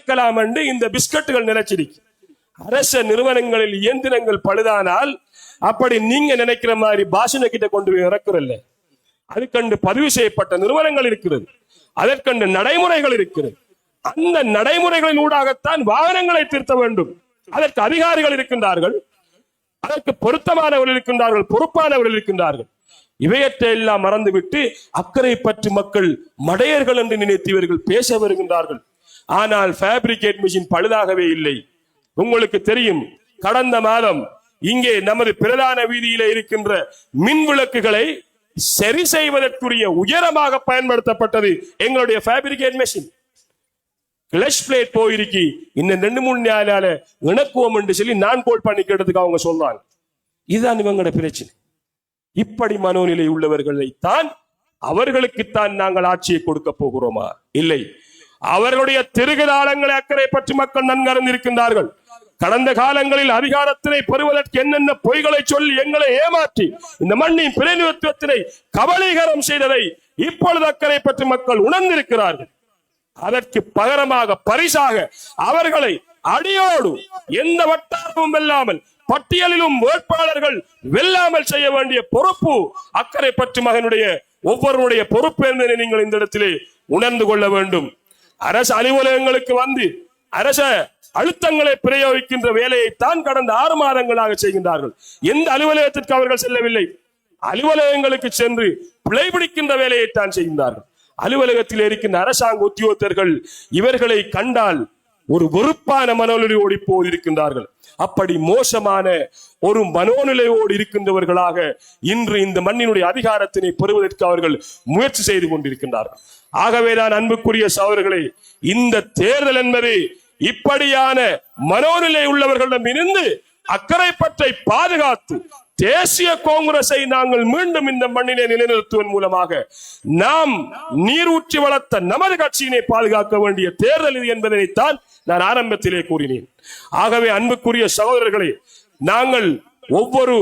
இறக்கலாம் என்று இந்த பிஸ்கட்டுகள் நினைச்சிருக்கு. அரச நிறுவனங்களில் இயந்திரங்கள் பழுதானால் அப்படி நீங்க நினைக்கிற மாதிரி பாஷனை கிட்ட கொண்டு போய் இறக்குறல்ல, அதுக்கண்டு பதிவு செய்யப்பட்ட நிறுவனங்கள் இருக்கிறது, அதற்கண்டு நடைமுறைகள் இருக்கிறது. அந்த நடைமுறைகளின் ஊடாகத்தான் வாகனங்களை திருத்த வேண்டும். அதற்கு அதிகாரிகள் இருக்கின்றார்கள், அதற்கு பொருத்தமானவர்கள் இருக்கின்றார்கள், பொறுப்பானவர்கள் இருக்கின்றார்கள். இவையற்றை எல்லாம் மறந்துவிட்டு அக்கறை பற்றி மக்கள் மடையர்கள் என்று நினைத்து இவர்கள் பேச வருகின்றார்கள். ஆனால் ஃபேப்ரிகேட் மிஷின் பழுதாகவே இல்லை. உங்களுக்கு தெரியும், கடந்த மாதம் இங்கே நமது பிரதான வீதியில இருக்கின்ற மின் விளக்குகளை சரி செய்வதற்குரிய உயரமாக பயன்படுத்தப்பட்டது எங்களுடைய ஃபேப்ரிகேட் மிஷின். கிளச் பிளேட் போயிருக்கி, இன்னும் 2-3 நாளால இணக்குவோம் என்று சொல்லி நான் கோல் பண்ணி கேட்டதுக்கு அவங்க சொல்றாங்க. இதுதான் இவங்களோட பிரச்சனை. இப்படி மனோநிலை உள்ளவர்களை தான், அவர்களுக்குத்தான் நாங்கள் ஆட்சியை கொடுக்க போகிறோமா? இல்லை. அவர்களுடைய திருகுதாளங்களை அக்கறை பற்றி மக்கள் நன்கு அறிந்திருக்கின்றார்கள். கடந்த காலங்களில் அதிகாரத்தினை பெறுவதற்கு என்னென்ன பொய்களை சொல்லி எங்களை ஏமாற்றி இந்த மண்ணின் பிரதிநிதித்துவத்தினை கபலீகரம் செய்ததை இப்பொழுது அக்கறை பற்றி மக்கள் உணர்ந்திருக்கிறார்கள். அதற்கு பகரமாக பரிசாக அவர்களை அடியோடு எந்த வட்டாரமும் வெல்லாமல், பட்டியலிலும் வேட்பாளர்கள் வெல்லாமல் செய்ய வேண்டிய பொறுப்பு அக்கறை பற்றி மகனுடைய ஒவ்வொருடைய பொறுப்பு என்பதை நீங்கள் இந்த இடத்திலே உணர்ந்து கொள்ள வேண்டும். அரசு அலுவலகங்களுக்கு வந்து அரச அழுத்தங்களை பிரயோகிக்கின்ற வேலையைத்தான் கடந்த 6 மாதங்களாக செய்கின்றார்கள். எந்த அலுவலகத்திற்கு அவர்கள் செல்லவில்லை, அலுவலகங்களுக்கு சென்று பிழைபிடிக்கின்ற வேலையைத்தான் செய்கின்றார்கள். அலுவலகத்தில் இருக்கின்ற அரசாங்க உத்தியோகத்தர்கள் இவர்களை கண்டால் ஒரு வெறுப்பான மனோநிலையோடு இப்போது இருக்கின்றார்கள். அப்படி மோசமான ஒரு மனோநிலையோடு இருக்கின்றவர்களாக இன்று இந்த மண்ணினுடைய அதிகாரத்தினை பெறுவதற்கு அவர்கள் முயற்சி செய்து கொண்டிருக்கின்றார்கள். ஆகவேதான் அன்புக்குரிய சகோதரர்களே, இந்த தேர்தல் என்பது இப்படியான மனோநிலை உள்ளவர்களிடம் இருந்து அக்கறை பற்றை பாதுகாத்து தேசிய காங்கிரஸை நாங்கள் மீண்டும் இந்த மண்ணினை நிலைநிறுத்துவதன் மூலமாக நாம் நீரூற்றி வளர்த்த நமது கட்சியினை பாதுகாக்க வேண்டிய தேர்தல் இது என்பதைத்தான் நான் ஆரம்பத்திலே கூறினேன். ஆகவே அன்புக்குரிய சகோதரர்களே, நாங்கள் ஒவ்வொரு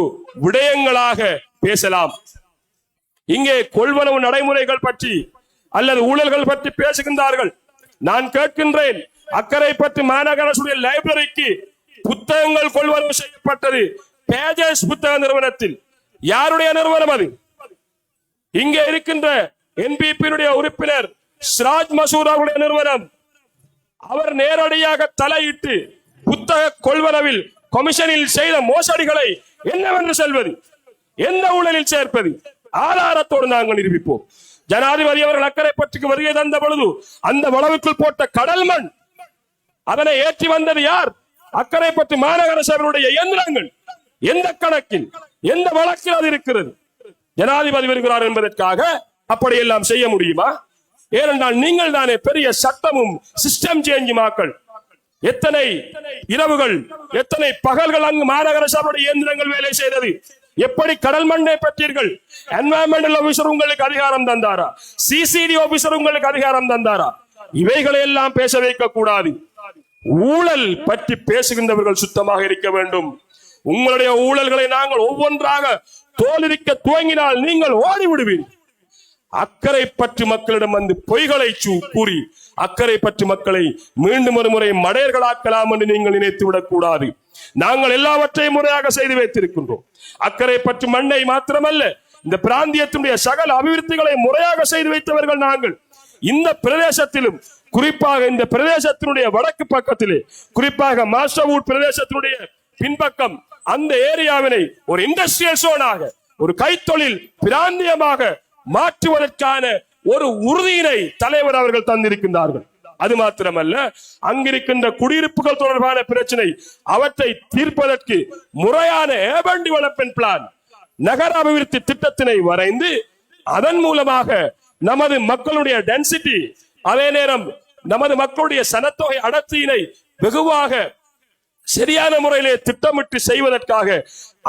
விடயங்களாக பேசலாம். இங்கே கொள்வனவு நடைமுறைகள் பற்றி அல்லது ஊழல்கள் பற்றி பேசுகின்றார்கள். நான் கேட்கின்றேன், அக்கறை பற்றி மாநகராட்சியுடைய லைப்ரரிக்கு புத்தகங்கள் கொள்வனவு செய்யப்பட்டது பேஜஸ் புத்தக நிறுவனத்தில். யாருடைய நிறுவனம் அது? இங்கே இருக்கின்ற என்பிபியினுடைய உறுப்பினர் சிராஜ் மசூர் அவருடைய நிறுவனம். அவர் நேரடியாக தலையிட்டு புத்தக கொள்வனவில் கமிஷனில் செய்த மோசடிகளை என்னவென்று சொல்வது, எந்த ஊழலில் சேர்ப்பது, ஆதாரத்தோடு நாங்கள் நிரூபிப்போம். ஜனாதிபதி அவர்கள் அக்கறை பற்றிக்கு வருகை தந்த பொழுது அந்த வளவுக்குள் போட்ட கடல் மண், அதனை ஏற்றி வந்தது யார்? அக்கறை பற்றி மாநகர சபையுடைய இயந்திரங்கள். எந்த கணக்கில், எந்த வழக்கில் அது இருக்கிறது? ஜனாதிபதி வருகிறார் என்பதற்காக அப்படியெல்லாம் செய்ய முடியுமா? ஏனென்றால் நீங்கள் தானே பெரிய சட்டமும் சிஸ்டம் சேஞ்சுமாக்கள். எத்தனை இரவுகள், எத்தனை பகல்கள் அங்கு மாநகர சபையுடைய இயந்திரங்கள் வேலை செய்தது? எப்படி கடல் மண்ணை பெற்றீர்கள்? என்வாயன்மெண்டல் ஆபீசர் உங்களுக்கு அதிகாரம் தந்தாரா? சிசிடி ஆபீசர் உங்களுக்கு அதிகாரம் தந்தாரா? இவைகளை எல்லாம் பேச வைக்க கூடாது. ஊழல் பற்றி பேசுகின்றவர்கள் சுத்தமாக இருக்க வேண்டும். உங்களுடைய ஊழல்களை நாங்கள் ஒவ்வொன்றாக தோலுரிக்க துவங்கினால் நீங்கள் ஓடிவிடுவீர்கள். அக்கறை பற்றி மக்களிடம் வந்து பொய்களை கூறி அக்கறை பற்றி மக்களை மீண்டும் ஒரு முறை மடையர்களாக்கலாம் என்று நீங்கள் நினைத்து விடக் கூடாது. நாங்கள் எல்லாவற்றையும் முறையாக செய்து வைத்திருக்கின்றோம். அக்கறை பற்றி மண்ணை மாத்திரமல்ல, இந்த பிராந்தியத்தினுடைய சகல அபிவிருத்திகளை முறையாக செய்து வைத்தவர்கள் நாங்கள். இந்த பிரதேசத்திலும், குறிப்பாக இந்த பிரதேசத்தினுடைய வடக்கு பக்கத்திலே, குறிப்பாக மாஸ்டர்வுட் பிரதேசத்தினுடைய பின்பக்கம், அந்த ஏரியாவினை ஒரு இண்டஸ்ட்ரியல் சோனாக, ஒரு கைத்தொழில் பிராந்தியமாக மாற்றுவதற்கான ஒரு உறுதியினை தலைவர் அவர்கள் தந்திருக்கின்றார்கள். அது மாத்திரமல்ல, அங்கிருக்கின்ற குடியிருப்புகள் தொடர்பான பிரச்சனை, அவற்றை தீர்ப்பதற்கு முறையான ஏர்பன் டெவலப்மென்ட் பிளான், நகர அபிவிருத்தி திட்டத்தினை வரைந்து அதன் மூலமாக நமது மக்களுடைய டென்சிட்டி, அதே நேரம் நமது மக்களுடைய சனத்தொகை அடர்த்தியினை வெகுவாக சரியான முறையிலே திட்டமிட்டு செய்வதற்காக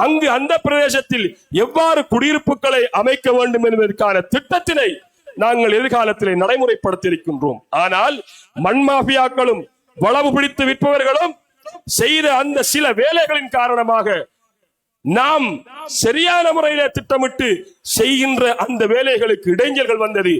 அங்கு அந்த பிரதேசத்தில் எவ்வாறு குடியிருப்புகளை அமைக்க வேண்டும் என்பதற்கான திட்டத்தினை நாங்கள் எதிர்காலத்திலே நடைமுறைப்படுத்தி இருக்கின்றோம். ஆனால் மண் மாஃபியாக்களும் வளவு பிடித்து விற்பவர்களும் செய்த அந்த சில வேலைகளின் காரணமாக நாம் சரியான முறையில திட்டமிட்டு செய்கின்ற அந்த வேலைகளுக்கு இடைஞ்சல்கள் வந்தது.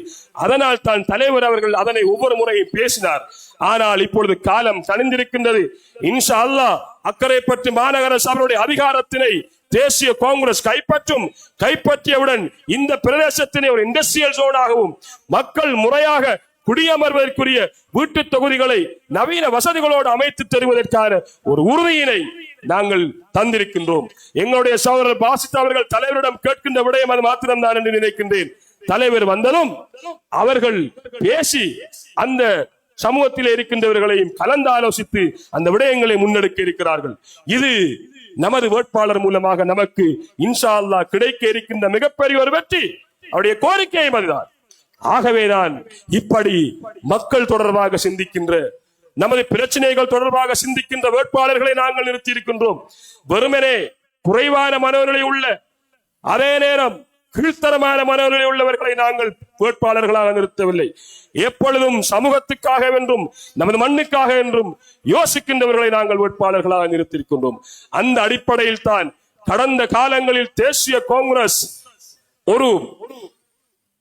அதனால் தான் தலைவர் அவர்கள் அதனை ஒவ்வொரு முறையும் பேசினார். ஆனால் இப்பொழுது காலம் தணிந்திருக்கின்றது. இன்ஷா அல்லாஹ் அக்கரைப்பற்று மாநகர சபையுடைய அதிகாரத்தினை தேசிய காங்கிரஸ் கைப்பற்றியவுடன் இந்த பிரதேசத்தினை ஒரு இண்டஸ்ட்ரியல் ஜோனாகவும் மக்கள் முறையாக குடியமர்வதற்குரிய வீட்டு தொகுதிகளை நவீன வசதிகளோடு அமைத்து தருவதற்கான ஒரு உறுதியினை நாங்கள் தந்திருக்கின்றோம். எங்களுடைய சகோதரர் பாசித் அவர்கள் தலைவரிடம் கேட்கின்ற விடயம் அது மாத்திரம்தான் என்று நினைக்கின்றேன். தலைவர் வந்ததும் அவர்கள் பேசி அந்த சமூகத்தில் இருக்கின்றவர்களையும் கலந்து ஆலோசித்து அந்த விடயங்களை முன்னெடுக்க இருக்கிறார்கள். இது நமது வேட்பாளர் மூலமாக நமக்கு இன்ஷா அல்லாஹ் கிடைக்க இருக்கின்ற மிகப்பெரிய ஒரு வெற்றி. அவருடைய கோரிக்கையும் அதுதான். ஆகவேதான் இப்படி மக்கள் தொடர்பாக சிந்திக்கின்ற, நமது பிரச்சனைகள் தொடர்பாக சிந்திக்கின்ற வேட்பாளர்களை நாங்கள் நிறுத்தி இருக்கின்றோம். வெறுமனே குறைவான மனநிலை உள்ள, அதே நேரம் கீழ்த்தரமான மனநிலை உள்ளவர்களை நாங்கள் வேட்பாளர்களாக நிறுத்தவில்லை. எப்பொழுதும் சமூகத்துக்காக என்றும் நமது மண்ணுக்காக என்றும் யோசிக்கின்றவர்களை நாங்கள் வேட்பாளர்களாக நிறுத்தியிருக்கின்றோம். அந்த அடிப்படையில் தான் கடந்த காலங்களில் தேசிய காங்கிரஸ் ஒரு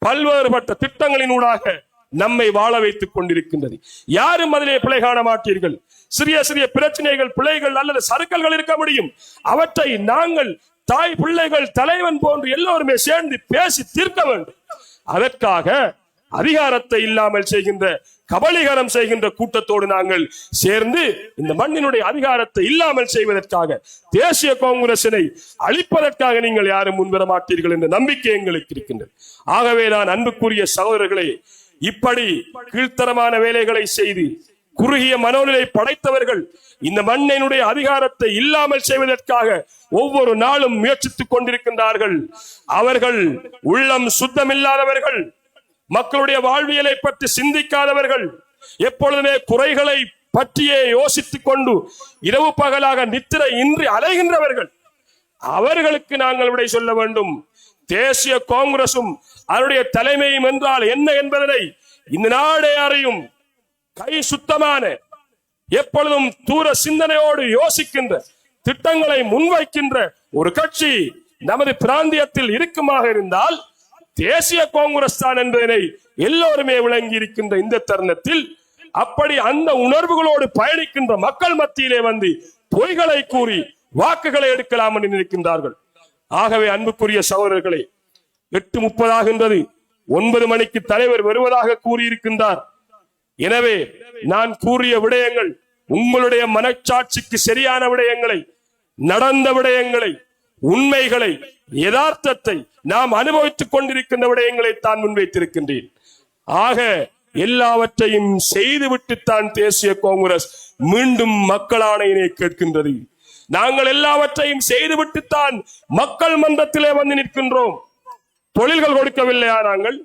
பல்வேறுபட்ட திட்டங்களினூடாக நம்மை வாழ வைத்துக் கொண்டிருக்கின்றது. யாரும் அதிலே பிழை காண மாட்டீர்கள். சிறிய சிறிய பிரச்சனைகள், பிழைகள் அல்லது சறுக்கல்கள் இருக்க முடியும். அவற்றை நாங்கள் தாய் பிள்ளைகள் தலைவன் போன்று எல்லோருமே சேர்ந்து பேசி தீர்க்க வேண்டும். அதற்காக அதிகாரத்தை இல்லாமல் செய்கின்ற, கபலீகரம் செய்கின்ற கூட்டத்தோடு நாங்கள் சேர்ந்து இந்த மண்ணினுடைய அதிகாரத்தை இல்லாமல் செய்வதற்காக, தேசிய காங்கிரசினை அழிப்பதற்காக நீங்கள் யாரும் முன்வர மாட்டீர்கள் என்ற நம்பிக்கை எங்களுக்கு இருக்கின்றது. ஆகவே நான் அன்புக்குரிய சகோதரர்களே, இப்படி கீழ்த்தரமான வேலைகளை செய்து குறுகிய மனோநிலை படைத்தவர்கள் இந்த மண்ணினுடைய அதிகாரத்தை இல்லாமல் செய்வதற்காக ஒவ்வொரு நாளும் முயற்சித்துக் கொண்டிருக்கின்றார்கள். அவர்கள் உள்ளம் சுத்தமில்லாதவர்கள், மக்களுடைய வாழ்வியலை பற்றி சிந்திக்காதவர்கள், எப்பொழுதுமே குறைகளை பற்றியே யோசித்துக் கொண்டு இரவு பகலாக நித்திரை இன்றி அலைகின்றவர்கள். அவர்களுக்கு நாங்கள் விடை சொல்ல வேண்டும். தேசிய காங்கிரசும் அதனுடைய தலைமையும் என்றால் என்ன என்பதனை இந்த நாடே அறியும். கை சுத்தமான, எப்பொழுதும் தூர சிந்தனையோடு யோசிக்கின்ற, திட்டங்களை முன்வைக்கின்ற ஒரு கட்சி நமது பிராந்தியத்தில் இருக்குமாக இருந்தால் தேசிய காங்கிரஸ் தான் என்பதனை எல்லோருமே விளங்கி இருக்கின்ற இந்த தருணத்தில், அப்படி அந்த உணர்வுகளோடு பயணிக்கின்ற மக்கள் மத்தியிலே வந்து பொய்களை கூறி வாக்குகளை எடுக்கலாம் என்று நினைக்கின்றார்கள். ஆகவே அன்புக்குரிய சகோதரர்களே, 8:30 ஆகின்றது. 9 மணிக்கு தலைவர் வருவதாக கூறியிருக்கின்றார். எனவே நான் கூறிய விடயங்கள் உங்களுடைய மனச்சாட்சிக்கு சரியான விடயங்களை, நடந்த விடயங்களை, உண்மைகளை, யதார்த்தத்தை, நாம் அனுபவித்துக் கொண்டிருக்கின்ற விடயங்களை தான் முன்வைத்திருக்கின்றேன். ஆக எல்லாவற்றையும் செய்துவிட்டுத்தான் தேசிய காங்கிரஸ் மீண்டும் மக்கள் ஆணையினை கேட்கின்றது. நாங்கள் எல்லாவற்றையும் செய்துவிட்டுத்தான் மக்கள் மன்றத்திலே வந்து நிற்கின்றோம். தொழில்கள் கொடுக்கவில்லையா? நாங்கள்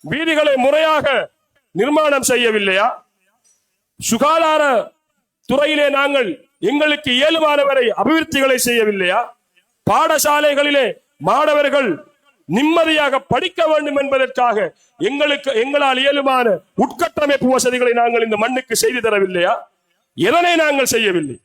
வீதிகளை முறையாக நிர்மாணம் செய்யவில்லையா? சுகாதார துறையிலே நாங்கள் எங்களுக்கு இயலுமானவரை அபிவிருத்திகளை செய்யவில்லையா? பாடசாலைகளிலே மாணவர்கள் நிம்மதியாக படிக்க வேண்டும் என்பதற்காக எங்களால் இயலுமான உட்கட்டமைப்பு வசதிகளை நாங்கள் இந்த மண்ணுக்கு செய்து தரவில்லையா? எதனை நாங்கள் செய்யவில்லை?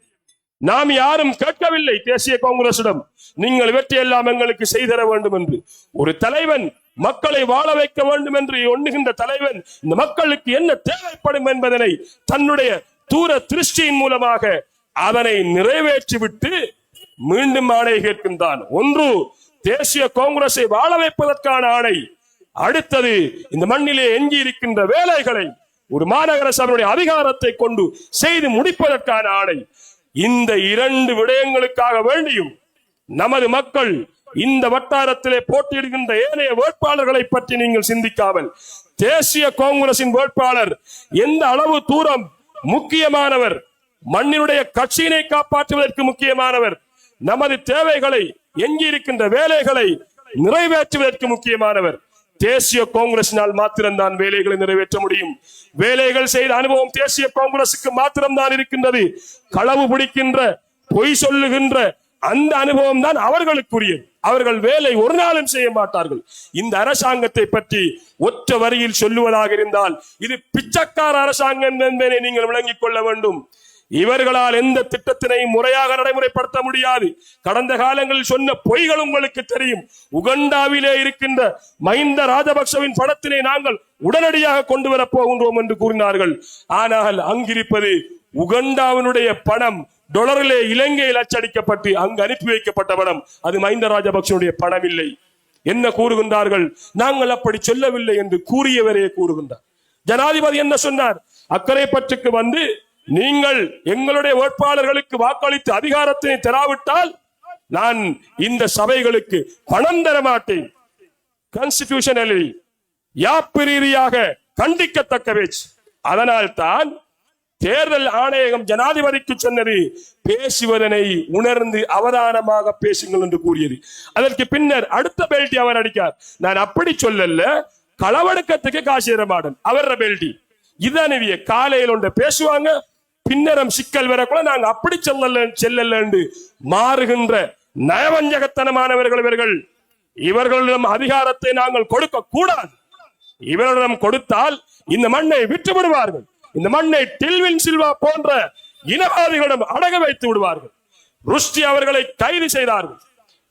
நாம் யாரும் கேட்கவில்லை தேசிய காங்கிரசிடம் நீங்கள் இவற்றையெல்லாம் எங்களுக்கு செய்தர வேண்டும் என்று. ஒரு தலைவன் மக்களை வாழ வைக்க வேண்டும் என்று எண்ணுகின்ற தலைவன் இந்த மக்களுக்கு என்ன தேவைப்படும் என்பதனை தன்னுடைய தூர திருஷ்டியின் மூலமாக அதனை நிறைவேற்றிவிட்டு மீண்டும் ஆணை கேட்கின்றான். ஒன்று தேசிய காங்கிரஸை வாழ வைப்பதற்கான ஆணை, அடுத்தது இந்த மண்ணிலே எஞ்சி இருக்கின்ற வேலைகளை ஒரு மாநகர சபையுடைய அதிகாரத்தை கொண்டு செய்து முடிப்பதற்கான ஆணை. இந்த 2 விடயங்களுக்காக வேண்டியும் நமது மக்கள் இந்த வட்டாரத்திலே போட்டியிடுகின்ற ஏனைய வேட்பாளர்களை பற்றி நீங்கள் சிந்திக்காமல், தேசிய காங்கிரசின் வேட்பாளர் எந்த அளவு தூரம் முக்கியமானவர், மண்ணினுடைய கட்சியினை காப்பாற்றுவதற்கு முக்கியமானவர், நமது தேவைகளை, எங்கிருக்கின்ற வேலைகளை நிறைவேற்றுவதற்கு முக்கியமானவர். தேசிய காங்கிரசினால் மாத்திரம்தான் வேலைகளை நிறைவேற்ற முடியும். வேலைகள் செய்த அனுபவம் தேசிய காங்கிரசுக்கு மாத்திரம்தான் இருக்கின்றது. களவு பிடிக்கின்ற, பொய் சொல்லுகின்ற அந்த அனுபவம் தான் அவர்களுக்குரியது. அவர்கள் வேலை ஒரு நாளும் செய்ய மாட்டார்கள். இந்த அரசாங்கத்தை பற்றி ஒற்ற வரியில் சொல்லுவதாக இருந்தால் இது பிச்சைக்கார அரசாங்கம் என்பதை நீங்கள் விளங்கிக் கொள்ள வேண்டும். இவர்களால் எந்த திட்டத்தினையும் முறையாக நடைமுறைப்படுத்த முடியாது. கடந்த காலங்களில் சொன்ன பொய்கள் உங்களுக்கு தெரியும். உகண்டாவிலே இருக்கின்ற மஹிந்த ராஜபக்சவின் பணத்தினை நாங்கள் உடனடியாக கொண்டு வரப் போகின்றோம் என்று கூறினார்கள். ஆனால் அங்கிருப்பது உகண்டாவினுடைய பணம், டாலரிலே இலங்கையில் அச்சடிக்கப்பட்டு அங்கு அனுப்பி வைக்கப்பட்ட பணம். அது மஹிந்த ராஜபக்சனுடைய பணம் இல்லை. என்ன கூறுகின்றார்கள்? நாங்கள் அப்படி சொல்லவில்லை என்று கூறியவரே கூறுகின்றார். ஜனாதிபதி என்ன சொன்னார்? அக்கரைப்பற்றுக்கு வந்து நீங்கள் எங்களுடைய வேட்பாளர்களுக்கு வாக்களித்து அதிகாரத்தினை தராவிட்டால் நான் இந்த சபைகளுக்கு பணம் தர மாட்டேன். கான்ஸ்டிடியூஷனலி யாப்பிரீதியாக கண்டிக்கத்தக்க பேச்சு. அதனால் தான் தேர்தல் ஆணையகம் ஜனாதிபதிக்கு சொன்னது, பேசுவதனை உணர்ந்து அவதானமாக பேசுங்கள் என்று கூறியது. அதற்கு பின்னர் அடுத்த பெல்டி அவர் அடிக்கார். நான் அப்படி சொல்லல, களவெடுக்கத்துக்கு காசு தரமாடன் அவர பெல்டி இதானவிய காலையில் ஒன்று பேசுவாங்க, பின்னரம் சிக்கல் வரக்கூட நாங்க அப்படி செல்லல என்று மாறுகின்ற நயவஞ்சகத்தனமானவர்கள் இவர்கள். இவர்களிடம் அதிகாரத்தை நாங்கள் கொடுக்க கூடாது. இவர்களிடம் கொடுத்தால் இந்த மண்ணை விட்டு விடுவார்கள். இந்த மண்ணை டில்வின் சில்வா போன்ற இனவாதிகளிடம் அடக வைத்து விடுவார்கள். ருஷ்டி அவர்களை கைது செய்தார்கள்.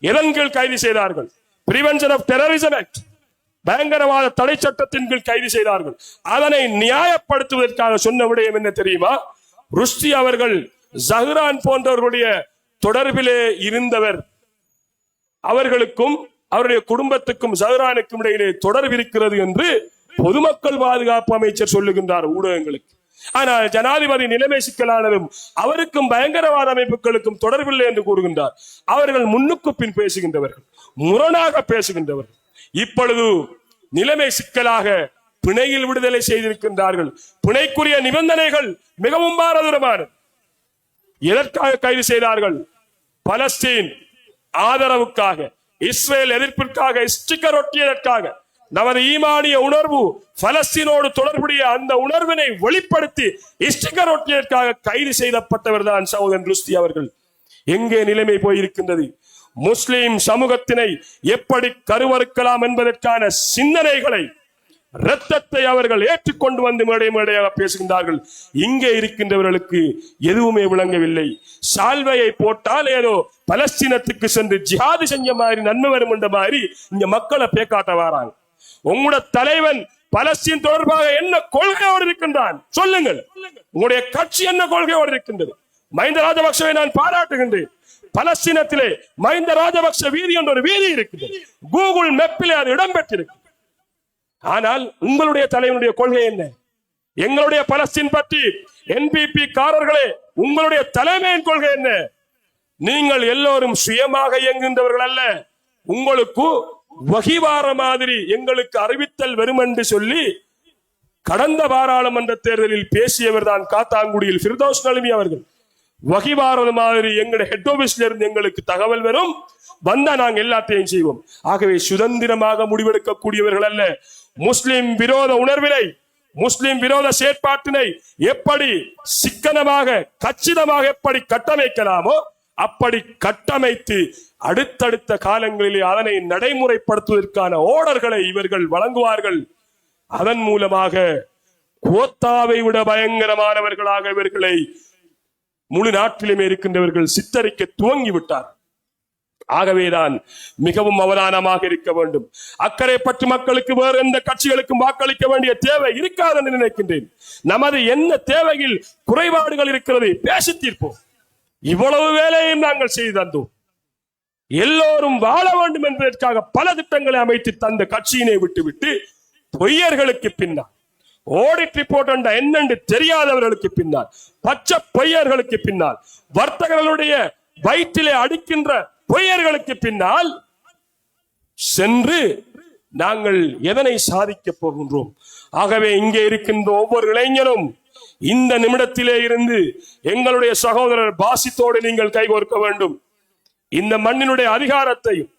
எதன் கீழ் கைது செய்தார்கள்? பிரிவென்ஷன் ஆஃப் டெரரிசம் ஆக்ட், பயங்கரவாத தடை சட்டத்தின் கீழ் கைது செய்தார்கள். அதனை நியாயப்படுத்துவதற்காக சொன்ன விடயம் என்ன தெரியுமா? ருஷ்டி அவர்கள் ஜஹ்ரான் போன்றவர்களுடைய தொடர்பிலே இருந்தவர். அவர்களுக்கும் அவருடைய குடும்பத்துக்கும் ஜஹ்ரானுக்கும் இடையிலே தொடர்பு இருக்கிறது என்று பொதுமக்கள் பாதுகாப்பு அமைச்சர் சொல்லுகின்றார் ஊடகங்களுக்கு. ஆனால் ஜனாதிபதி நிலைமை சிக்கலானதும் அவருக்கும் பயங்கரவாத அமைப்புகளுக்கும் தொடர்பில்லை என்று கூறுகின்றார். அவர்கள் முன்னுக்கு பின் பேசுகின்றவர்கள், முரணாக பேசுகின்றவர்கள். இப்பொழுது நிலைமை சிக்கலாக பிணையில் விடுதலை செய்திருக்கின்றார்கள். பிணைக்குரிய நிபந்தனைகள் மிகவும் பாரதூரமானது. எதற்காக கைது செய்தார்கள்? பலஸ்தீன் ஆதரவுக்காக, இஸ்ரேல் எதிர்ப்பிற்காக, ஸ்டிக்கர் ஒட்டியதற்காக. நமது ஈமானிய உணர்வு பலஸ்தீனோடு தொடர்புடைய அந்த உணர்வினை வெளிப்படுத்தி ஸ்டிக்கர் ஒட்டியதற்காக கைது செய்யப்பட்டவர் தான் சகோதரன் ருஷ்டி அவர்கள். எங்கே நிலைமை போயிருக்கின்றது? முஸ்லிம் சமூகத்தினை எப்படி கருவறுக்கலாம் என்பதற்கான சிந்தனைகளை, இரத்தத்தை அவர்கள் ஏற்றுக்கொண்டு வந்து மேடையாக பேசுகின்றார்கள். இங்கே இருக்கின்றவர்களுக்கு எதுவுமே விளங்கவில்லை. சால்வையை போட்டால் ஏதோ பலஸ்தீனத்துக்கு சென்று ஜிஹாது செஞ்ச மாதிரி நன்மை வரும் என்ற மாதிரி இங்க மக்களை பேக்காட்ட வராங்க. உங்களோட தலைவன் பலஸ்தீன் தொடர்பாக என்ன கொள்கையோடு இருக்கின்றான் சொல்லுங்கள். உங்களுடைய கட்சி என்ன கொள்கையோடு இருக்கின்றது? மஹிந்த ராஜபக்சவை நான் பாராட்டுகின்றேன். பலஸ்தீனத்திலே மஹிந்த ராஜபக்ச வீதி என்ற ஒரு வீதி இருக்கின்றது. கூகுள் மேப்பிலே அது இடம்பெற்றிருக்கு. ஆனால் உங்களுடைய தலைவனுடைய கொள்கை என்ன? எங்களுடைய பலஸ்தீன் பற்றி என்பிபி காரர்களே, உங்களுடைய தலைமையின் கொள்கை என்ன? நீங்கள் எல்லோரும் சுயமாக இயங்குகின்றவர்கள் அல்ல. உங்களுக்கு வகிவார மாதிரி எங்களுக்கு அறிவித்தல் வரும் என்று சொல்லி கடந்த பாராளுமன்ற தேர்தலில் பேசியவர் தான் காத்தாங்குடியில் ஃபிர்தௌஸ் நலிமி அவர்கள். வகிவார மாதிரி எங்களுடைய ஹெட் ஆபீஸ்ல இருந்து எங்களுக்கு தகவல் வரும், வந்தா நாங்க எல்லாத்தையும் செய்வோம். ஆகவே சுதந்திரமாக முடிவெடுக்கக்கூடியவர்கள் அல்ல. முஸ்லிம் விரோத உணர்வினை, முஸ்லிம் விரோத செயற்பாட்டினை எப்படி சிக்கனமாக கச்சிதமாக எப்படி கட்டமைக்கலாமோ அப்படி கட்டமைத்து அடுத்தடுத்த காலங்களிலே அதனை நடைமுறைப்படுத்துவதற்கான ஓர்டர்களை இவர்கள் வழங்குவார்கள். அதன் மூலமாக கோத்தாவை விட பயங்கரமானவர்களாக இவர்களை முழு நாட்டிலுமே இருக்கின்றவர்கள் சித்தரிக்க துவங்கிவிட்டார். ஆகவேதான் மிகவும் அவதானமாக இருக்க வேண்டும். அக்கரைப்பற்று மக்களுக்கு வேறு எந்த கட்சிகளுக்கும் வாக்களிக்க வேண்டிய தேவை இருக்காது என்று நினைக்கின்றேன். நமது என்ன தேவையில் குறைபாடுகள் இருக்கிறது பேசி தீர்ப்போம். இவ்வளவு வேலையும் நாங்கள் செய்து தந்தோம். எல்லோரும் வாழ வேண்டும் என்பதற்காக பல திட்டங்களை அமைத்து தந்த கட்சியினை விட்டுவிட்டு பொய்யர்களுக்கு பின்னால், ஆடிட் ரிப்போர்ட் என்னென்று தெரியாதவர்களுக்கு பின்னால், பச்சை பொய்யர்களுக்கு பின்னால், வர்த்தகர்களுடைய வயிற்றிலே அடிக்கின்ற பொய்யர்களுக்கு பின்னால் சென்று நாங்கள் எதனை சாதிக்க போகின்றோம்? ஆகவே இங்கே இருக்கின்ற ஒவ்வொரு இளைஞரும் இந்த நிமிடத்திலே இருந்து எங்களுடைய சகோதரர் பாசித்தோடு நீங்கள் கைகோர்க்க வேண்டும். இந்த மண்ணினுடைய அதிகாரத்தையும்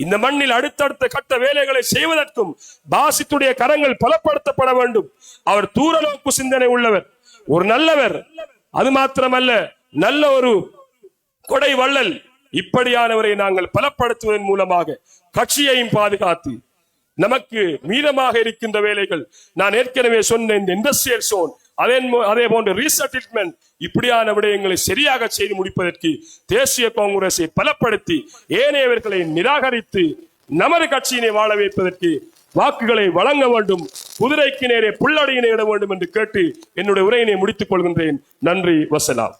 இந்த மண்ணில் அடுத்தடுத்த கட்ட வேலைகளை செய்வதற்கும் பாசித்துடைய கரங்கள் பலப்படுத்தப்பட வேண்டும். அவர் தூர நோக்கு சிந்தனை உள்ளவர், ஒரு நல்லவர். அது மாத்திரமல்ல, நல்ல ஒரு கொடை வள்ளல். இப்படியானவரை நாங்கள் பலப்படுத்துவதன் மூலமாக கட்சியையும் பாதுகாத்து நமக்கு மீதமாக இருக்கின்ற வேலைகள், நான் ஏற்கனவே சொன்ன இந்த இண்டஸ்ட்ரியல் சோன் அதே போன்று ரீசெட்டில்மெண்ட் இப்படியான விடயங்களை சரியாக செய்து முடிப்பதற்கு தேசிய காங்கிரஸை பலப்படுத்தி ஏனையவர்களை நிராகரித்து நமது கட்சியினை வாழ வைப்பதற்கு வாக்குகளை வழங்க வேண்டும், குதிரைக்கு நேரே புல்லடியினை இட வேண்டும் என்று கேட்டு என்னுடைய உரையினை முடித்துக் கொள்கின்றேன். நன்றி, வசலாம்.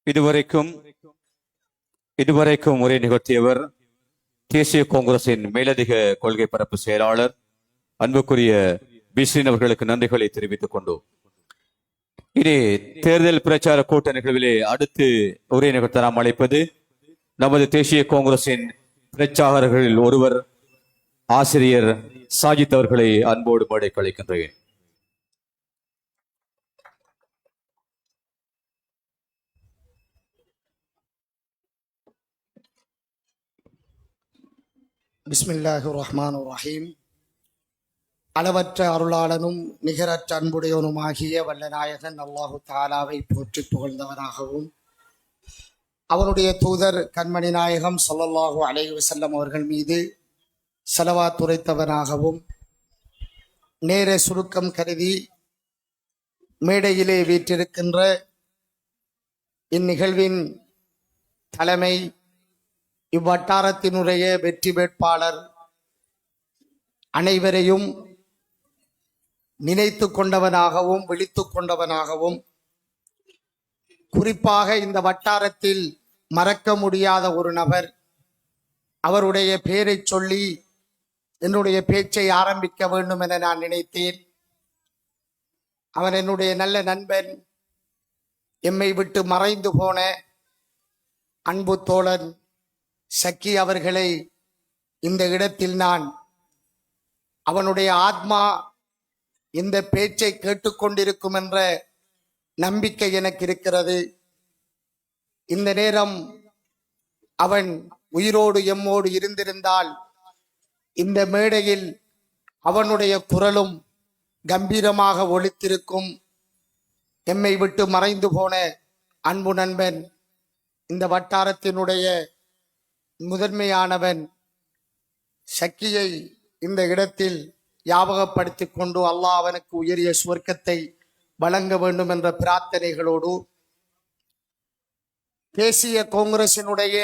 இதுவரைக்கும் உரை நிகழ்த்தியவர் தேசிய காங்கிரசின் மேலதிக கொள்கை பரப்பு செயலாளர் அன்புக்குரிய பிஸ்ரீன் அவர்களுக்கு நன்றிகளை தெரிவித்துக் கொண்டோம். இனி தேர்தல் பிரச்சார கூட்ட நிகழ்விலே அடுத்து உரை நிகழ்த்த நாம் அழைப்பது நமது தேசிய காங்கிரசின் பிரச்சாரர்களில் ஒருவர் ஆசிரியர் சாஜித் அவர்களை அன்போடு மேடைக்கு அழைக்கின்றேன். பிஸ்மில்லாஹிர் ரஹ்மானிர் ரஹீம். அளவற்ற அருளாளனும் நிகரற்ற அன்புடையவனுமாகிய வல்லநாயகன் அல்லாஹு தாலாவை போற்றி புகழ்ந்தவனாகவும் அவனுடைய தூதர் கண்மணி நாயகம் ஸல்லல்லாஹு அலைஹி வஸல்லம் அவர்கள் மீது ஸலவாத் உரைத்தவனாகவும் நேர சுருக்கம் கருதி மேடையிலே வீற்றிருக்கின்ற இந்நிகழ்வின் தலைமை இவ்வட்டாரத்தினுடைய வெற்றி வேட்பாளர் அனைவரையும் நினைத்து கொண்டவனாகவும் விழித்து கொண்டவனாகவும் குறிப்பாக இந்த வட்டாரத்தில் மறக்க முடியாத ஒரு நபர், அவருடைய பெயரை சொல்லி என்னுடைய பேச்சை ஆரம்பிக்க வேண்டும் என நான் நினைத்தேன். அவர் என்னுடைய நல்ல நண்பன், எம்மை விட்டு மறைந்து போன அன்பு தோழன் சக்கி அவர்களை இந்த இடத்தில் நான் அவனுடைய ஆத்மா இந்த பேச்சை கேட்டுக்கொண்டிருக்கும் என்ற நம்பிக்கை எனக்கு இருக்கிறது. இந்த நேரம் அவன் உயிரோடு எம்மோடு இருந்திருந்தால் இந்த மேடையில் அவனுடைய குரலும் கம்பீரமாக ஒலித்திருக்கும். எம்மை விட்டு மறைந்து போன அன்பு நண்பன், இந்த வட்டாரத்தினுடைய முதன்மையானவன் சக்கியை இந்த இடத்தில் ஞாபகப்படுத்திக் கொண்டு அல்லாஹ் அவனுக்கு உயரிய சுவர்க்கத்தை வழங்க வேண்டும் என்ற பிரார்த்தனைகளோடு தேசிய காங்கிரசினுடைய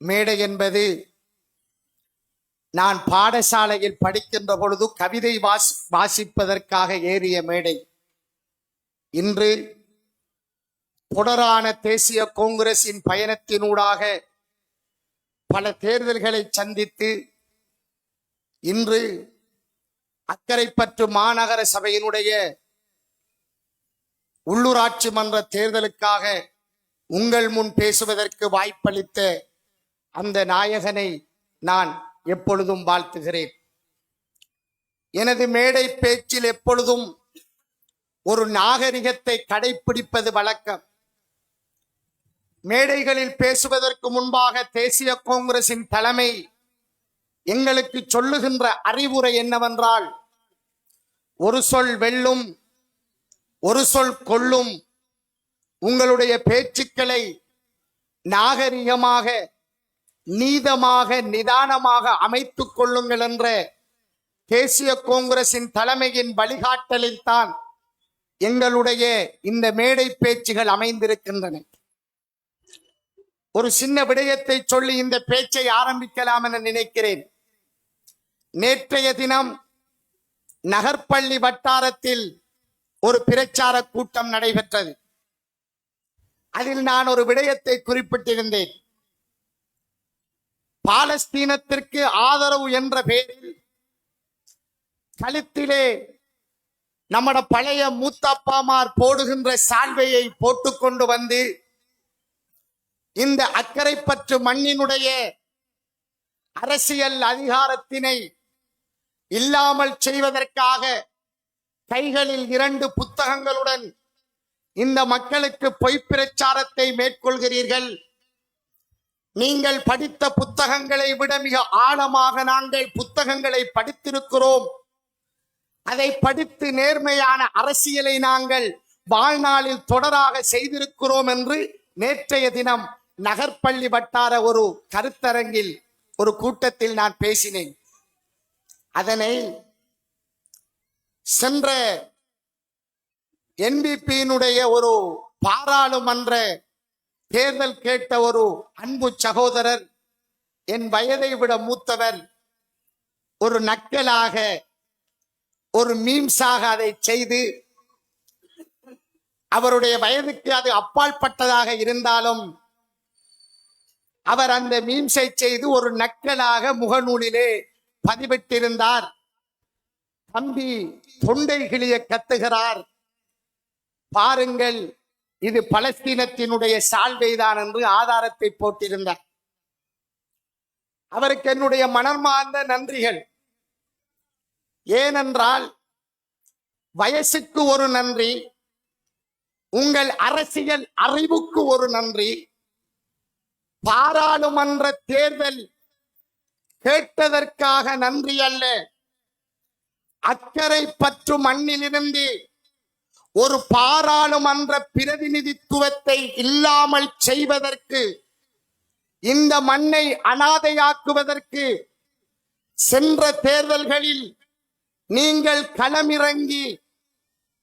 மேடை என்பது நான் பாடசாலையில் படிக்கின்ற பொழுது கவிதை வாசிப்பதற்காக ஏறிய மேடை. இன்று தொடரான தேசிய காங்கிரசின் பயணத்தினூடாக பல தேர்தல்களை சந்தித்து இன்று அக்கரைப்பற்று மாநகர சபையினுடைய உள்ளூராட்சி மன்ற தேர்தலுக்காக உங்கள் முன் பேசுவதற்கு வாய்ப்பளித்த அந்த நாயகனை நான் எப்பொழுதும் வாழ்த்துகிறேன். எனது மேடை பேச்சில் எப்பொழுதும் ஒரு நாகரிகத்தை கடைபிடிப்பது வழக்கம். மேடைகளில் பேசுவதற்கு முன்பாக தேசிய காங்கிரசின் தலைமை எங்களுக்கு சொல்லுகின்ற அறிவுரை என்னவென்றால், ஒரு சொல் வெல்லும், ஒரு சொல் கொல்லும். உங்களுடைய பேச்சுக்களை நாகரிகமாக, நீதமாக, நிதானமாக அமைத்துக் கொள்ளுங்கள் என்ற தேசிய காங்கிரசின் தலைமையின் வழிகாட்டலில் தான் எங்களுடைய இந்த மேடை பேச்சுகள் அமைந்திருக்கின்றன. ஒரு சின்ன விடயத்தை சொல்லி இந்த பேச்சை ஆரம்பிக்கலாம் என நினைக்கிறேன். நேற்றைய தினம் நகர்பள்ளி வட்டாரத்தில் ஒரு பிரச்சார கூட்டம் நடைபெற்றது. அதில் நான் ஒரு விடயத்தை குறிப்பிட்டிருந்தேன். பாலஸ்தீனத்திற்கு ஆதரவு என்ற பெயரில் கழுத்திலே நம்மட பழைய மூத்தப்பாமார் போடுகின்ற சால்வையை போட்டுக்கொண்டு வந்து இந்த அக்கரைப்பற்று மண்ணினுடைய அரசியல் அதிகாரத்தினை இல்லாமல் செய்வதற்காக கைகளில் 2 புத்தகங்களுடன் இந்த மக்களுக்கு பொய் பிரச்சாரத்தை மேற்கொள்கிறீர்கள். நீங்கள் படித்த புத்தகங்களை விட மிக ஆழமாக நாங்கள் புத்தகங்களை படித்திருக்கிறோம். அதை படித்து நேர்மையான அரசியலை நாங்கள் வாழ்நாளில் தொடராக செய்திருக்கிறோம் என்று நேற்றைய தினம் நகர்பள்ளி வட்டார ஒரு கருத்தரங்கில் ஒரு கூட்டத்தில் நான் பேசினேன். அதனை சென்ற என்பிபியினுடைய ஒரு பாராளுமன்ற தேர்தல் கேட்ட ஒரு அன்பு சகோதரர், என் வயதை விட மூத்தவர், ஒரு நக்கலாக ஒரு மீம்ஸாக அதை செய்து, அவருடைய வயதுக்கு அது அப்பாற்பட்டதாக இருந்தாலும் அவர் அந்த மீம்ஸை செய்து ஒரு நக்கலாக முகநூலிலே பதிவிட்டிருந்தார். தம்பி தொண்டை கிளிய கத்துகிறார், பாருங்கள் இது பலஸ்தீனத்தினுடைய சால்வைதான் என்று ஆதாரத்தை போட்டிருந்தார். அவருக்கு என்னுடைய மனமார்ந்த நன்றிகள். ஏனென்றால் வயசுக்கு ஒரு நன்றி, உங்கள் அரசியல் அறிவுக்கு ஒரு நன்றி, பாராளுமன்ற தேர்தல் கேட்டதற்காக நன்றி அல்ல, அக்கறை பற்று மண்ணிலிருந்து ஒரு பாராளுமன்ற பிரதிநிதித்துவத்தை இல்லாமல் செய்வதற்கு, இந்த மண்ணை அனாதையாக்குவதற்கு சென்ற தேர்தல்களில் நீங்கள் களமிறங்கி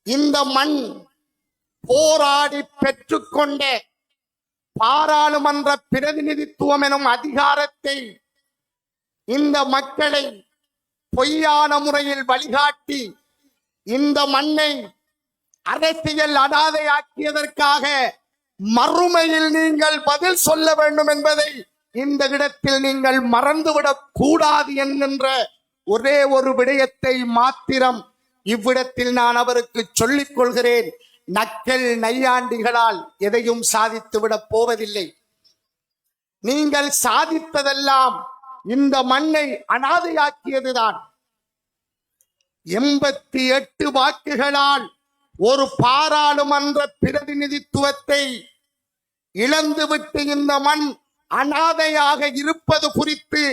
இந்த மண் போராடி பெற்றுக்கொண்ட பாராளுமன்ற பிரதிநிதித்துவம் எனும் அதிகாரத்தை இந்த மக்களை பொய்யான முறையில் வழிகாட்டி இந்த மண்ணை அரசியல் அனாதையாக்கியதற்காக மறுமையில் நீங்கள் பதில் சொல்ல வேண்டும் என்பதை இந்த இடத்தில் நீங்கள் மறந்துவிடக் கூடாது என்கின்ற ஒரே ஒரு விடயத்தை மாத்திரம் இவ்விடத்தில் நான் அவருக்கு சொல்லிக் கொள்கிறேன். நக்கல் நையாண்டிகளால் எதையும் சாதித்து விடப் போவதில்லை. நீங்கள் சாதித்ததெல்லாம் இந்த மண்ணை அனாதையாக்கியதுதான். 88 வாக்குகளால் ஒரு பாராளுமன்ற பிரதிநிதித்துவத்தை இழந்துவிட்டு இந்த மண் அனாதையாக இருப்பது குறித்து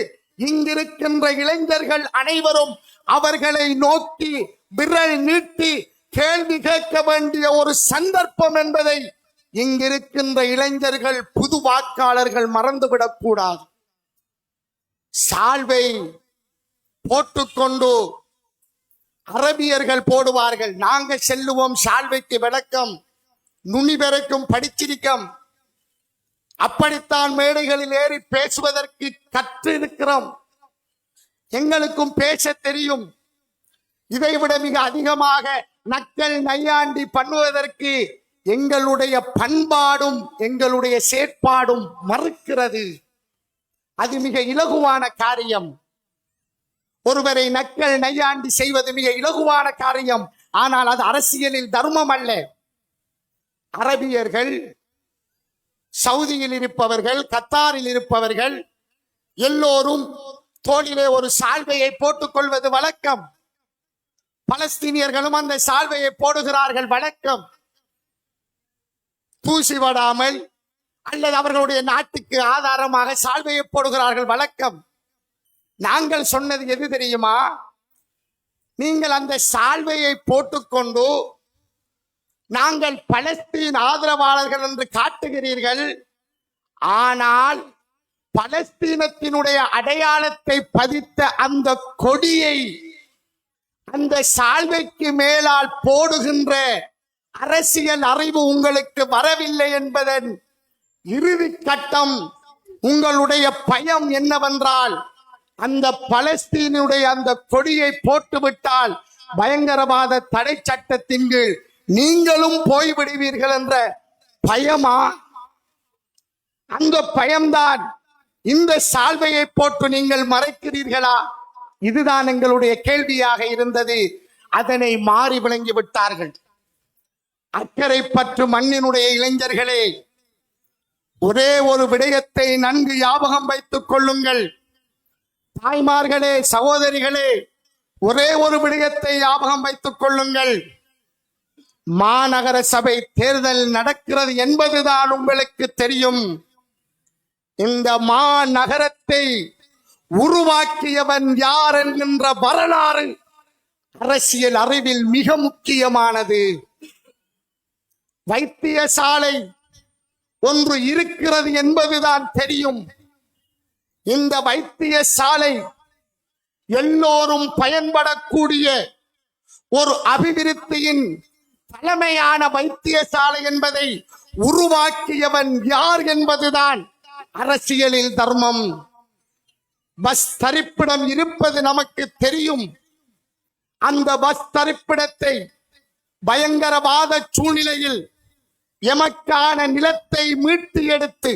இங்கிருக்கின்ற இளைஞர்கள் அனைவரும் அவர்களை நோக்கி விரல் நீட்டி கேள்வி கேட்க வேண்டிய ஒரு சந்தர்ப்பம் என்பதை இங்கிருக்கின்ற இளைஞர்கள், புது வாக்காளர்கள் மறந்துவிடக் கூடாது. சால்வை போட்டுக்கொண்டு அரபியர்கள் போடுவார்கள், நாங்க செல்லுவோம் சால்வைக்கு விளக்கம், நுனி பெருக்கும் படிச்சிருக்கம், அப்படித்தான் மேடைகளில் ஏறி பேசுவதற்கு கற்றிருக்கிறோம், எங்களுக்கும் பேச தெரியும். இதைவிட மிக அதிகமாக நக்கல் நையாண்டி பண்ணுவதற்கு எங்களுடைய பண்பாடும் எங்களுடைய செயற்பாடும் மறுக்கிறது. அது மிக இலகுவான காரியம். ஒருவரை நக்கல் நையாண்டி செய்வது மிக இலகுவான காரியம். ஆனால் அது அரசியலில் தர்மம் அல்ல. அரபியர்கள், சவுதியில் இருப்பவர்கள், கத்தாரில் இருப்பவர்கள் எல்லோரும் தோளிலே ஒரு சால்வையை போட்டுக் கொள்வது வழக்கம். பலஸ்தீனியர்களும் அந்த சால்வையை போடுகிறார்கள் வழக்கம். தூசி படாமல் அல்லது அவர்களுடைய நாட்டுக்கு ஆதாரமாக சால்வையை போடுகிறார்கள் வழக்கம். நாங்கள் சொன்னது எது தெரியுமா? நீங்கள் அந்த சால்வையை போட்டுக்கொண்டு நாங்கள் பலஸ்தீன் ஆதரவாளர்கள் என்று காட்டுகிறீர்கள். ஆனால் பலஸ்தீனத்தினுடைய அடையாளத்தை பதித்த அந்த கொடியை அந்த சால்வைக்கு மேலால் போடுகின்ற அரசியல் அறிவு உங்களுக்கு வரவில்லை என்பதன் இறுதி கட்டம். உங்களுடைய பயம் என்னவென்றால், அந்த பலஸ்தீனுடைய அந்த கொடியை போட்டுவிட்டால் பயங்கரவாத தடை சட்டத்தின் கீழ் நீங்களும் போய்விடுவீர்கள் என்ற பயமா? அந்த பயம்தான் இந்த சால்வையை போட்டு நீங்கள் மறைக்கிறீர்களா? இதுதான் எங்களுடைய கேள்வியாக இருந்தது. அதனை மாறி விளங்கி விட்டார்கள். அக்கறை பற்று மண்ணினுடைய இளைஞர்களே, ஒரே ஒரு விடயத்தை நன்கு ஞாபகம் வைத்துக் கொள்ளுங்கள். தாய்மார்களே, சகோதரிகளே, ஒரே ஒரு விடயத்தை ஞாபகம் வைத்துக் கொள்ளுங்கள். மாநகர சபை தேர்தல் நடக்கிறது என்பதுதான் உங்களுக்கு தெரியும். இந்த மாநகரத்தை உருவாக்கியவன் யார் என்கின்ற வரலாறு அரசியல் அறிவில் மிக முக்கியமானது. வைத்தியசாலை ஒன்று இருக்கிறது என்பதுதான் தெரியும். இந்த வைத்தியசாலை எல்லோரும் பயன்படக்கூடிய ஒரு அபிவிருத்தியின் தலைமையான வைத்தியசாலை என்பதை உருவாக்கியவன் யார் என்பதுதான் அரசியலில் தர்மம். பஸ் தரிப்பிடம் இருப்பது நமக்கு தெரியும். அந்த பஸ் தரிப்பிடத்தை பயங்கரவாத சூழ்நிலையில் எமக்கான நிலத்தை மீட்டு எடுத்து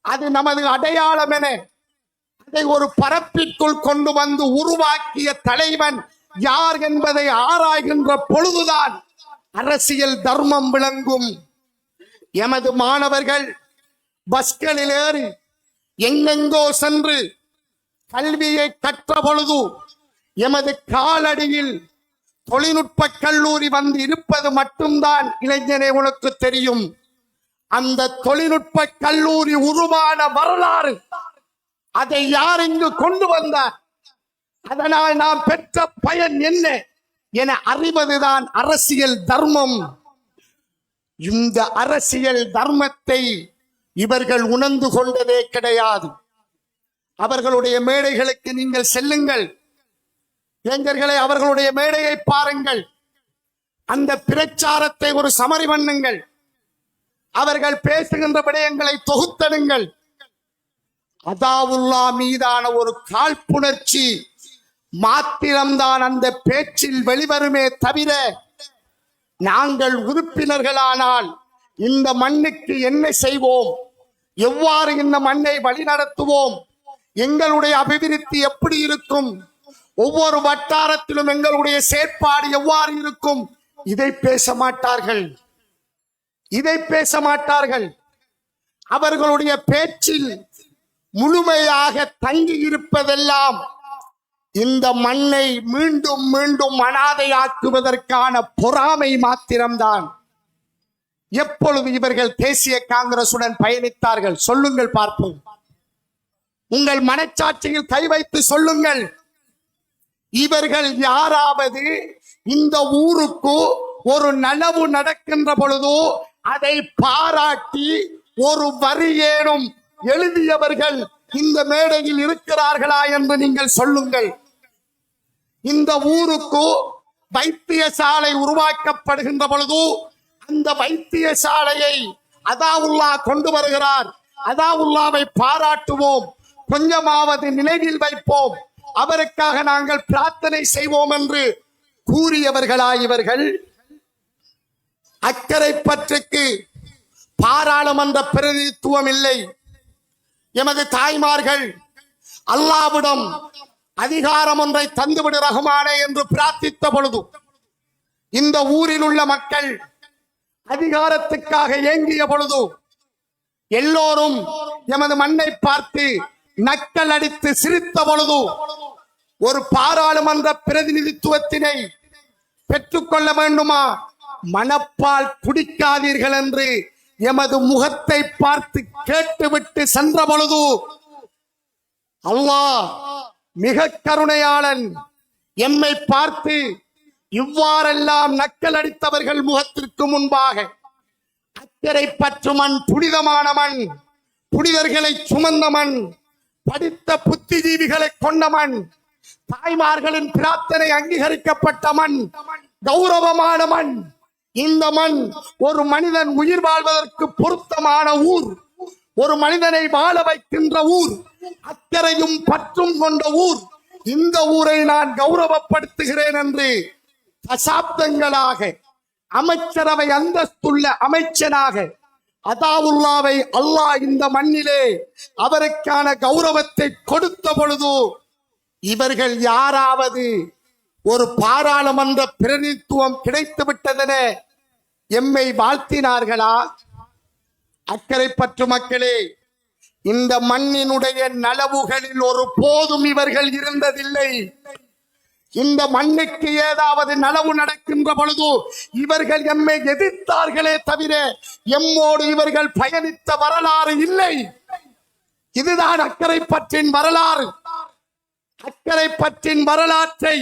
அது நமது அடையாளம் என அதை ஒரு பரப்பிற்குள் கொண்டு வந்து உருவாக்கிய தலைவன் யார் என்பதை ஆராய்கின்ற பொழுதுதான் அரசியல் தர்மம் விளங்கும். எமது மாணவர்கள் பஸ்களில் ஏறி எங்கெங்கோ சென்று கல்வியை கற்ற பொழுது எமது காலடியில் தொழில்நுட்ப கல்லூரி வந்து இருப்பது மட்டும்தான் இளைஞனே உனக்கு தெரியும். அந்த தொழில்நுட்ப கல்லூரி உருவான வரலாறு அதை யார் இங்கு கொண்டு வந்தார், அதனால் நாம் பெற்ற பயன் என்ன என அறிவதுதான் அரசியல் தர்மம். இந்த அரசியல் தர்மத்தை இவர்கள் உணர்ந்து கொண்டதே கிடையாது. அவர்களுடைய மேடைகளுக்கு நீங்கள் செல்லுங்கள், இளைஞர்களை, அவர்களுடைய மேடையை பாருங்கள், அந்த பிரச்சாரத்தை ஒரு சமரி பண்ணுங்கள், அவர்கள் பேசுகின்ற விடயங்களை தொகுத்தடுங்கள். அதாவுல்லா மீதான ஒரு காழ்ப்புணர்ச்சி மாத்திரம்தான் அந்த பேச்சில் வெளிவருமே தவிர, நாங்கள் உறுப்பினர்களானால் இந்த மண்ணுக்கு என்ன செய்வோம், எவ்வாறு இந்த மண்ணை வழிநடத்துவோம், எங்களுடைய அபிவிருத்தி எப்படி இருக்கும், ஒவ்வொரு வட்டாரத்திலும் எங்களுடைய செயற்பாடு எவ்வாறு இருக்கும், இதை பேச மாட்டார்கள். இதை பேச மாட்டார்கள். அவர்களுடைய பேச்சில் முழுமையாக தங்கி இருப்பதெல்லாம் இந்த மண்ணை மீண்டும் மீண்டும் அனாதையாக்குவதற்கான பொறாமை மாத்திரம்தான். எப்பொழுது இவர்கள் தேசிய காங்கிரசுடன் பயணித்தார்கள் சொல்லுங்கள் பார்ப்போம். உங்கள் மனச்சாட்சியில் கை வைத்து சொல்லுங்கள். இவர்கள் யாராவது இந்த ஊருக்கு ஒரு நனவு நடக்கின்ற பொழுதோ அதை பாராட்டி ஒரு வரியேனும் எழுதியவர்கள் இந்த மேடையில் இருக்கிறார்களா என்று நீங்கள் சொல்லுங்கள். இந்த ஊருக்கு வைத்தியசாலை உருவாக்கப்படுகின்ற பொழுது அந்த வைத்தியசாலையை அதாவுல்லா கொண்டு வருகிறார், அதாவுல்லாவை பாராட்டுவோம், கொஞ்சமாவது நினைவில் வைப்போம், அவருக்காக நாங்கள் பிரார்த்தனை செய்வோம் என்று கூறியவர்களா இவர்கள்? அக்கரைப்பற்றுக்கு பாராளுமன்ற பிரதிநிதித்துவம் இல்லை. எமது தாய்மார்கள் அல்லாவிடம் அதிகாரம் ஒன்றை தந்துவிடு ரஹ்மானே என்று பிரார்த்தித்த பொழுது இந்த ஊரில் உள்ள மக்கள் அதிகாரத்துக்காக ஏங்கிய பொழுது எல்லோரும் எமது மண்ணை பார்த்து நக்கல் அடித்து சிரித்த பொழுது ஒரு பாராளுமன்ற பிரதிநிதித்துவத்தினை பெற்றுக்கொள்ள வேண்டுமா, மனப்பால் குடிக்காதீர்கள் என்று எமது முகத்தை பார்த்து கேட்டுவிட்டு சென்ற பொழுது அல்லாஹ் மிக கருணையாளன் எம்மை பார்த்து இவ்வாறெல்லாம் நக்கல் அடித்தவர்கள் முகத்திற்கு முன்பாக அக்கரை பற்று மண் புனிதமான மண், புனிதர்களை சுமந்த மண், படித்த புத்திஜீவிகளை கொண்ட மண், தாய்மார்களின் பிரார்த்தனை அங்கீகரிக்கப்பட்ட மண், கௌரவமான மண். இந்த மண் ஒரு மனிதன் உயிர் வாழ்வதற்கு பொருத்தமான ஊர், ஒரு மனிதனை வாழ வைக்கின்ற ஊர், அக்கறையும் பற்றும் கொண்ட ஊர். இந்த ஊரை நான் கௌரவப்படுத்துகிறேன் என்று தசாப்தங்களாக அமைச்சரவை அந்தஸ்துள்ள அமைச்சனாக அதாவுல்லாவை அல்லாஹ் இந்த மண்ணிலே அவருக்கான கௌரவத்தை கொடுத்த பொழுது இவர்கள் யாராவது ஒரு பாராளுமன்ற பிரதிநிதித்துவம் கிடைத்து விட்டதென எம்மை வாழ்த்தினார்களா? அக்கறை பற்று மக்களே, இந்த மண்ணினுடைய நலவுகளில் ஒரு போதும் இவர்கள் இருந்ததில்லை. இந்த மண்ணுக்கு ஏதாவது நலவு நடக்கின்ற பொழுது இவர்கள் எம்மை எதிர்த்தார்களே தவிர எம்மோடு இவர்கள் பயணித்த வரலாறு இல்லை. இதுதான் அக்கறை பற்றின் வரலாறு. அக்கறை பற்றின் வரலாற்றை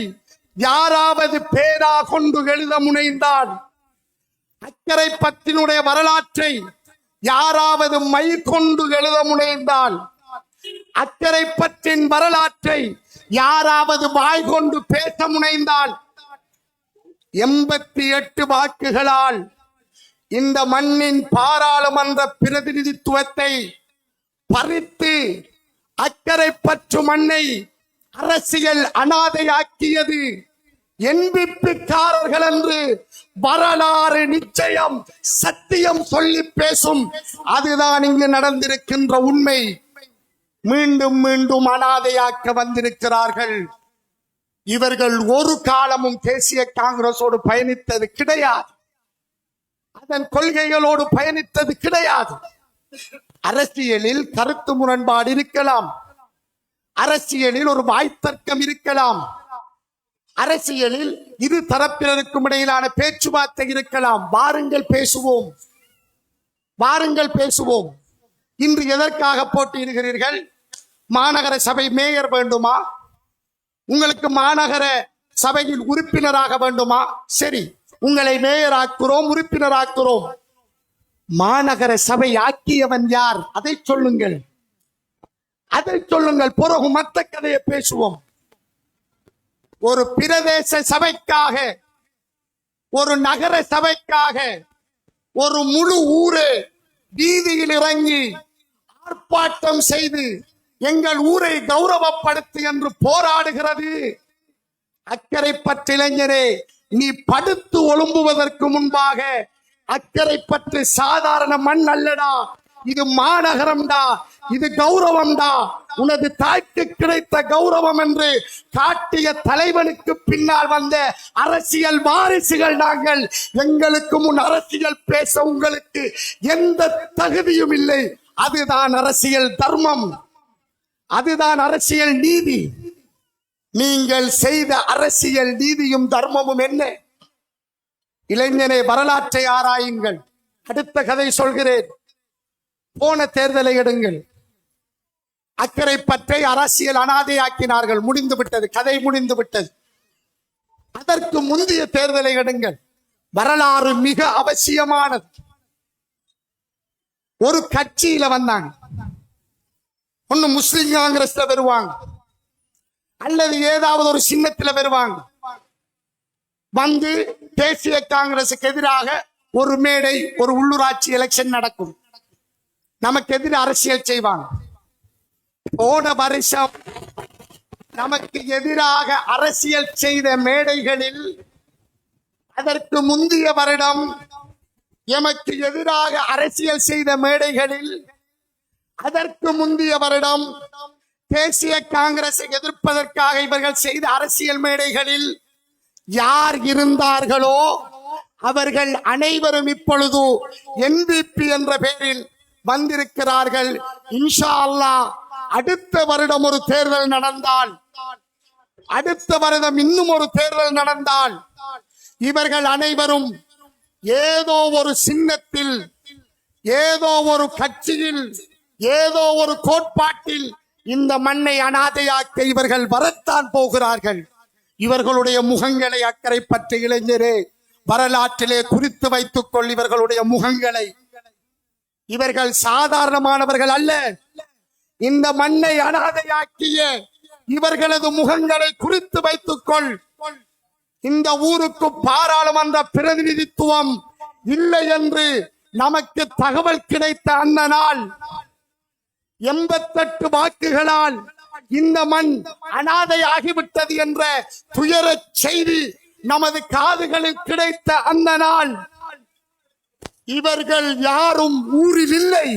யாராவது பேரா கொண்டு எழுத முனைந்தால், அக்கறை பற்றினுடைய வரலாற்றை யாராவது மை கொண்டு எழுத முனைந்தால் அக்கரைப்பற்றின் வரலாற்றை யாராவது வாய் கொண்டு பேச முனைந்தால் 88 வாக்குகளால் இந்த மண்ணின் பாராளுமன்ற பிரதிநிதித்துவத்தை பறித்து அக்கரைப்பற்று மண்ணை அரசியல் அனாதையாக்கியது என்பிபிக்காரர்கள் என்று வரலாறு நிச்சயம் சத்தியம் சொல்லி பேசும். அதுதான் இங்கு நடந்திருக்கின்ற உண்மை. மீண்டும் மீண்டும் அனாதையாக்க வந்திருக்கிறார்கள். இவர்கள் ஒரு காலமும் தேசிய காங்கிரஸோடு பயணித்தது கிடையாது, அதன் கொள்கைகளோடு பயணித்தது கிடையாது. அரசியலில் கருத்து முரண்பாடு இருக்கலாம், அரசியலில் ஒரு வாய்த்தர்க்கம் இருக்கலாம், அரசியலில் இரு தரப்பினருக்கும் இடையிலான பேச்சுவார்த்தை இருக்கலாம். வாருங்கள் பேசுவோம், வாருங்கள் பேசுவோம். இன்று எதற்காக போட்டியிடுகிறீர்கள்? மாநகர சபை மேயர் வேண்டுமா? உங்களுக்கு மாநகர சபையில் உறுப்பினராக வேண்டுமா? சரி, உங்களை மேயராக்குறோம், உறுப்பினராக்குறோம். மாநகர சபை ஆக்கியவன் யார்? அதை சொல்லுங்கள், அதை சொல்லுங்கள். பிறகு மற்ற கதையை பேசுவோம். ஒரு பிரதேச சபைக்காக, ஒரு நகர சபைக்காக ஒரு முழு ஊரே வீதியில் இறங்கி ஆர்ப்பாட்டம் செய்து எங்கள் ஊரை கௌரவப்படுத்து என்று போராடுகிறது. அக்கரைப்பற்று இளைஞரே, நீ படுத்து ஒழும்புவதற்கு முன்பாக அக்கரைப்பற்று சாதாரண மண் அல்லடா, இது மாநகரம்டா, இது கௌரவம்டா, உனது தாய்க்கு கிடைத்த கௌரவம் என்று காட்டிய தலைவனுக்கு பின்னால் வந்த அரசியல் வாரிசுகள் நாங்கள். எங்களுக்கு முன் அரசியல் பேச உங்களுக்கு எந்த தகுதியும் இல்லை. அதுதான் அரசியல் தர்மம், அதுதான் அரசியல் நீதி. நீங்கள் செய்த அரசியல் நீதியும் தர்மமும் என்ன? இளைஞனே, வரலாற்றை ஆராயுங்கள். அடுத்த கதை சொல்கிறேன். போன தேர்தலை எடுங்கள். அக்கரைப்பற்றை அரசியல் அனாதையாக்கினார்கள், முடிந்து விட்டது, கதை முடிந்து விட்டது. அதற்கு முந்தைய தேர்தலை எடுங்கள். வரலாறு மிக அவசியமானது. ஒரு கட்சியில வந்தாங்க, ஒண்ணு முஸ்லிம் காங்கிரஸ்ல வருவாங்க, அல்லது ஏதாவது ஒரு சின்னத்துல வருவாங்க. வந்து தேசிய காங்கிரசுக்கு எதிராக ஒரு மேடை, ஒரு உள்ளூராட்சி எலெக்ஷன் நடக்கும், நமக்கு எதிராக அரசியல் செய்வாங்க. போன வருஷம் நமக்கு எதிராக அரசியல் செய்த மேடைகளில், அதற்கு முந்தைய வருடம் எமக்கு எதிராக அரசியல் செய்த மேடைகளில், அதற்கு முந்தைய வருடம் தேசிய காங்கிரஸை எதிர்ப்பதற்காக இவர்கள் செய்த அரசியல் மேடைகளில் யார் இருந்தார்களோ அவர்கள் அனைவரும் இப்பொழுது என்பிபி என்ற பெயரில் வந்திருக்கிறார்கள். இன்ஷா அல்லாஹ் அடுத்த வருடம் ஒரு தேர்தல் நடந்தால், அடுத்த வருடம் இன்னும் ஒரு தேர்தல் நடந்தால், இவர்கள் அனைவரும் ஏதோ ஒரு சின்னத்தில், ஏதோ ஒரு கட்சியில், ஏதோ ஒரு கோட்பாட்டில் இந்த மண்ணை அனாதையாக்க இவர்கள் வரத்தான் போகிறார்கள். இவர்களுடைய முகங்களை அக்கரைப்பற்று இளைஞரே வரலாற்றிலே குறித்து வைத்துக் கொள். இவர்களுடைய முகங்களை, இவர்கள் சாதாரணமானவர்கள் அல்ல. இந்த மண்ணை அனாதையாக்கிய இவர்களது முகங்களை குறித்து வைத்துக் கொள். இந்த ஊருக்கு பாராளுமன்ற பிரதிநிதித்துவம் இல்லை என்று நமக்கு தகவல் கிடைத்த அந்த நாள் 88 வாக்குகளால் இந்த மண் அனாதையாகிவிட்டது என்ற துயர செய்தி நமது காதுகளில் கிடைத்த அந்த நாள் இவர்கள் யாரும் ஊரில் இல்லை,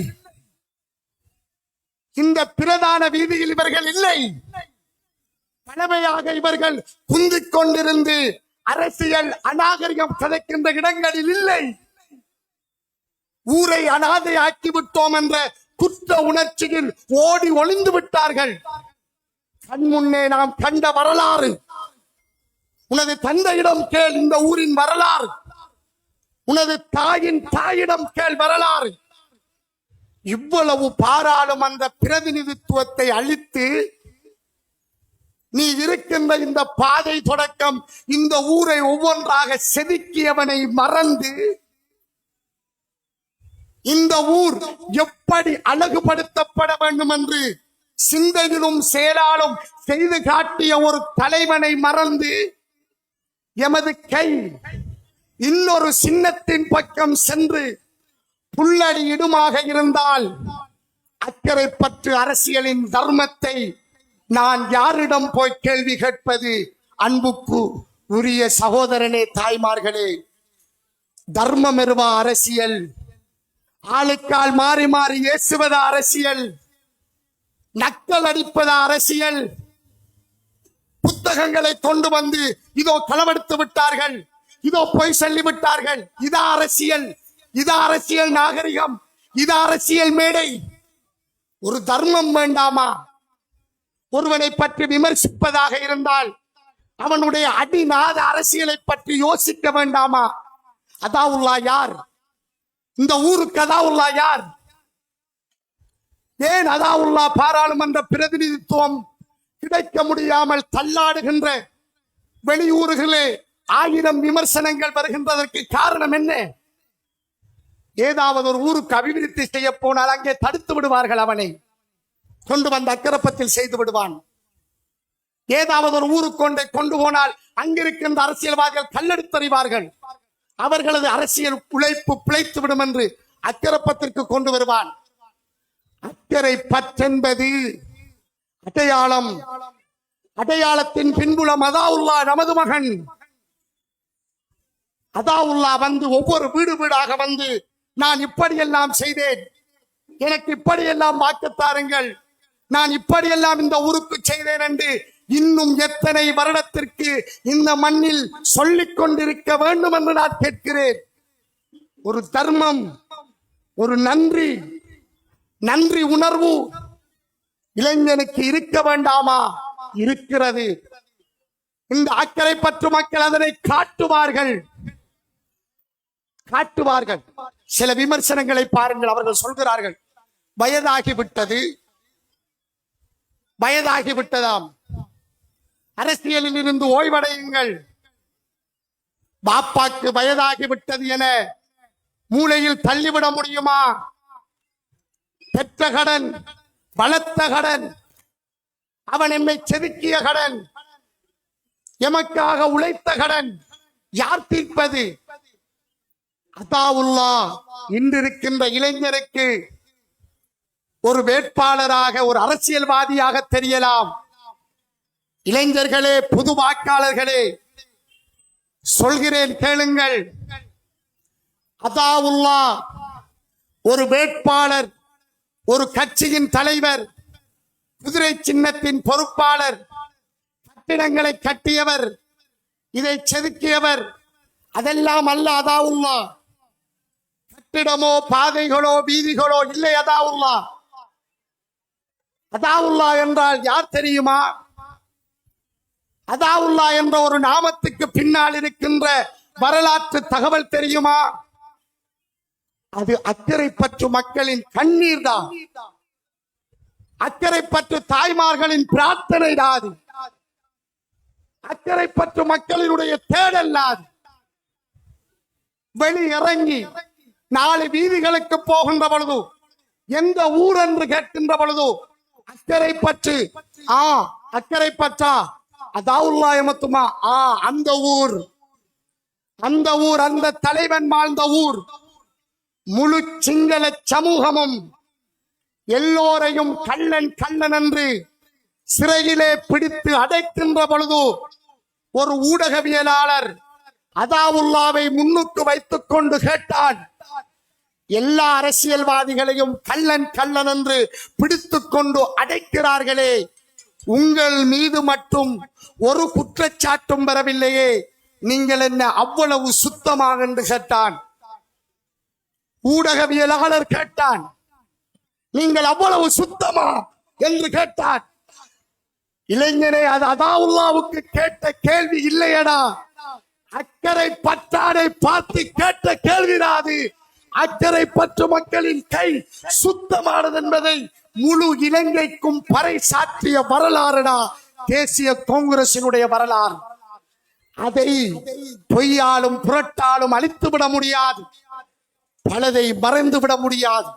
இந்த பிரதான வீதியில் இவர்கள் இல்லை. பழமையாக இவர்கள் குந்திக் கொண்டிருந்து அரசியல் அநாகரிகம் கதைக்கின்ற இடங்களில் இல்லை. ஊரை அனாதையாக்கி விட்டோம் என்ற குற்ற உணர்ச்சியில் ஓடி ஒளிந்து விட்டார்கள். கண் முன்னே நாம் கண்ட வரலாறு, உனது தந்தையிடம் கேள் இந்த ஊரின் வரலாறு, உனது தாயின் தாயிடம் கேள் வரலாறு. இவ்வளவு பாராளுமன்ற பிரதிநிதித்துவத்தை அளித்து நீ இருக்கின்ற இந்த பாதை தொடக்கம் இந்த ஊரை ஒவ்வொன்றாக செதுக்கியவனை மறந்து இந்த ஊர் எப்படி அழகுபடுத்தப்பட வேண்டும் என்று சிந்தையிலும் செயலாலும் செய்து காட்டிய ஒரு தலைவனை மறந்து எமது கை இன்னொரு சின்னத்தின் பக்கம் சென்று புல்லடி இடுமாக இருந்தால் அக்கறை பற்று அரசியலின் தர்மத்தை நான் யாரிடம் போய் கேள்வி கேட்பது? அன்புக்கு உரிய சகோதரனே, தாய்மார்களே, தர்மம் எருவா அரசியல், ஆளுக்கால் மாறி மாறி ஏசுவதா அரசியல், நக்கல் அடிப்பதா அரசியல், புத்தகங்களை கொண்டு வந்து இதோ களவெடுத்து விட்டார்கள், இதோ பொய் சொல்லி விட்டார்கள், இதா அரசியல், இதா அரசியல் நாகரிகம், இதா அரசியல் மேடை. ஒரு தர்மம் வேண்டாமா? ஒருவனை பற்றி விமர்சிப்பதாக இருந்தால் அவனுடைய அடிநாத அரசியலை பற்றி யோசிக்க வேண்டாமா? அதாவுல்லா யார்? இந்த ஊருக்கு அதாவுல்லா யார்? ஏன் அதாவுல்லா பாராளுமன்ற பிரதிநிதித்துவம் கிடைக்க முடியாமல் தள்ளாடுகின்ற வெளியூர்களே 1000 விமர்சனங்கள் வருகின்றதற்கு காரணம் என்ன? ஏதாவது ஒரு ஊருக்கு அபிவிருத்தி செய்ய போனால் அங்கே தடுத்து விடுவார்கள், அவனை கொண்டு வந்து அக்கரப்பத்தில் செய்து விடுவான். ஏதாவது ஒரு ஊருக்கு கொண்டு போனால் அங்கிருக்கின்ற அரசியல்வாதிகள் கல்லெடுத்தறிவார்கள், அவர்களது அரசியல் உழைப்பு பிழைத்து விடும் என்று அக்கரப்பத்திற்கு கொண்டு வருவான். அக்கறை பற்றென்பது அடையாளம், அடையாளத்தின் பின்புலம் அதாவுல்லா நமது மகன். அதாவுல்லா வந்து ஒவ்வொரு வீடு வீடாக வந்து நான் இப்படியெல்லாம் செய்தேன், எனக்கு இப்படியெல்லாம் வாக்குத்தாருங்கள், நான் இப்படியெல்லாம் இந்த ஊருக்கு செய்தேன் என்று இன்னும் எத்தனை வருடத்திற்கு இந்த மண்ணில் சொல்லிக் கொண்டிருக்க வேண்டும் என்று நான் கேட்கிறேன். ஒரு தர்மம், ஒரு நன்றி உணர்வு இளைஞனுக்கு இருக்க வேண்டாமா? இருக்கிறது. இந்த அக்கறை பற்று மக்கள் அதனை காட்டுவார்கள். சில விமர்சனங்களை பாருங்கள். அவர்கள் சொல்கிறார்கள், வயதாகிவிட்டதாம், அரசியலில் இருந்து ஓய்வடையுங்கள், பாப்பாக்கு வயதாகிவிட்டது என மூளையில் தள்ளிவிட முடியுமா? பெற்ற கடன், பலத்த கடன், அவன் எம்மை செதுக்கிய கடன், எமக்காக உழைத்த கடன் யார் தீர்ப்பது? அதாவுல்லா இன்று இருக்கின்ற இளைஞருக்கு ஒரு வேட்பாளராக, ஒரு அரசியல்வாதியாக தெரியலாம். இளைஞர்களே, புது வாக்காளர்களே, சொல்கிறேன் கேளுங்கள். அதாவுல்லா ஒரு வேட்பாளர், ஒரு கட்சியின் தலைவர், குதிரை சின்னத்தின் பொறுப்பாளர், கட்டிடங்களை கட்டியவர், இதை செதுக்கியவர், அதெல்லாம் அல்ல அதாவுல்லா. கட்டிடமோ பாதைகளோ வீதிகளோ இல்லை அதாவுல்லா. அதாவுல்லா என்றால் யார் தெரியுமா? அதாவுல்லா என்ற ஒரு நாமத்துக்கு பின்னால் இருக்கின்ற வரலாற்று தகவல் தெரியுமா? அது அக்கறை பற்று மக்களின் கண்ணீர் தான், அக்கறை பற்று தாய்மார்களின் பிரார்த்தனை தான், அக்கறை பற்று மக்களினுடைய தேடல் தான். வெளியிறங்கி 4 வீதிகளுக்கு போகின்ற பொழுது, எந்த ஊர் என்று கேட்கின்ற பொழுது, அக்கறை பற்று, அக்கறை பற்றா, அதாவுல்லா எமத்துமா, அந்த ஊர், அந்த தலைவன் வாழ்ந்த ஊர், முழு சிங்கள சமூகமும் எல்லோரையும் கள்ளன் என்று சிறையிலே பிடித்து அடைக்கின்ற பொழுது, ஒரு ஊடகவியலாளர் அதாவுல்லாவை முன்னுக்கு வைத்துக் கொண்டு கேட்டான், எல்லா அரசியல்வாதிகளையும் கள்ளன் என்று பிடித்துக் கொண்டு அடைக்கிறார்களே, உங்கள் மீது மட்டும் ஒரு குற்றச்சாட்டும் வரவில்லையே, நீங்கள் என்ன அவ்வளவு சுத்தமாக என்று கேட்டான். ஊடகவியலாளர் கேட்டான், நீங்கள் அவ்வளவு சுத்தமா என்று கேட்டான். இளைஞனே, அது அதாவுல்லாவுக்கு கேட்ட கேள்வி இல்லையடா, அக்கறை பற்றாரை பார்த்து கேட்ட கேள்விடாது. அக்கறை பற்று மக்களின் கை சுத்தமானது என்பதை முழு இலங்கைக்கும் பறை சாற்றிய வரலாறுடா தேசிய காங்கிரசினுடைய வரலாறு. அதை பொய்யாலும் புரட்டாலும் அழித்து விட முடியாது, பலதை மறைந்து விட முடியாது.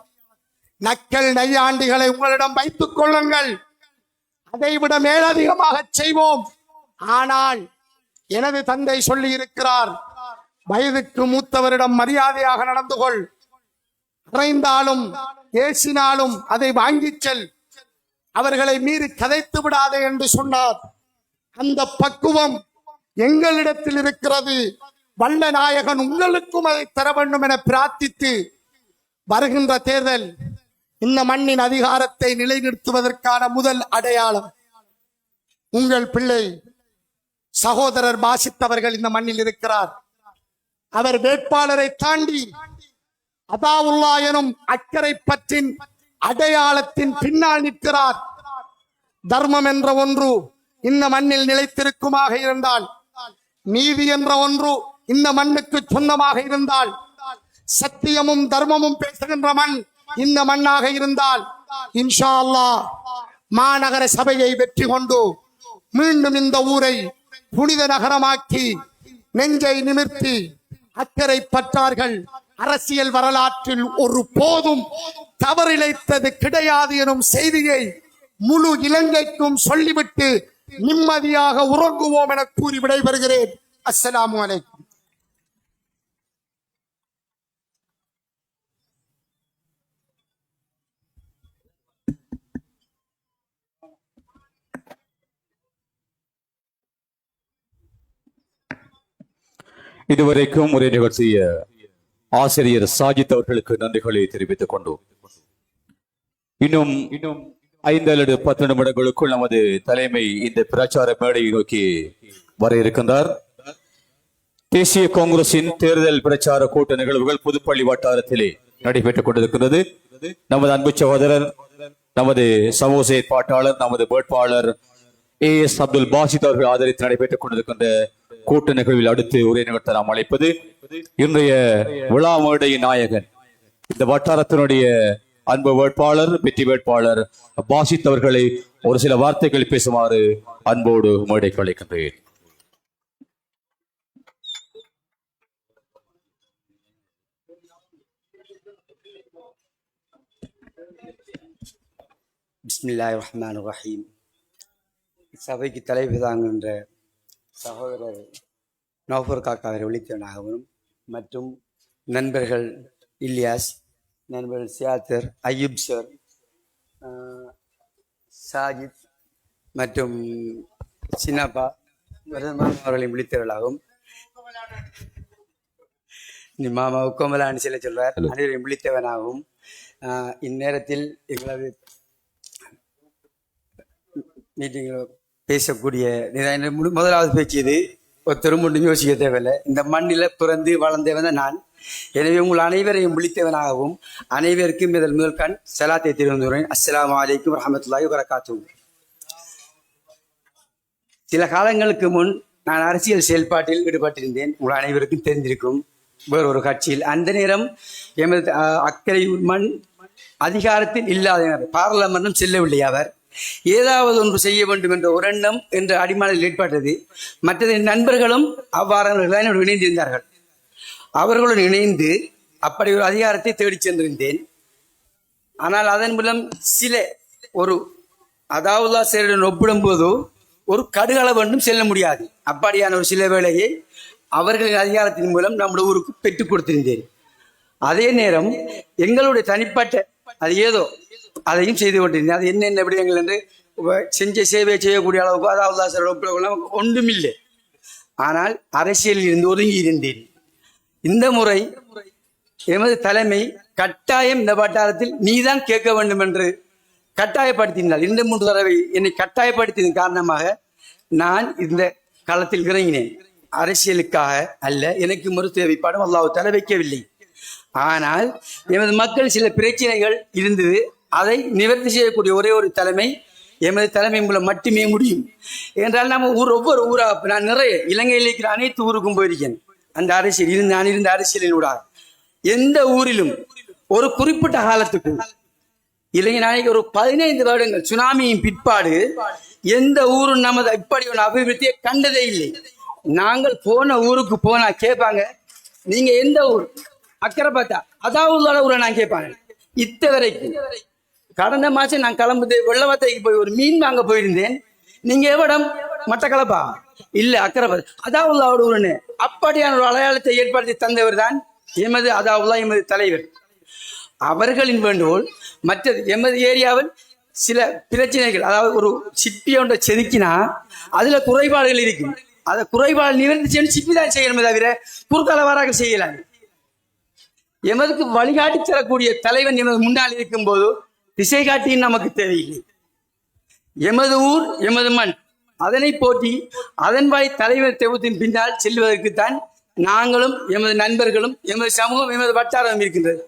நக்கல் நையாண்டிகளை உங்களிடம் வைத்துக் கொள்ளுங்கள். அதைவிட மேலதிகமாக செய்வோம். ஆனால் எனது தந்தை சொல்லி இருக்கிறார், வயதுக்கு மூத்தவரிடம் மரியாதையாக நடந்து கொள், அறைந்தாலும் ஏசினாலும் அதை வாங்கிச் செல், அவர்களை மீறி கதைத்து விடாதே என்று சொன்னார். அந்த பக்குவம் எங்களிடத்தில் இருக்கிறது. வல்ல நாயகன் உங்களுக்கும் அதை தர வேண்டும் என பிரார்த்தித்து, வருகின்ற தேர்தல் இந்த மண்ணின் அதிகாரத்தை நிலைநிறுத்துவதற்கான முதல் அடையாளம். உங்கள் பிள்ளை சகோதரர் பாசித் அவர்கள் இந்த மண்ணில் இருக்கிறார். அவர் வேட்பாளரை தாண்டி அதாவுல்லா எனும் அக்கறை பற்றின் அடையாளத்தின் பின்னால் நிற்கிறார். தர்மம் என்ற ஒன்று இந்த மண்ணில் நிலைத்திருக்குமாக இருந்தால், நீதி என்ற ஒன்று இந்த மண்ணுக்கு சொந்தமாக இருந்தால், சத்தியமும் தர்மமும் பேசுகின்ற மண் இந்த மண்ணாக இருந்தால், இன்ஷா அல்லாஹ் மாநகர சபையை வெற்றி கொண்டு மீண்டும் இந்த ஊரை புனித நகரமாக்கி நெஞ்சை நிமிர்த்தி அக்கறை பற்றார்கள். அரசியல் வரலாற்றில் ஒரு போதும் தவறிழைத்தது கிடையாது எனும் செய்தியை முழு இலங்கைக்கும் சொல்லிவிட்டு நிம்மதியாக உறங்குவோம் என கூறி விடைபெறுகிறேன். அஸ்ஸலாமு அலைக்கும். இதுவரைக்கும் உரை நிகழ்த்திய ஆசிரியர் சாஜித் அவர்களுக்கு நன்றிகளை தெரிவித்துக் கொண்டோம். இன்னும் 5 அல்லது 10 நிமிடங்களுக்குள் நமது தலைமை இந்த பிரச்சார மேடையை நோக்கி வர இருக்கின்றார். தேசிய காங்கிரசின் தேர்தல் பிரச்சார கூட்ட நிகழ்வுகள் புதுப்பள்ளி வட்டாரத்திலே நடைபெற்றுக் கொண்டிருக்கிறது. நமது அன்பு சகோதரர், நமது சமூக செயற்பாட்டாளர், நமது வேட்பாளர் AS அப்துல் பாசித் அவர்கள் ஆதரித்து நடைபெற்றுக் கொண்டிருக்கின்ற கூட்ட நிகழ்வில் அடுத்து உரை நிகழ்த்த நாம் அழைப்பது இன்றைய விழா மேடையின் நாயகன், இந்த வட்டாரத்தினுடைய அன்பு வேட்பாளர், வெற்றி வேட்பாளர் பாசித் அவர்களை ஒரு சில வார்த்தைகள் பேசுமாறு அன்போடு மேடைக்கு அழைக்கின்றேன். பிஸ்மில்லாஹிர் ரஹ்மானிர் ரஹீம். சபைக்கு தலைவர் தாங்குகின்ற சகோதரர் நௌஃபர் காக்கா அவரை ஒளித்தவனாகவும் மற்றும் நண்பர்கள் இல்யாஸ், நண்பர்கள் சியாத்தர், அய்யூப் சார், சாஜித் மற்றும் சின்னப்பா அவர்களை விழித்தவர்களாகவும் மாமா உக்கோமலான்னு சில சொல்றார், அனைவரையும் விழித்தவனாகவும் இந்நேரத்தில் எங்களது மீட்டிங்கில் பேசக்கூடிய முதலாவது பேச்சு இது. ஒருத்தரும் ஒன்றும் யோசிக்க தேவையில்லை. இந்த மண்ணில் பிறந்து வளர்ந்தவன் நான். எனவே உங்கள் அனைவரையும் விழித்தவனாகவும் அனைவருக்கும் முதல் கண் சலாத்தை தெரிவித்துள்ளேன். அஸ்ஸலாமு அலைக்கும் வரஹ்மத்துல்லாஹி வபரகாத்துஹு. சில காலங்களுக்கு முன் நான் அரசியல் செயல்பாட்டில் ஈடுபட்டிருந்தேன். உங்கள் அனைவருக்கும் தெரிந்திருக்கும். வேறொரு கட்சியில் அந்த நேரம் எமது அக்கறையூர் மண் அதிகாரத்தில் இல்லாத பாராளுமன்றம் செல்லவில்லை. அவர் ஏதாவது ஒன்று செய்ய வேண்டும் என்ற ஒரு எண்ணம் என்ற அடிமானில் ஏற்பட்டது. மற்றது நண்பர்களும் அவ்வாறு இணைந்திருந்தார்கள். அவர்களுடன் இணைந்து அப்படி ஒரு அதிகாரத்தை தேடிச் சென்றிருந்தேன். ஆனால் அதன் மூலம் சில ஒரு அதாவுல்லா சேருடன் ஒப்பிடும் போது ஒரு கடுகளவு ஒன்றும் செல்ல முடியாது. அப்படியான ஒரு சில வேளையை அவர்களின் அதிகாரத்தின் மூலம் நம்முடைய ஊருக்கு பெற்றுக் கொடுத்திருந்தேன். அதே நேரம் எங்களுடைய தனிப்பட்ட அது ஏதோ அதையும் செய்து கொண்டிருந்தேன். அது என்னென்ன விடயங்கள் என்று செஞ்ச சேவையை செய்யக்கூடிய அளவுக்கு அதாவது ஒன்றும் இல்லை. ஆனால் அரசியலில் இருந்து ஒதுங்கி இருந்தேன். இந்த முறை எமது தலைமை கட்டாயம் இந்த வட்டாரத்தில் நீதான் கேட்க வேண்டும் என்று கட்டாயப்படுத்தினார். 2-3 தடவை என்னை கட்டாயப்படுத்தியதன் காரணமாக நான் இந்த களத்தில் இறங்கினேன். அரசியலுக்காக அல்ல, எனக்கு மறு தேவைப்பாடும் அல்லாஹ் தலை வைக்கவில்லை. ஆனால் எமது மக்கள் சில பிரச்சனைகள் இருந்தது. அதை நிவர்த்தி செய்யக்கூடிய ஒரே ஒரு தலைமை எமது தலைமை மூலம் மட்டுமே முடியும். என்றால் நம்ம ஒவ்வொரு ஊராக நான் நிறைய இலங்கையில் இருக்கிற அனைத்து ஊருக்கும் போயிருக்கேன். அந்த அரசியல் நான் இருந்த அரசியலினூடாக எந்த ஊரிலும் ஒரு குறிப்பிட்ட காலத்துக்கு இலங்கை நாளைக்கு ஒரு 15 வருடங்கள் சுனாமியின் பிற்பாடு எந்த ஊரும் நமது இப்படி ஒரு அபிவிருத்தியை கண்டதே இல்லை. நாங்கள் போன ஊருக்கு போனா கேட்பாங்க, நீங்க எந்த ஊர்? அக்கறை பார்த்தா அதாவது ஊரை நான் கேட்பாங்க. இத்தவரைக்கும் கடந்த மாசம் நான் கிளம்புது வெள்ளவத்தைக்கு போய் ஒரு மீன் வாங்க போயிருந்தேன். நீங்க எவ்வளம் மட்டக்களப்பா? இல்ல அக்கறை. அதாவது அவரு அப்படியான ஒரு அடையாளத்தை ஏற்படுத்தி தந்தவர் தான் எமது தலைவர். அவர்களின் வேண்டுகோள். மற்றது எமது ஏரியாவில் சில பிரச்சனைகள், அதாவது ஒரு சிப்பி ஒன்றை செதுக்கினா அதுல குறைபாடுகள் இருக்கும். அதை குறைபாடு நிவர்த்தி செய்யணும், சிப்பி தான் செய்யணுமே தவிர குறுக்கால வாராக செய்யலாம். எமதுக்கு வழிகாட்டி தரக்கூடிய தலைவன் எமது முன்னால் இருக்கும் போது திசை காட்டியும் நமக்கு தேவையில்லை. எமது ஊர் எமது மண், அதனை போற்றி அதன் வாய் தலைவர் தெய்வத்தின் பின்னால் செல்வதற்குத்தான் நாங்களும் எமது நண்பர்களும் எமது சமூகம் எமது வட்டாரம் இருக்கின்றது.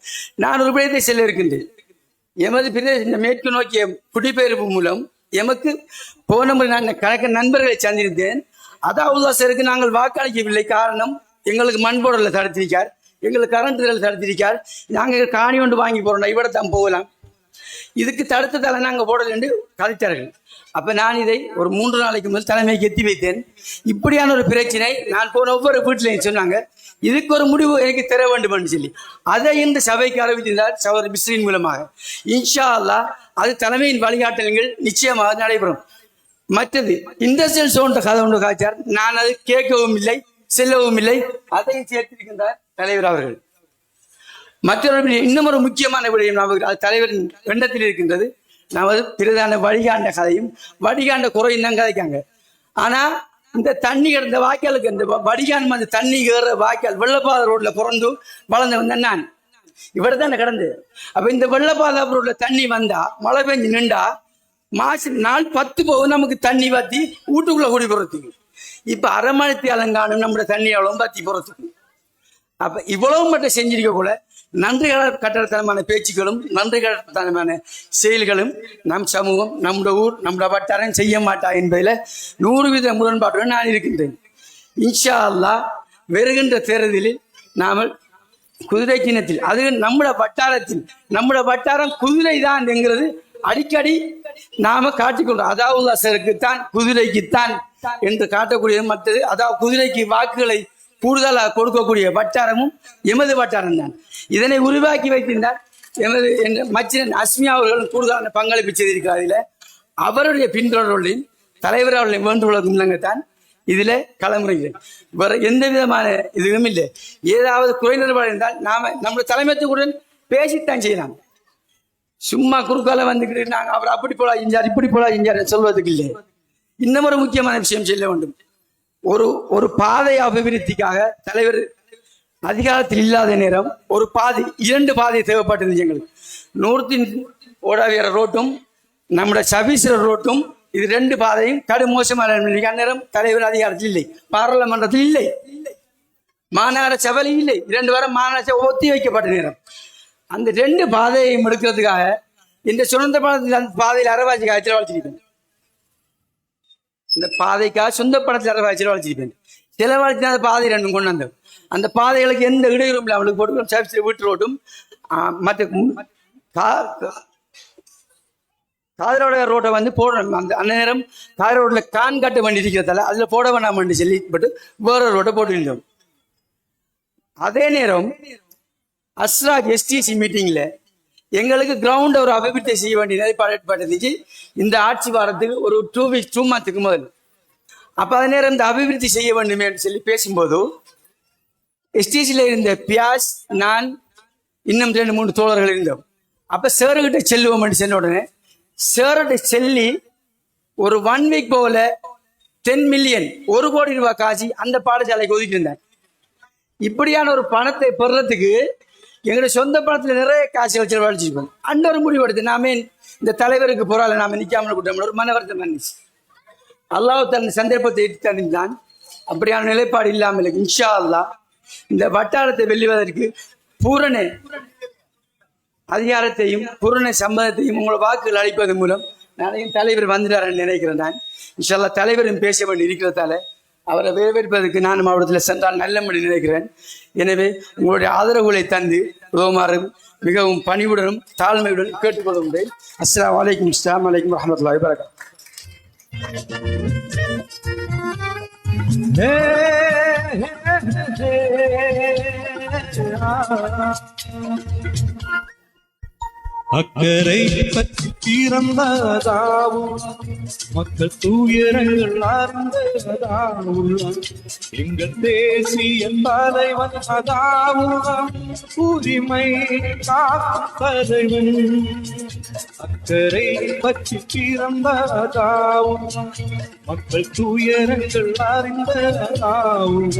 நான் ஒரு விடயத்தை செல்ல இருக்கின்றேன். எமது பிரதேச மேற்கு நோக்கிய குடிபெயர்ப்பு மூலம் எமக்கு போன முறை நான் கணக்க நண்பர்களை சந்திருந்தேன். அதாவது நாங்கள் வாக்களிக்கவில்லை. காரணம், எங்களுக்கு மண்போடல தடுத்திருக்கார், எங்களுக்கு கரண்ட் தடுத்திருக்கார். நாங்கள் காணி ஒன்று வாங்கி போறோம், இவட தான் போகலாம், இதுக்கு தடுத்ததால நாங்கள் போடல என்று கதைத்தார்கள். அப்ப நான் இதை ஒரு 3 நாளைக்கு முதல் தலைமைக்கு எத்தி வைத்தேன். இப்படியான ஒரு பிரச்சனை நான் போன ஒவ்வொரு வீட்டிலையும் சொன்னாங்க, இதுக்கு ஒரு முடிவு எனக்கு தர வேண்டும் என்று சொல்லி அதை இந்த சபைக்கு அறிவித்திருந்தார் சகோதரர் பிஸ்ரின் மூலமாக. இன்ஷா அல்லாஹ் அது தலைமையின் வழிகாட்டல்கள் நிச்சயமாக நடைபெறும். மற்றது இண்டஸ்ட்ரியல் சோன்ற கதை ஒன்று காய்ச்சார். நான் அது கேட்கவும் இல்லை, செல்லவும் இல்லை, அதையும் சேர்த்திருக்கின்றார் தலைவர் அவர்கள். மற்றொரு இன்னும் ஒரு முக்கியமான விடயம் அது தலைவரின் எண்ணத்தில் இருக்கின்றது. நமது பிரதான வடிகாண்ட கதையும் வடிகாண்ட குறையும் தான் கதைக்காங்க. ஆனா இந்த தண்ணி கிடந்த வாய்க்காலுக்கு இந்த வடிகான் அந்த தண்ணி ஏற வாய்க்கால் வெள்ளப்பாதை ரோட்ல பிறந்து வளர்ந்து வந்தேன் நான். இவரை தான் கிடந்து. அப்ப இந்த வெள்ளப்பாதை ரோட்ல தண்ணி வந்தா, மழை பெஞ்சு நின்றா, நாள் 10 போகும் நமக்கு தண்ணி வத்தி வீட்டுக்குள்ள கூடி போறதுக்கு. இப்ப அரை மணித்தி அலங்கானம் நம்மளோட தண்ணி எவ்வளவு வத்தி போறதுக்கு. அப்ப இவ்வளவு மட்டும் செஞ்சிருக்க கூட நன்றி கட்டடத்தனமான பேச்சுக்களும் நன்றி கட்டடத்தனமான செயல்களும் நம் சமூகம், நம்முடைய ஊர், நம்முடைய வட்டாரம் செய்ய மாட்டா என்பதில் 100% முரண்பாட்டுடன் நான் இருக்கின்றேன். இன்ஷா அல்லாஹ் வருகின்ற தேர்தலில் நாம குதிரை சின்னத்தில், அது நம்முடைய வட்டாரத்தில், நம்முடைய வட்டாரம் குதிரை தான் என்கிறது அடிக்கடி நாம காட்டிக்கொள்றோம். அதாவது தான் குதிரைக்குத்தான் என்று காட்டக்கூடிய மற்றது, அதாவது குதிரைக்கு வாக்குகளை கூடுதலாக கொடுக்கக்கூடிய வட்டாரமும் எமது வட்டாரம் தான். இதனை உருவாக்கி வைத்திருந்தார் எமது மச்சினன் அஸ்மியா அவர்களும் கூடுதலான பங்களிப்பு செய்திருக்கிறார். அவருடைய பின்தொடர்களின் தலைவர் அவர்களின் வேண்டுகோளுக்கும் இல்லைங்கத்தான் இதுல களமுறைகிறேன். வேற எந்த விதமான இதுவும் இல்லை. ஏதாவது குறை நிர்வாகம் இருந்தால் நாம நம்முடைய தலைமைத்துடன் பேசித்தான் செய்யலாம். சும்மா குறுக்கால வந்துக்கிட்டு நாங்கள் அவர் அப்படி போலா செஞ்சார், இப்படி போலா செஞ்சார் சொல்வதற்கு இல்லை. இன்னும் ஒரு முக்கியமான விஷயம் சொல்ல வேண்டும். ஒரு பாதை அபிவிருத்திக்காக தலைவர் அதிகாரத்தில் இல்லாத நேரம் ஒரு பாதை, 2 பாதை தேவைப்பட்டிருந்துச்சு எங்களுக்கு. நூர்த்தின் ஓடாவியர் ரோட்டும் நம்முடைய சபீஸ்வரர் ரோட்டும், இது 2 பாதையும் கடுமோசமான அந்நேரம் தலைவர் அதிகாரத்தில் இல்லை, பாராளுமன்றத்தில் இல்லை, மாநகர சபையில் இல்லை. 2 வாரம் மாநகர சபை ஒத்தி வைக்கப்பட்ட நேரம். அந்த 2 பாதையையும் எடுக்கிறதுக்காக இந்த சொந்த பணத்தில் அந்த பாதையில் அரவாசி காய்ச்சல் வளர்ச்சிருப்பேன். இந்த பாதைக்காக சொந்த பணத்தில் அரவாய்ச்சல் வளர்ச்சிருப்பேன். செலவழிச்சு அந்த பாதை 2 கொண்டு வந்தோம். அந்த பாதைகளுக்கு எந்த இடையூறும் இல்லை, அவளுக்கு போட்டு வீட்டு ரோட்டும் மற்ற காதரோட ரோட்டை வந்து போடணும். அந்த நேரம் காதர் ரோட்ல கான் காட்ட வண்டி இருக்கிறதால அதுல போட வேண்டாம் வண்டி சொல்லிப்பட்டு வேற ரோட்டை போட்டுருந்தோம். அதே நேரம் அஸ்ராக் எஸ்டிசி மீட்டிங்ல எங்களுக்கு கிரவுண்ட் ஒரு அபிவிருத்தி செய்ய வேண்டிய நிலைப்பாடு இந்த ஆட்சி வாரத்துக்கு ஒரு 2 மந்த்துக்கு முதல். அப்ப அதே நேரம் இந்த அபிவிருத்தி செய்ய வேண்டும் என்று சொல்லி பேசும்போது எஸ்டிசியில இருந்த பியாஸ், நான் இன்னும் 2-3 தோழர்கள் இருந்தோம். அப்ப சேருகிட்ட செல்லுவோம் என்று சொன்ன உடனே சேர்கிட்ட செல்லி ஒரு 1 வீக் போல 10 மில்லியன் 1 கோடி ரூபாய் காசி அந்த பாடசாலைக்கு ஒதுக்கி இருந்தார். இப்படியான ஒரு பணத்தை பெறறதுக்கு எங்களுடைய சொந்த பணத்துல நிறைய காசுகள் செலவழிச்சிருக்கோம். அந்த ஒரு முடிவு எடுத்து நாமே இந்த தலைவருக்கு போறால நாம நிக்காமல் கூட்டம் ஒரு மனவர்த்தம் வந்துச்சு. அல்லாஹ் தன் சந்தர்ப்பத்தை எடுத்து தந்தான். அப்படியான நிலைப்பாடு இல்லாமல் இன்ஷா அல்லாஹ் இந்த வட்டாரத்தை வெல்லுவதற்கு பூரண அதிகாரத்தையும் பூரண சம்மதத்தையும் உங்களோட வாக்குகள் அளிப்பதன் மூலம் நாளையும் தலைவர் வந்துட்டார் நினைக்கிறேன். நான் இன்ஷா அல்லாஹ் தலைவரும் பேச வேண்டி இருக்கிறதால அவரை வரவேற்பதற்கு நான் மாவட்டத்தில் சென்றால் நல்லபடி நினைக்கிறேன். எனவே உங்களுடைய ஆதரவுகளை தந்து உதவுமாறு மிகவும் பணிவுடனும் தாழ்மையுடன் கேட்டுக்கொள்கின்றேன். அஸ்ஸலாமு அலைக்கும். அஸ்ஸலாமு அலைக்கும் வரஹ்மத்துல்லாஹி வபரகாத்துஹு. அக்கறை பற்றி பிறந்ததாவும் மக்கள் துயரங்கள் அறிந்ததாவும் எங்கள் தேசிய தலைவன் அதாவும் உரிமை காப்பதைவன் அக்கறை பற்றி பிறந்ததாவும் மக்கள் துயரங்கள் அறிந்ததாவும்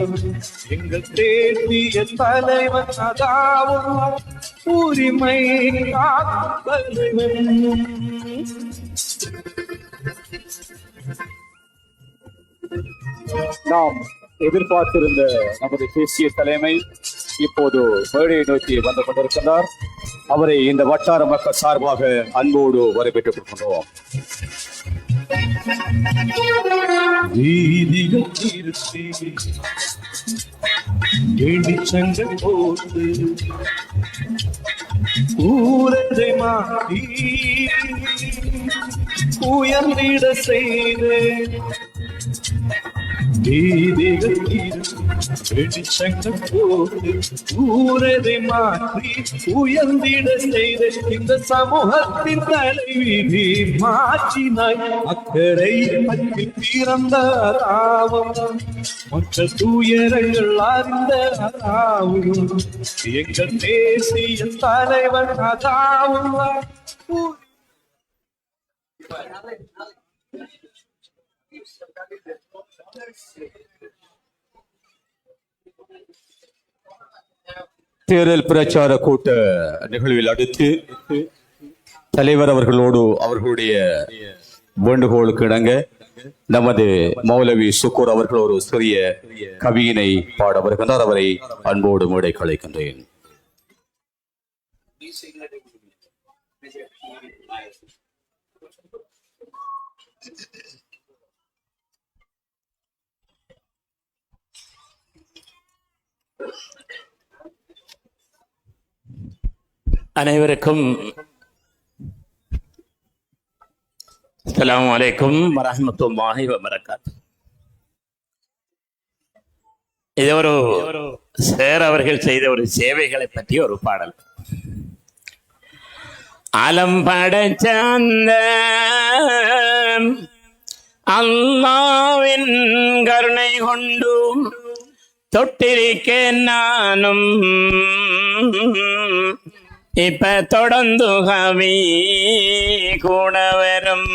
எங்கள் தேசிய தலைவன் அதாவும் உரிமை காப்பதைவன். நாம் எதிர்பார்த்திருந்த நமது தேசிய தலைமை இப்போது மேடையை நோக்கி வந்து கொண்டிருக்கின்றார். அவரை இந்த வட்டார மக்கள் சார்பாக அன்போடு வரவேற்றுக் கொள்கின்றோம். வீதிகள் திருத்தி வெளிச்சங்கள் போட்டு ஊரதை மாற்றி உயர்ந்திட செய்து வீதிகள் திருத்தி வெளிச்சங்கள் போட்டு ஊரதை மாற்றி உயர்ந்திட செய்து இந்த சமூகத்தின் தலைவிதி மாற்றினாய். அக்கறை பற்றி பிறந்த ஆவம் மற்ற துயரங்கள் அறிந்த அதாவும் எங்கள் தேசிய தலைவர் அதாவும். தேர்தல் பிரச்சார கூட்ட நிகழ்வில் அடுத்து தலைவர் அவர்களுடைய வேண்டுகோளுக்கு இணங்க நமது மௌலவி சுக்கூர் அவர்கள் ஒரு சிறிய கவியினை பாட வருகின்றார். அவரை அன்போடு மேடை கலைக்கின்றேன். அனைவருக்கும் அஸ்ஸலாமு அலைக்கும் வரஹ்மத்துல்லாஹி வபரகாத்துஹு. இது ஒரு சேர் அவர்கள் செய்த ஒரு சேவைகளை பற்றி ஒரு பாடல். அலம் படைச்ச அந்த அல்லாஹ்வின் கருணை கொண்டு தொட்டிருக்கேன் நானும் இப்ப தொடர்ந்து கவி கூட வரும்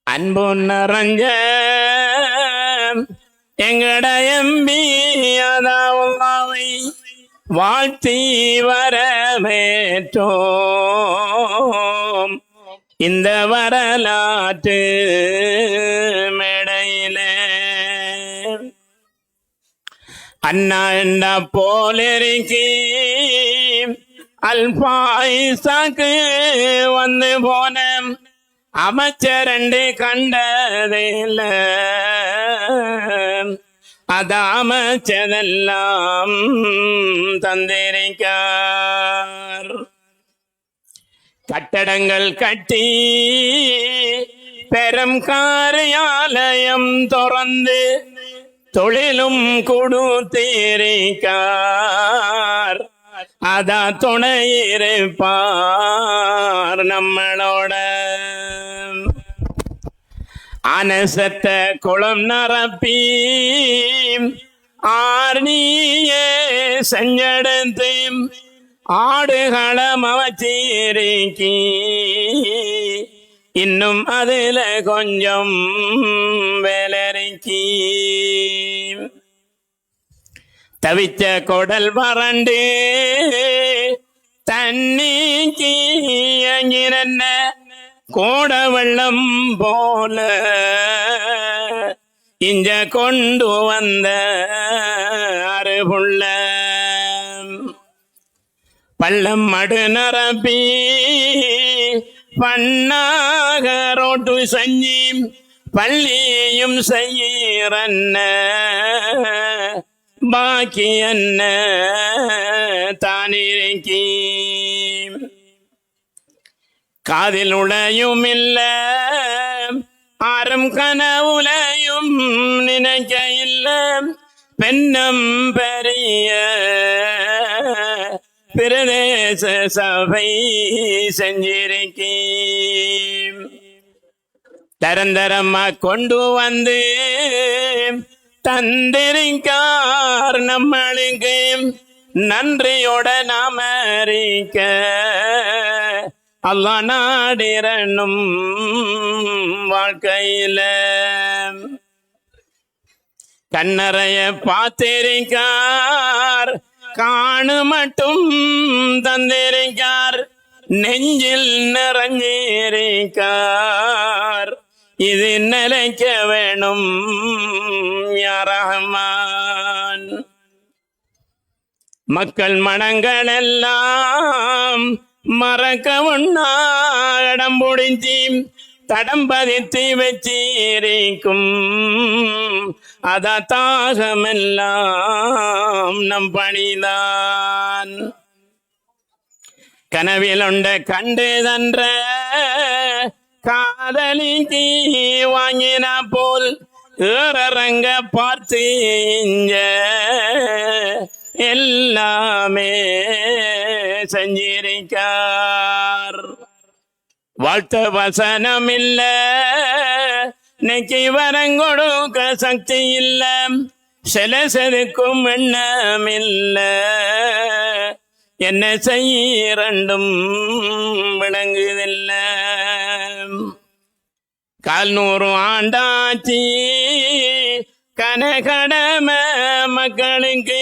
அன்பு நிறைஞ்ச எங்கட எம்பி அதாவை வாழ்த்தி வரவேற்றோம் இந்த வரலாற்று மேடையிலே. அண்ணா என்ன போலிருக்கி அல்பாயிசாக்கு வந்து போன அமைச்சரண்டு கண்டதில்ல அது அமைச்சதெல்லாம் தந்திருக்கார். கட்டடங்கள் கட்டி பெரும் காரியாலயம் திறந்து தொழிலும் கொடுத்திருக்கார். அதா துணையிருப்பார் நம்மளோட. அனசத்த குளம் நிரப்பி ஆர்னியே செஞ்செடுத்து ஆடுகளம் அவச்சிருக்கி இன்னும் அதுல கொஞ்சம் வேலரிக்கி தவிச்ச கொடல் வறண்டு தண்ணிக்கு அங்கிருந்த கோட வெள்ளம் போல இஞ்ச கொண்டு வந்த அருகுள்ள பள்ளம் மடு நிரப்பி பண்ணாக ரோட்டு செஞ்சு பள்ளியும் செய்யறன்ன பாக்கி என்ன தானிருக்கி காதில் உளையும் இல்ல ஆறும் கனவுலையும் நினைக்க இல்ல பெண்ணும் பெரிய பிரதேச சபை செஞ்சிருக்கேன். தரந்தரமா கொண்டு வந்து தந்திருக்கார் நம்மளுக்கு நன்றியோட நாம இருக்க. அல்லாஹ் நாடிரணும் வாழ்க்கையில கண்ணறைய பார்த்திருக்கார், காணு மட்டும் தந்திருக்கார், நெஞ்சில் நிறைஞ்சிருக்கார். இது நிலைக்க வேணும் யா ரஹ்மான். மக்கள் மனங்கள் எல்லாம் மறக்க ஒண்ணா இடம் பிடிச்சி தடம் பதித்து வச்சிருக்கும். அத தாகமெல்லாம் நம் பணிதான். கனவில் உண்ட கண்டு தன்ற காதலிக்கு வாங்கின போல் ஏறரங்க பார்த்து இஞ்ச எல்லாமே செஞ்சிருக்கார். வாழ்த்த வசனம் இல்ல, நெக்கி வரங்கொடுக்க சக்தி இல்ல, சில செதுக்கும் எண்ணம் இல்ல, என்ன செய்யண்டும் விளங்குதில்ல. 400 ஆண்டாச்சி கனகடம மக்களுக்கு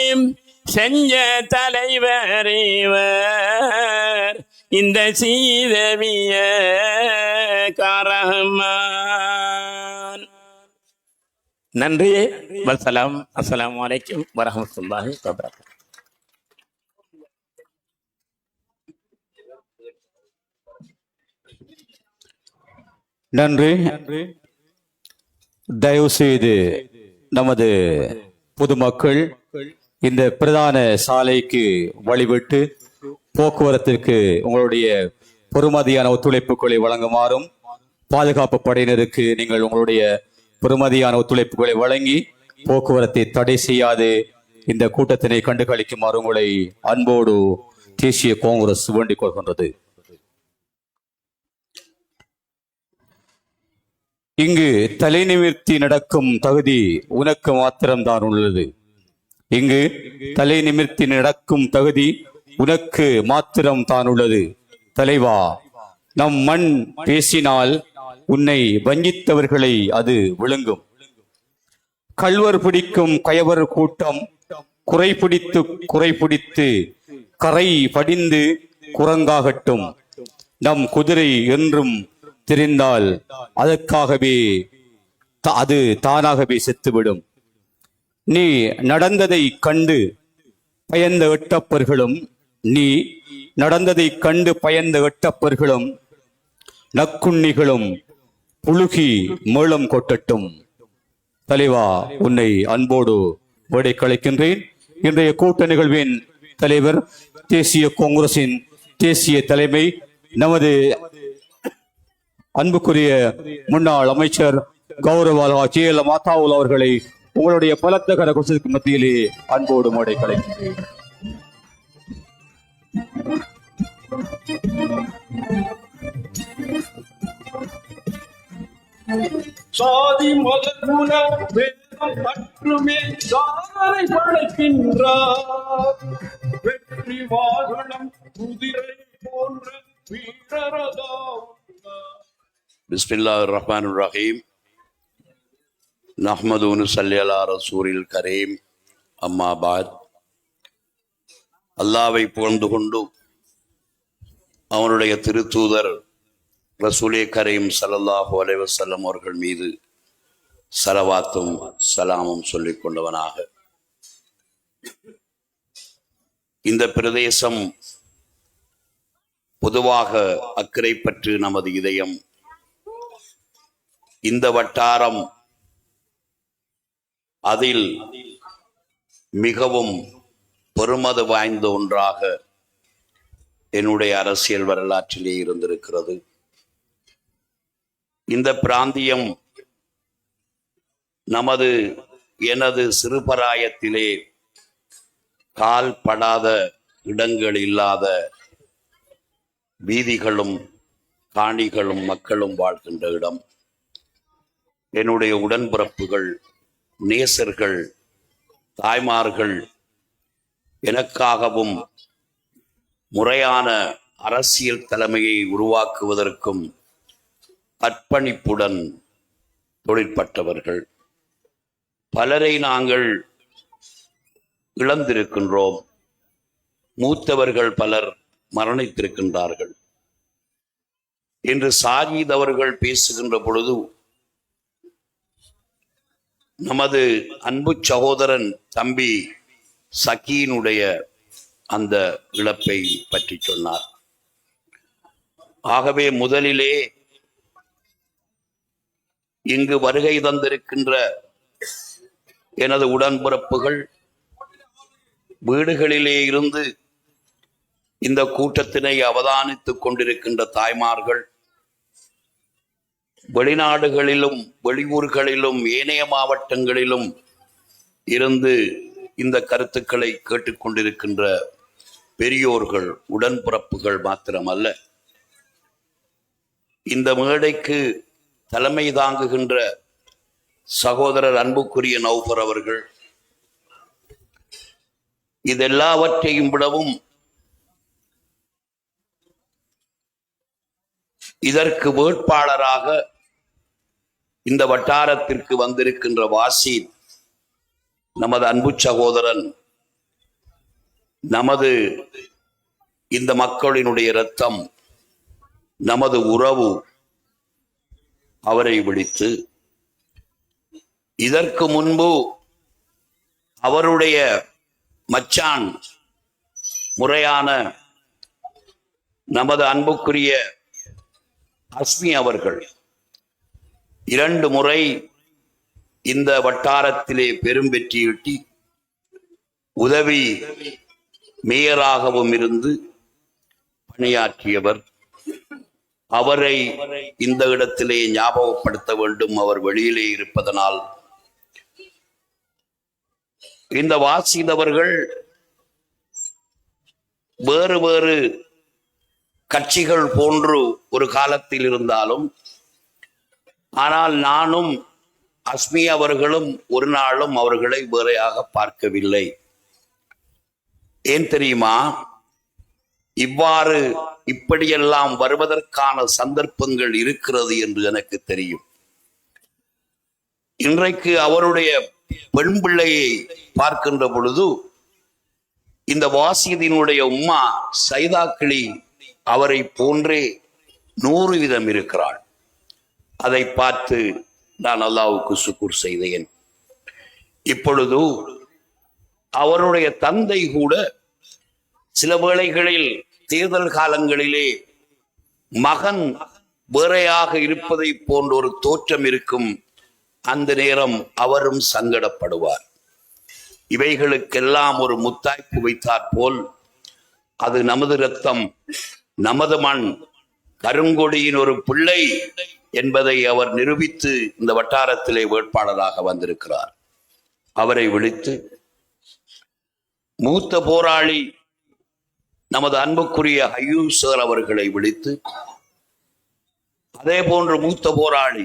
செஞ்ச தலைவர் இவர், இந்த சீதவிய காரஹ்மான். நன்றி. வசலாம். அஸ்ஸலாமு அலைக்கும் வரஹ்மத்துல்லாஹி வபரகாத்துஹு. நன்றி. தயவு செய்து நமது பொதுமக்கள் இந்த பிரதான சாலைக்கு வழிவிட்டு போக்குவரத்திற்கு உங்களுடைய பொறுமதியான ஒத்துழைப்புகளை வழங்குமாறும், பாதுகாப்பு படையினருக்கு நீங்கள் உங்களுடைய பொறுமதியான ஒத்துழைப்புகளை வழங்கி போக்குவரத்தை தடை செய்யாது இந்த கூட்டத்தினை கண்டுகளிக்குமாறு உங்களை அன்போடு தேசிய காங்கிரஸ் வேண்டிக் கொள்கின்றது. இங்கு தலை நிமிர்த்தி நடக்கும் தகுதி உனக்கு மாத்திரம்தான் உள்ளது. இங்கு தலை நிமிர்த்தி நடக்கும் தகுதி உனக்கு மாத்திரம் தான் உள்ளது. தலைவா, நம் மண் பேசினால் உன்னை வஞ்சித்தவர்களை அது விழுங்கும். கள்வர் பிடிக்கும் கயவர் கூட்டம் குறைபிடித்து கரை படிந்து குரங்காகட்டும். நம் குதிரை என்றும் தெரிந்தால் அதற்காகவே அது தானாகவே செத்துவிடும். நீ நடந்ததை கண்டு பயந்த எட்டப்பர்களும் நக்குண்ணிகளும் புழுகி மேளம் கொட்டட்டும். தலைவா, உன்னை அன்போடு வேடை கலைக்கின்றேன். இன்றைய கூட்ட நிகழ்வின் தலைவர், தேசிய காங்கிரசின் தேசிய தலைமை, நமது அன்புக்குரிய முன்னாள் அமைச்சர் கௌரவ ஜே.எல். மாத்தாவுல் அவர்களை உங்களுடைய பலத்த கரகோஷத்துக்கு மத்தியிலே அன்போடு மேடை கலைக்கின்றேன். சாதி மதகுல வேதம் பற்றுமே சாதனை படைக்கின்றார். வெற்றி வாகனம் குதிரை போன்ற வீரரதா. பிஸ்மில்லாஹிர் ரஹ்மானிர் ரஹீம். நஹ்மது நுஸல்லி அலா ரசூலில் கரீம். அம்மா பாத். அல்லாஹ்வை புகழ்ந்து கொண்டு அவனுடைய திருத்தூதர் ரசூலே கரீம் ஸல்லல்லாஹு அலைஹி வஸல்லம் அவர்கள் மீது ஸலவாத்தும் சலாமும் சொல்லிக் கொண்டவனாக, இந்த பிரதேசம் பொதுவாக அக்கரைப்பற்று நமது இதயம், இந்த வட்டாரம் அதில் மிகவும் பெருமதி வாய்ந்த ஒன்றாக என்னுடைய அரசியல் வரலாற்றிலே இருந்திருக்கிறது. இந்த பிராந்தியம் எனது சிறுபராயத்திலே கால் படாத இடங்கள் இல்லாத வீதிகளும் காணிகளும் மக்களும் வாழ்கின்ற இடம். என்னுடைய உடன்பிறப்புகள், நேசர்கள், தாய்மார்கள் எனக்காகவும் முறையான அரசியல் தலைமையை உருவாக்குவதற்கும் அர்ப்பணிப்புடன் தொழிற்பட்டவர்கள். பலரை நாங்கள் இழந்திருக்கின்றோம். மூத்தவர்கள் பலர் மரணித்திருக்கின்றார்கள். இன்று சாஜித் அவர்கள் பேசுகின்ற பொழுது நமது அன்பு சகோதரன் தம்பி சகீனுடைய அந்த இழப்பை பற்றி சொன்னார். ஆகவே முதலிலே இங்கு வருகை தந்திருக்கின்ற எனது உடன்பிறப்புகள், வீடுகளிலே இருந்து இந்த கூட்டத்தினை அவதானித்துக் கொண்டிருக்கின்ற தாய்மார்கள், வெளிநாடுகளிலும் வெளியூர்களிலும் ஏனைய மாவட்டங்களிலும் இருந்து இந்த கருத்துக்களை கேட்டுக்கொண்டிருக்கின்ற பெரியோர்கள், உடன்பிறப்புகள் மாத்திரமல்ல, இந்த மேடைக்கு தலைமை தாங்குகின்ற சகோதரர் அன்புக்குரிய நௌஃபர் அவர்கள், இதெல்லாவற்றையும் விடவும் இதற்கு வேட்பாளராக இந்த வட்டாரத்திற்கு வந்திருக்கின்ற வாசித், நமது அன்பு சகோதரன், நமது இந்த மக்களினுடைய இரத்தம், நமது உறவு, அவரை விழித்து இதற்கு முன்பு அவருடைய மச்சான் முறையான நமது அன்புக்குரிய அஸ்மி அவர்கள் 2 முறை இந்த வட்டாரத்திலே பெரும் வெற்றியீட்டி உதவி மேயராகவும் இருந்து பணியாற்றியவர். அவரை இந்த இடத்திலே ஞாபகப்படுத்த வேண்டும். அவர் வெளியிலே இருப்பதனால் இந்த வாசிதவர்கள் வேறு வேறு கட்சிகள் போன்று ஒரு காலத்தில் இருந்தாலும், ஆனால் நானும் அஸ்மி அவர்களும் ஒரு நாளும் அவர்களை வேறையாக பார்க்கவில்லை. ஏன் தெரியுமா? இவ்வாறு இப்படியெல்லாம் வருவதற்கான சந்தர்ப்பங்கள் இருக்கிறது என்று எனக்கு தெரியும். இன்றைக்கு அவருடைய பெண் பிள்ளையை பார்க்கின்ற பொழுது இந்த வாசிதினுடைய உம்மா சைதாக்கிளி அவரை போன்றே 100% இருக்கிறாள். அதை பார்த்து நான் அல்லாஹ்வுக்கு சுக்கூர் செய்தேன். இப்பொழுது அவருடைய தந்தை கூட சில வேளைகளில் தேர்தல் காலங்களிலே மகன் வேறையாக இருப்பதை போன்ற ஒரு தோற்றம் இருக்கும். அந்த நேரம் அவரும் சங்கடப்படுவார். இவைகளுக்கெல்லாம் ஒரு முத்தாய்ப்பு வைத்தாற் போல் அது நமது இரத்தம், நமது மண், கருங்கொடியின் ஒரு பிள்ளை என்பதை அவர் நிரூபித்து இந்த வட்டாரத்திலே வேட்பாளராக வந்திருக்கிறார். அவரை விழித்து மூத்த போராளி நமது அன்புக்குரிய ஐயூப் சார் அவர்களை விழித்து, அதே போன்று மூத்த போராளி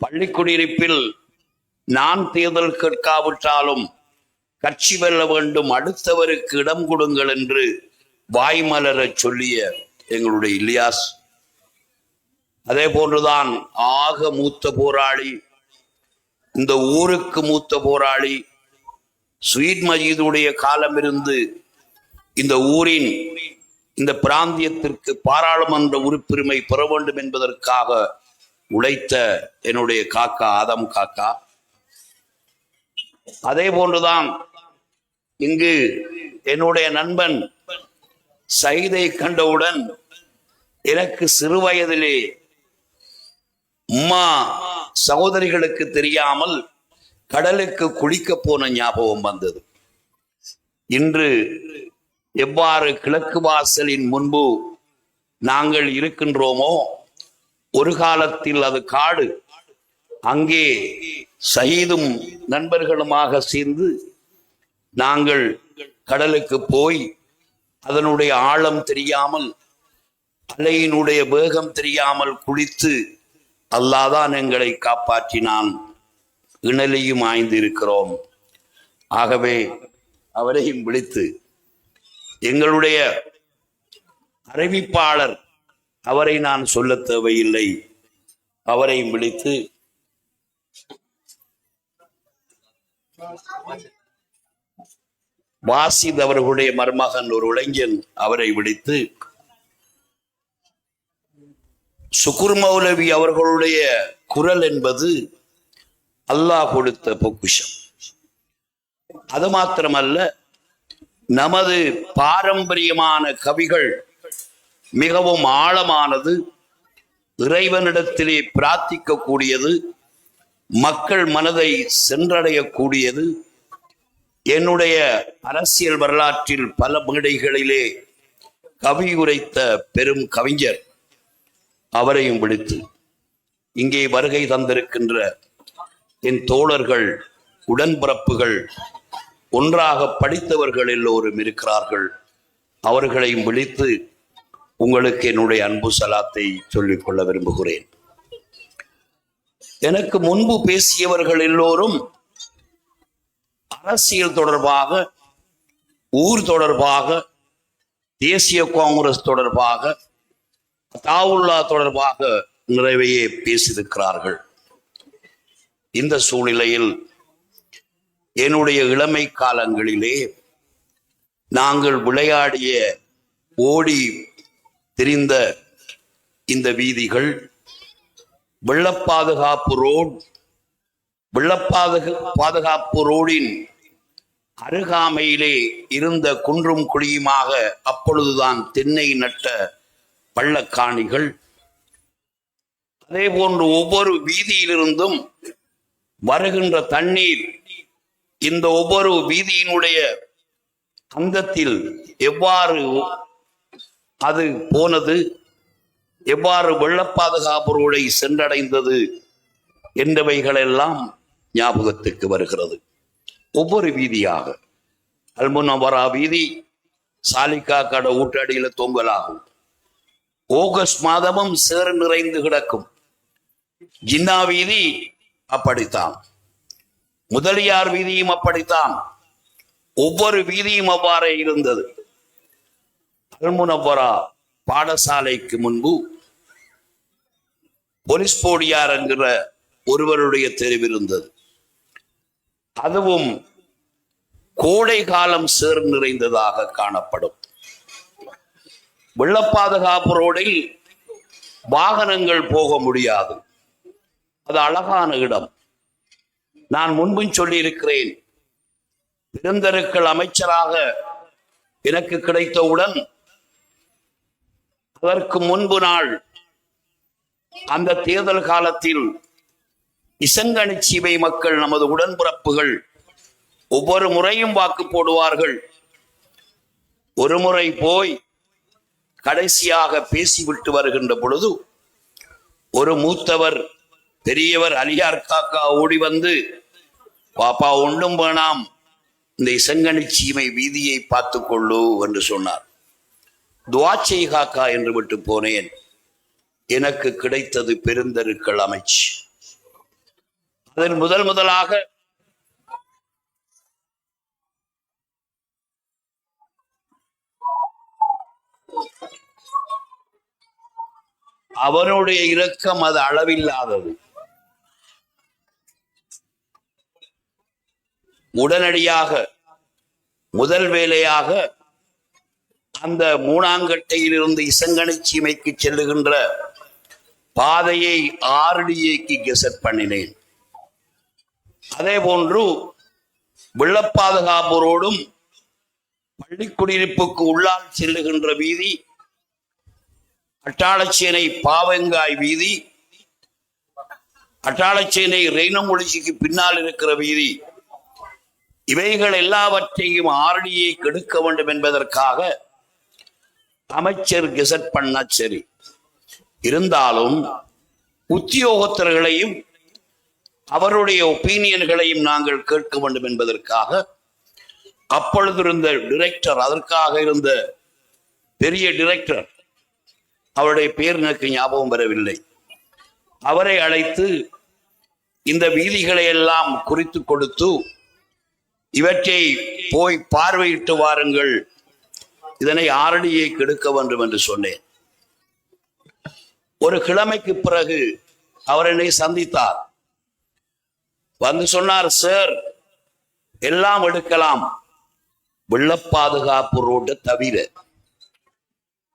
பள்ளிக்குடியிருப்பில் நான் தேர்தல் கேட்காவிட்டாலும் கட்சி வெல்ல வேண்டும், அடுத்தவருக்கு இடம் கொடுங்கள் என்று வாய்மலர சொல்லிய எங்களுடைய இலியாஸ், அதே போன்றுதான் ஆக மூத்த போராளி, இந்த ஊருக்கு மூத்த போராளி, ஸ்வீட் மஜீதுடைய காலமிருந்து இந்த ஊரின் இந்த பிராந்தியத்திற்கு பாராளுமன்ற உறுப்பினரை பெற வேண்டும் என்பதற்காக உழைத்த என்னுடைய காக்கா ஆதம் காக்கா, அதே போன்றுதான் இங்கு என்னுடைய நண்பன் சைதை கண்டவுடன் எனக்கு சிறு வயதிலே உம்மா சகோதரிகளுக்கு தெரியாமல் கடலுக்கு குளிக்க போன ஞாபகம் வந்தது. இன்று எவ்வாறு கிழக்கு வாசலின் முன்பு நாங்கள் இருக்கின்றோமோ, ஒரு காலத்தில் அது காடு. அங்கே சயீதும் நண்பர்களுமாக சேர்ந்து நாங்கள் கடலுக்கு போய் அதனுடைய ஆழம் தெரியாமல், அலையினுடைய வேகம் தெரியாமல் குளித்து அல்லாதான் எங்களை காப்பாற்றினான். இணலையும் ஆய்ந்திருக்கிறோம். ஆகவே அவரையும் விழித்து எங்களுடைய அறிவிப்பாளர், அவரை நான் சொல்ல தேவையில்லை, அவரையும் விழித்து வாசித் அவர்களுடைய மருமகன் ஒரு இளைஞன், அவரை விழித்து சுகுர் மௌலவி அவர்களுடைய குரல் என்பது அல்லாஹ் கொடுத்த பொக்கிஷம். அது மாத்திரமல்ல, நமது பாரம்பரியமான கவிகள் மிகவும் ஆழமானது, இறைவனிடத்திலே பிரார்த்திக்க கூடியது, மக்கள் மனதை சென்றடையக்கூடியது. என்னுடைய அரசியல் வரலாற்றில் பல மேடைகளிலே கவி உரைத்த பெரும் கவிஞர், அவரையும் விடுத்து இங்கே வருகை தந்திருக்கின்ற என் தோழர்கள், உடன்பிறப்புகள், ஒன்றாக படித்தவர்கள் எல்லோரும் இருக்கிறார்கள். அவர்களையும் விழித்து உங்களுக்கு என்னுடைய அன்பு சலாத்தை சொல்லிக் கொள்ள விரும்புகிறேன். எனக்கு முன்பு பேசியவர்கள் எல்லோரும் அரசியல் தொடர்பாக, ஊர் தொடர்பாக, தேசிய காங்கிரஸ் தொடர்பாக, தாவுல்லா தொடர்பாக நிறைவையே பேசியிருக்கிறார்கள். இந்த சூழ்நிலையில் என்னுடைய இளமை காலங்களிலே நாங்கள் விளையாடிய, ஓடி திரிந்த இந்த வீதிகள், வெள்ளப்பாதுகாப்பு ரோடு, வெள்ளப்பாதுகாப்பு ரோடின் அருகாமையிலே இருந்த குன்றும் குழியுமாக அப்பொழுதுதான் தென்னை நட்ட பள்ளக்காணிகள், அதே போன்று ஒவ்வொரு வீதியிலிருந்தும் வருகின்ற தண்ணீர் இந்த ஒவ்வொரு வீதியினுடைய அந்தத்தில் எவ்வாறு அது போனது, எவ்வாறு வெள்ளப்பாதுகாப்பு ரோடை சென்றடைந்தது என்பவைகளெல்லாம் ஞாபகத்துக்கு வருகிறது. ஒவ்வொரு வீதியாக, அல்முனவரா வீதி சாலிகா கட ஊட்டடியில தொங்கலாகும். ஆகஸ்ட் மாதமும் சேறு நிறைந்து கிடக்கும். ஜின்னா வீதி அப்படித்தான், முதலியார் வீதியும் அப்படித்தான். ஒவ்வொரு வீதியும் அவ்வாறே இருந்தது. அல்முனவரா பாடசாலைக்கு முன்பு போலீஸ் போடியார் என்கிற ஒருவருடைய தெருவு இருந்தது. அதுவும் கோடை காலம் சேர் நிறைந்ததாக காணப்படும். வெள்ளப்பாதுகாப்பு ரோடில் வாகனங்கள் போக முடியாது. அது அழகான இடம். நான் முன்பும் சொல்லி இருக்கிறேன், பெருந்தெருக்கள் அமைச்சராக எனக்கு கிடைத்தவுடன் அதற்கு முன்பு நாள் அந்த தேர்தல் காலத்தில் இசங்கனி சீமை மக்கள், நமது உடன்பிறப்புகள் ஒவ்வொரு முறையும் வாக்கு போடுவார்கள். ஒரு முறை போய் கடைசியாக பேசிவிட்டு வருகின்ற பொழுது ஒரு மூத்தவர், பெரியவர் அலியார் காக்கா ஓடி வந்து, பாப்பா ஒன்றும் வேணாம், இந்த இசங்கனி சீமை வீதியை பார்த்து கொள்ளு என்று சொன்னார். துவாச்சை காக்கா என்று விட்டு போனேன். எனக்கு கிடைத்தது பெருந்தெருக்கள் அமைச்சு. அதில் முதலாக அவனுடைய இரக்கம் அது அளவில்லாதது. உடனடியாக முதல் வேலையாக அந்த மூணாங்கட்டையில் இருந்து இசங்கனி சீமைக்கு செல்லுகின்ற பாதையை ஆர்டிஏக்கு கெசட் பண்ணினேன். அதே போன்று வெள்ளப்பாதுகாப்பு ரோடும் பள்ளிக்குடியிருப்புக்கு உள்ளால் செல்லுகின்ற வீதி, அட்டாளச்சேனை பாவங்காய் வீதி, அட்டாளச்சேனை ரெய்னமொழிக்கு பின்னால் இருக்கிற வீதி, இவைகள் எல்லாவற்றையும் ஆர்டிஏ கெடுக்க வேண்டும் என்பதற்காக அமைச்சர் கெசட் பண்ண சரி. இருந்தாலும் உத்தியோகத்தர்களையும் அவருடைய ஒப்பீனியன்களையும் நாங்கள் கேட்க வேண்டும் என்பதற்காக அப்பொழுது இருந்த டிரெக்டர், அதற்காக இருந்த பெரிய டிரெக்டர், அவருடைய பேர் எனக்கு ஞாபகம் வரவில்லை, அவரை அழைத்து இந்த வீதிகளை எல்லாம் குறித்து கொடுத்து இவற்றை போய் பார்வையிட்டு வாருங்கள், இதனை ஆரடியை கெடுக்க வேண்டும் என்று சொன்னேன். ஒரு கிழமைக்கு பிறகு அவர் என்னை சந்தித்தார். வந்து சொன்னார், சார் எல்லாம் எடுக்கலாம், வெள்ள பாதுகாப்பு ரோட்டை தவிர.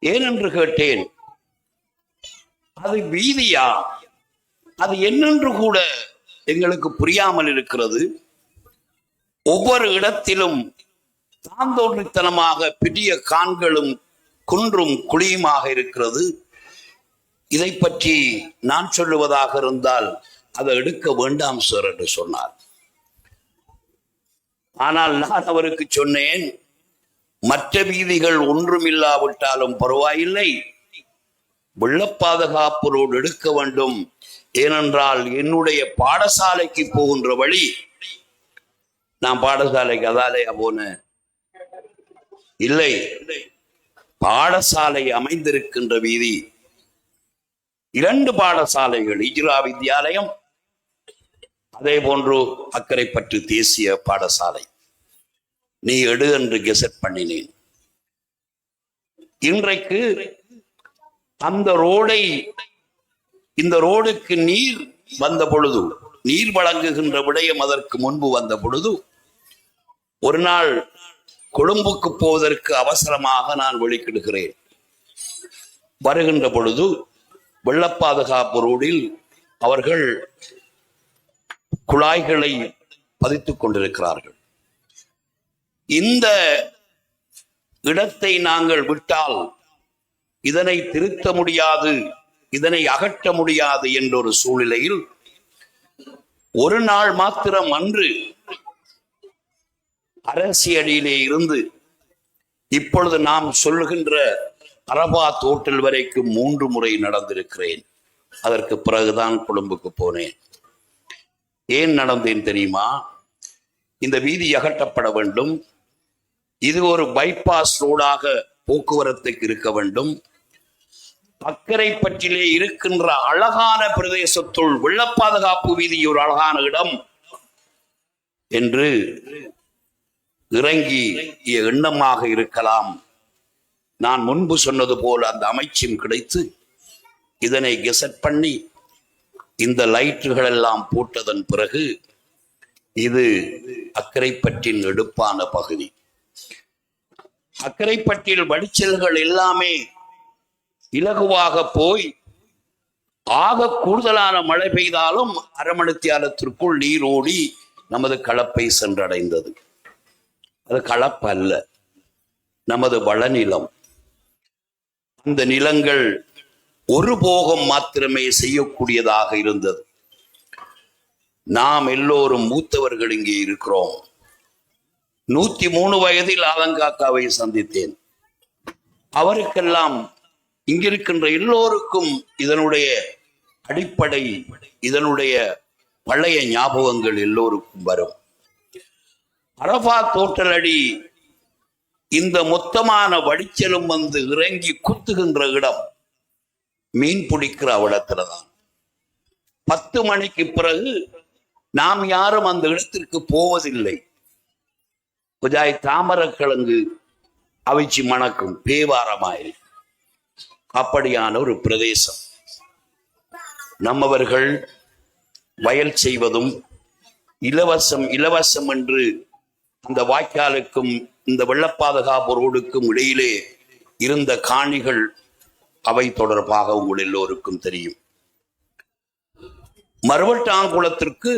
ஏனென்று கேட்டேன். அது வீதியா, அது என்னென்று கூட எங்களுக்கு புரியாமல் இருக்கிறது. ஒவ்வொரு இடத்திலும் தாந்தோன்றித்தனமாக பெரிய கான்களும் குன்றும் குழியுமாக இருக்கிறது. இதை பற்றி நான் சொல்லுவதாக இருந்தால் அதை எடுக்க வேண்டாம் சார் என்று சொன்னார். ஆனால் நான் அவருக்கு சொன்னேன், மற்ற வீதிகள் ஒன்றுமில்லாவிட்டாலும் பரவாயில்லை, வெள்ள பாதுகாப்பு ரோடு எடுக்க வேண்டும். ஏனென்றால் என்னுடைய பாடசாலைக்கு போகின்ற வழி, நான் பாடசாலைக்கு அதாலையா போனேன் இல்லை, பாடசாலை அமைந்திருக்கின்ற வீதி 2 பாடசாலைகள், இஜ்ரா வித்யாலயம், அதே போன்று அக்கரைப்பற்று தேசிய பாடசாலை. நீ எடு என்று கெசட் பண்ணினேன். இன்றைக்கு அந்த ரோடை, இந்த ரோடுக்கு நீர் வந்த பொழுது, நீர் வழங்குகின்ற விடயம் அதற்கு முன்பு வந்த பொழுது, ஒரு நாள் கொழும்புக்கு போவதற்கு அவசரமாக நான் வெளிக்கிடுகிறேன். வருகின்ற பொழுது வெள்ள பாதுகாப்பு ரோடில் அவர்கள் குழாய்களை பதித்துக் கொண்டிருக்கிறார்கள். இந்த இடத்தை நாங்கள் விட்டால் இதனை திருத்த முடியாது, இதனை அகற்ற முடியாது என்ற ஒரு சூழ்நிலையில் ஒரு நாள் மாத்திரம் அன்று அரசியலிலே இருந்து இப்பொழுது நாம் சொல்லுகின்ற அரபாத் ஹோட்டல் வரைக்கும் 3 முறை நடந்திருக்கிறேன். அதற்கு பிறகுதான் கொழும்புக்கு போனேன். ஏன் நடந்தேன் தெரியுமா? இந்த வீதி அகற்றப்பட வேண்டும், இது ஒரு பைபாஸ் ரோடாக போக்குவரத்துக்கு இருக்க வேண்டும், அக்கரைப்பற்றிலே இருக்கின்ற அழகான பிரதேசத்துள் வெள்ள பாதுகாப்பு வீதி ஒரு அழகான இடம் என்று இறங்கி எண்ணமாக இருக்கலாம். நான் முன்பு சொன்னது போல் அந்த அமைச்சும் கிடைத்து இதனை கெசட் பண்ணி இந்த லைட்டுகள் எல்லாம் போட்டதன் பிறகு இது அக்கரைப்பற்றின் எடுப்பான பகுதி. அக்கரைப்பற்றில் வடிச்சல்கள் எல்லாமே இலகுவாக போய் ஆக கூடுதலான மழை பெய்தாலும் அரை மணித்தியாலத்திற்குள் நீர் ஓடி நமது களப்பை சென்றடைந்தது. அது களப்பு அல்ல, நமது வளநிலம். அந்த நிலங்கள் ஒரு போகம் மாத்திரமே செய்யக்கூடியதாக இருந்தது. நாம் எல்லோரும் மூத்தவர்கள் இங்கே இருக்கிறோம். 103 வயதில் ஆலங்காக்காவை சந்தித்தேன். அவருக்கெல்லாம் இங்கிருக்கின்ற எல்லோருக்கும் இதனுடைய அடிப்படை, இதனுடைய பழைய ஞாபகங்கள் எல்லோருக்கும் வரும். அரபாத் ஹோட்டல் அடி இந்த மொத்தமான வடிச்சலும் வந்து இறங்கி குத்துகின்ற இடம் மீன் பிடிக்கிற இடத்துலதான். 10 மணிக்கு பிறகு நாம் யாரும் அந்த இடத்திற்கு போவதில்லை. புஜாய் தாமரக்கிழங்கு அவிச்சி மணக்கும் பேவாரமாய் அப்படியான ஒரு பிரதேசம். நம்மவர்கள் வயல் செய்வதும் இலவசம் இலவசம் என்று அந்த வாய்க்காலுக்கும் இந்த வெள்ள பாதுகாப்பு ரோடுக்கும் இடையிலே இருந்த காணிகள் அவை தொடர்பாக உங்கள் எல்லோருக்கும் தெரியும். மறுவட்டாங்குளத்திற்கு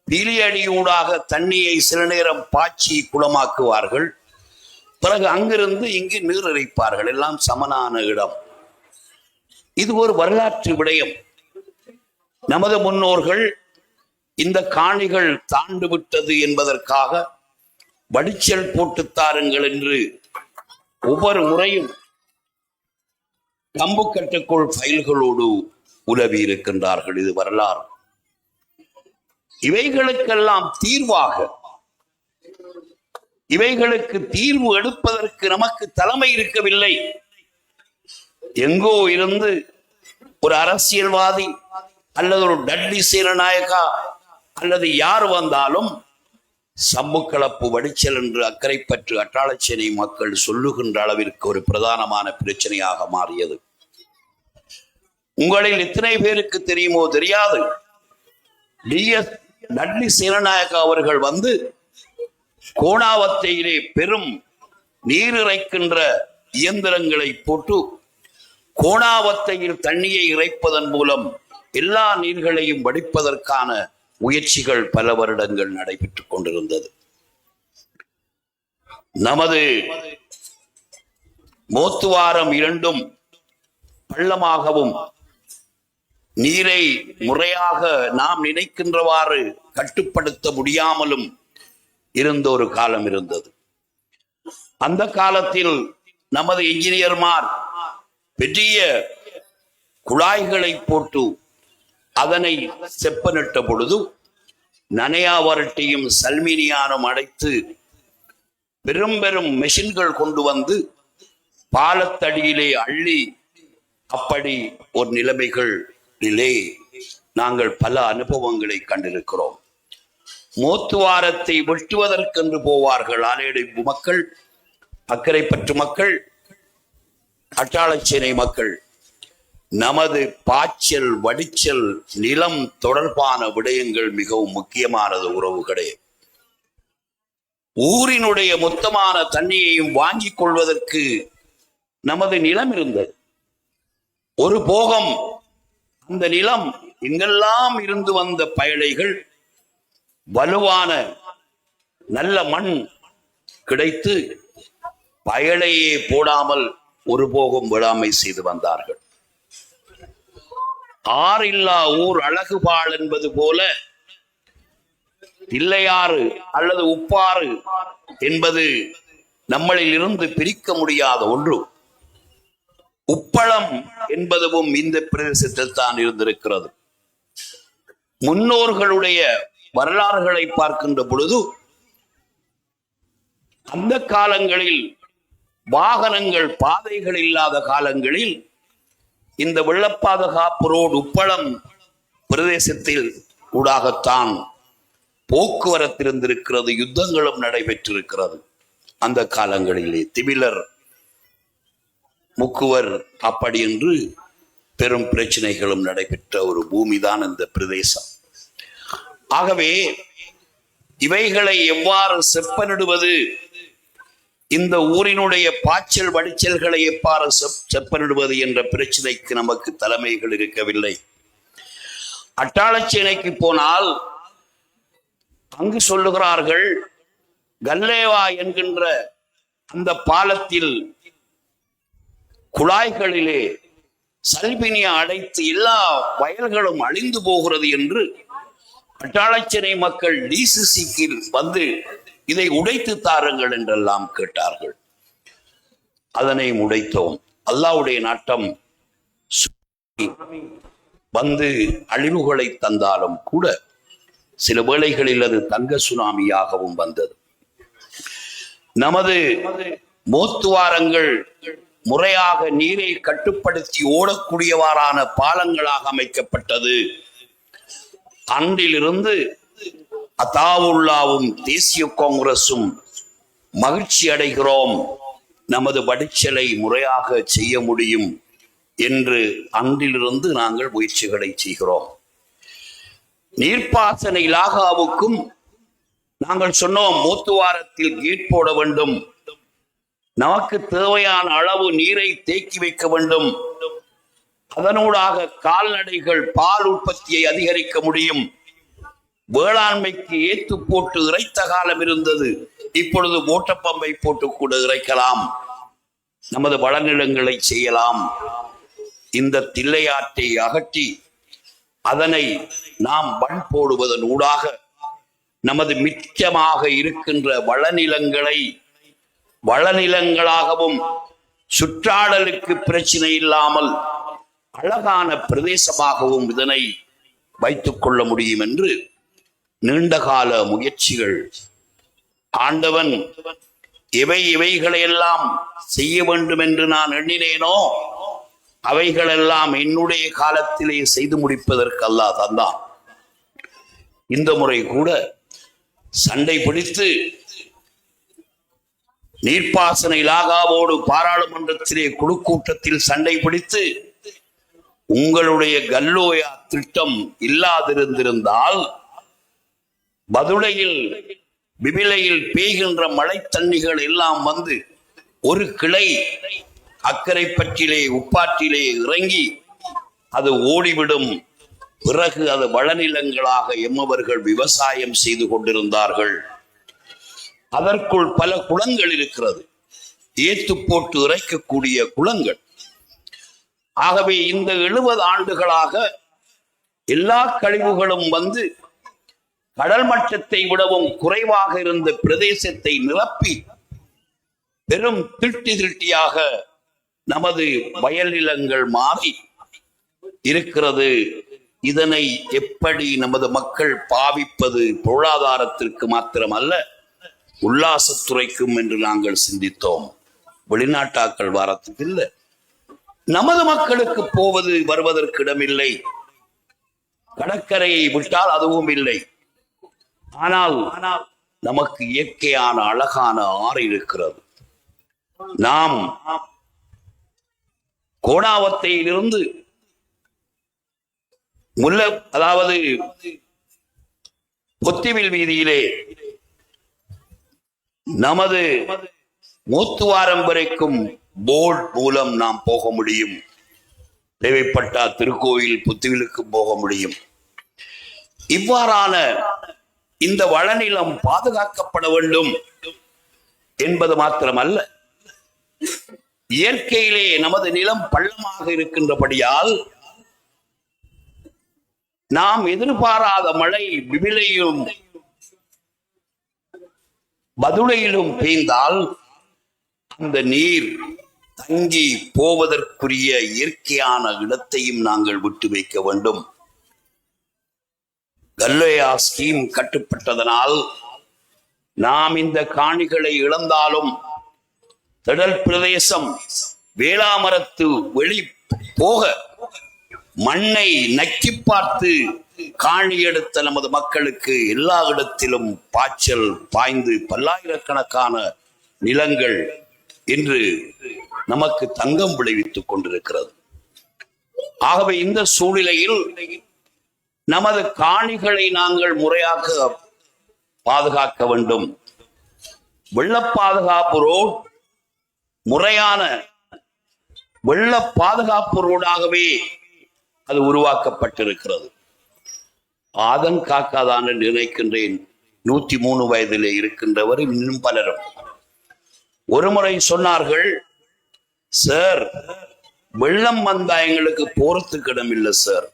பீலியடியூடாக தண்ணியை சில நேரம் பாய்ச்சி குளமாக்குவார்கள். பிறகு அங்கிருந்து இங்கு நீர் இறைப்பார்கள். எல்லாம் சமனான இடம். இது ஒரு வரலாற்று விடயம். நமது முன்னோர்கள் இந்த காணிகள் தாண்டு விட்டது என்பதற்காக வடிச்சல் போட்டு தாருங்கள் என்று ஒவ்வொரு முறையும் கம்புக்கட்டுக்குள் ஃபைல்களோடு உலவி இருக்கின்றார்கள். இது வரலாறு. இவைகளுக்கெல்லாம் தீர்வாக இவைகளுக்கு தீர்வு எடுப்பதற்கு நமக்கு தலைமை இருக்கவில்லை. எங்கோ இருந்து ஒரு அரசியல்வாதி அல்லது ஒரு டட்லி சேனநாயகா அல்லது யார் வந்தாலும் சம்புக்களப்பு வடிச்சல் என்று அக்கரைப்பற்று அட்டாளச்சேனை மக்கள் சொல்லுகின்ற அளவிற்கு ஒரு பிரதானமான பிரச்சனையாக மாறியது. உங்களில் எத்தனை பேருக்கு தெரியுமோ தெரியாது, டிஎஸ் டட்லி சேனநாயகா அவர்கள் வந்து கோணாவத்தையிலே பெரும் நீர் இறைக்கின்ற இயந்திரங்களை போட்டு கோணாவத்தையில் தண்ணியை இறைப்பதன் மூலம் எல்லா நீர்களையும் வடிப்பதற்கான முயற்சிகள் பல வருடங்கள் நடைபெற்றுக் கொண்டிருந்தது. நமது மோத்துவாரம் இரண்டும் பள்ளமாகவும் நீரை முறையாக நாம் நினைக்கின்றவாறு கட்டுப்படுத்த முடியாமலும் இருந்த ஒரு காலம் இருந்தது. அந்த காலத்தில் நமது இன்ஜினியர்மார் பெரிய குழாய்களை போட்டு அதனை செப்பனிட்ட பொழுது நனையா வரட்டியும் சல்மினியானும் அடைத்து பெரும் பெரும் மெஷின்கள் கொண்டு பாலத்தடியிலே அள்ளி அப்படி ஒரு நிலைமைகளிலே நாங்கள் பல அனுபவங்களை கண்டிருக்கிறோம். மோத்துவாரத்தை வெட்டுவதற்கென்று போவார்கள் ஆலேடு மக்கள், அக்கரைப்பற்று மக்கள், அட்டாளச்சேனை மக்கள். நமது பாய்ச்சல் வடிச்சல் நிலம் தொடர்பான விடயங்கள் மிகவும் முக்கியமானது உறவுகளே. ஊரினுடைய மொத்தமான தண்ணியையும் வாங்கிக் கொள்வதற்கு நமது நிலம் இருந்தது. ஒரு போகம் அந்த நிலம் எங்கெல்லாம் இருந்து வந்த பயழைகள் வலுவான நல்ல மண் கிடைத்து பயழையே போடாமல் ஒரு போகம் விடாமை செய்து வந்தார்கள். ஆறில்லா ஊர் அழகுபாள் என்பது போல தில்லையாறு அல்லது உப்பாறு என்பது நம்மளில் இருந்து பிரிக்க முடியாத ஒன்று. உப்பளம் என்பதும் இந்த பிரதேசத்தில் தான் இருந்திருக்கிறது. முன்னோர்களுடைய வரலாறுகளை பார்க்கின்ற பொழுது அந்த காலங்களில் வாகனங்கள் பாதைகள் இல்லாத காலங்களில் இந்த வெள்ளப்பாதுகாப்பு ரோடு உப்பளம் பிரதேசத்தில் ஊடாகத்தான் போக்குவரத்து இருந்திருக்கிறது. யுத்தங்களும் நடைபெற்றிருக்கிறது. அந்த காலங்களிலே திமிலர் முக்குவர் அப்படி என்று பெரும் பிரச்சனைகளும் நடைபெற்ற ஒரு பூமிதான் இந்த பிரதேசம். ஆகவே இவைகளை எவ்வாறு செப்பனிடுவது, இந்த ஊரினுடைய பாய்ச்சல் வடிச்சல்களை எவ்வாறு செப்பனிடுவது என்ற பிரச்சனைக்கு நமக்கு தலைமைகள் இருக்கவில்லை. அட்டாளச்சேனைக்கு போனால் அங்கு சொல்லுகிறார்கள், கல்லேவா என்கின்ற அந்த பாலத்தில் குழாய்களிலே சல்பினியா அடைத்து எல்லா வயல்களும் அழிந்து போகிறது என்று அட்டாளச்சேனை மக்கள் டிசிசிக்கு வந்து இதை உடைத்து தாருங்கள் என்றெல்லாம் கேட்டார்கள். அதனை உடைத்தோம். அல்லாஹ்வுடைய நாட்டம் வந்து அழிவுகளை தந்தாலும் கூட சில வேளைகளில் அது தங்க சுனாமியாகவும் வந்தது. நமது மோத்துவாரங்கள் முறையாக நீரை கட்டுப்படுத்தி ஓடக்கூடியவாறான பாலங்களாக அமைக்கப்பட்டது. அன்றிலிருந்து அதாவுல்லாவும் தேசிய காங்கிரசும் மகிழ்ச்சி அடைகிறோம், நமது வடிச்சலை முறையாக செய்ய முடியும் என்று அன்றிலிருந்து நாங்கள் முயற்சிகளை செய்கிறோம். நீர்ப்பாசன இலாகாவுக்கும் நாங்கள் சொன்னோம், மூத்துவாரத்தில் கேட் போட வேண்டும், நமக்கு தேவையான அளவு நீரை தேக்கி வைக்க வேண்டும், அதனூடாக கால்நடைகள் பால் உற்பத்தியை அதிகரிக்க முடியும். வேளாண்மைக்கு ஏத்து போட்டு இறைத்த காலம் இருந்தது, இப்பொழுது ஓட்டப்பம்பை போட்டு கூட இறைக்கலாம், நமது வளநிலங்களை செய்யலாம். இந்த தில்லையாற்றை அகற்றி அதனை நாம் மண் போடுவதன் ஊடாக நமது மிச்சமாக இருக்கின்ற வளநிலங்களை வளநிலங்களாகவும் சுற்றாடலுக்கு பிரச்சனை இல்லாமல் அழகான பிரதேசமாகவும் இதனை வைத்துக் கொள்ள முடியும் என்று நீண்டகால முயற்சிகள் ஆண்டவன் இவைகளையெல்லாம் செய்ய வேண்டும் என்று நான் எண்ணினேனோ அவைகளெல்லாம் என்னுடைய காலத்திலே செய்து முடிப்பதற்கு அல்லாஹ் தந்தான். இந்த முறை கூட சண்டை பிடித்து நீர்ப்பாசன இலாகாவோடு பாராளுமன்றத்திலே குழு கூட்டத்தில் சண்டை பிடித்து உங்களுடைய கல்லோயா திட்டம் இல்லாதிருந்திருந்தால் பதுளையில் பிபிலையில் பெய்கின்ற மழை தண்ணிகள் எல்லாம் வந்து ஒரு கிளை அக்கரை பற்றிலே உப்பாற்றிலே இறங்கி அது ஓடிவிடும். பிறகு அது வளநிலங்களாக எம்மவர்கள் விவசாயம் செய்து கொண்டிருந்தார்கள். அதற்குள் பல குளங்கள் இருக்கிறது, ஏத்து போட்டு இறைக்கக்கூடிய குளங்கள். ஆகவே இந்த 70 ஆண்டுகளாக எல்லா கழிவுகளும் வந்து கடல் மட்டத்தை விடவும் குறைவாக இருந்த பிரதேசத்தை நிரப்பி பெரும் திட்டியாக நமது வயல் நிலங்கள் மாறி இருக்கிறது. இதனை எப்படி நமது மக்கள் பாவிப்பது பொருளாதாரத்திற்கு மாத்திரமல்ல உல்லாசத்துறைக்கும் என்று நாங்கள் சிந்தித்தோம். வெளிநாட்டாக்கள் வாரத்துக்கு இல்லை, நமது மக்களுக்கு போவது வருவதற்கு இடமில்லை. கடற்கரையை விட்டால் அதுவும் இல்லை. ஆனால் நமக்கு இயற்கையான அழகான ஆறு இருக்கிறது. நாம் கோணாவத்தையிலிருந்து அதாவது பொத்திவில் வீதியிலே நமது மூத்துவாரம் வரைக்கும் போர்ட் மூலம் நாம் போக முடியும். தேவைப்பட்டா திருக்கோயில் புத்திவிலுக்கு போக முடியும். இவ்வாறான இந்த வளநிலம் பாதுகாக்கப்பட வேண்டும் என்பது மாத்திரமல்ல, இயற்கையிலே நமது நிலம் பள்ளமாக இருக்கின்றபடியால் நாம் எதிர்பாராத மழை பிபிலையிலும் பதுளையிலும் பெய்ந்தால் அந்த நீர் தங்கி போவதற்குரிய இயற்கையான இடத்தையும் நாங்கள் விட்டு வைக்க வேண்டும். கல்லோயா ஸ்கீம் கட்டுப்பட்டதனால் நாம் இந்த காணிகளை இழந்தாலும் திடல் பிரதேசம் வேளாமரத்து வெளி போக மண்ணை நக்கி பார்த்து காணி எடுத்த நமது மக்களுக்கு எல்லா இடத்திலும் பாய்ச்சல் பாய்ந்து பல்லாயிரக்கணக்கான நிலங்கள் இன்று நமக்கு தங்கம் விளைவித்துக் கொண்டிருக்கிறது. ஆகவே இந்த சூழ்நிலையில் நமது காணிகளை நாங்கள் முறையாக பாதுகாக்க வேண்டும். வெள்ள பாதுகாப்பு ரோட் முறையான வெள்ள பாதுகாப்பு ரோடாகவே அது உருவாக்கப்பட்டிருக்கிறது. ஆதன் காக்காதான் நினைக்கின்றேன். 103 வயதிலே இருக்கின்றவர் இன்னும் பலரும் ஒருமுறை சொன்னார்கள், சார் வெள்ளம் வந்தா எங்களுக்கு போறதுக்கு இடம் இல்லை சார்,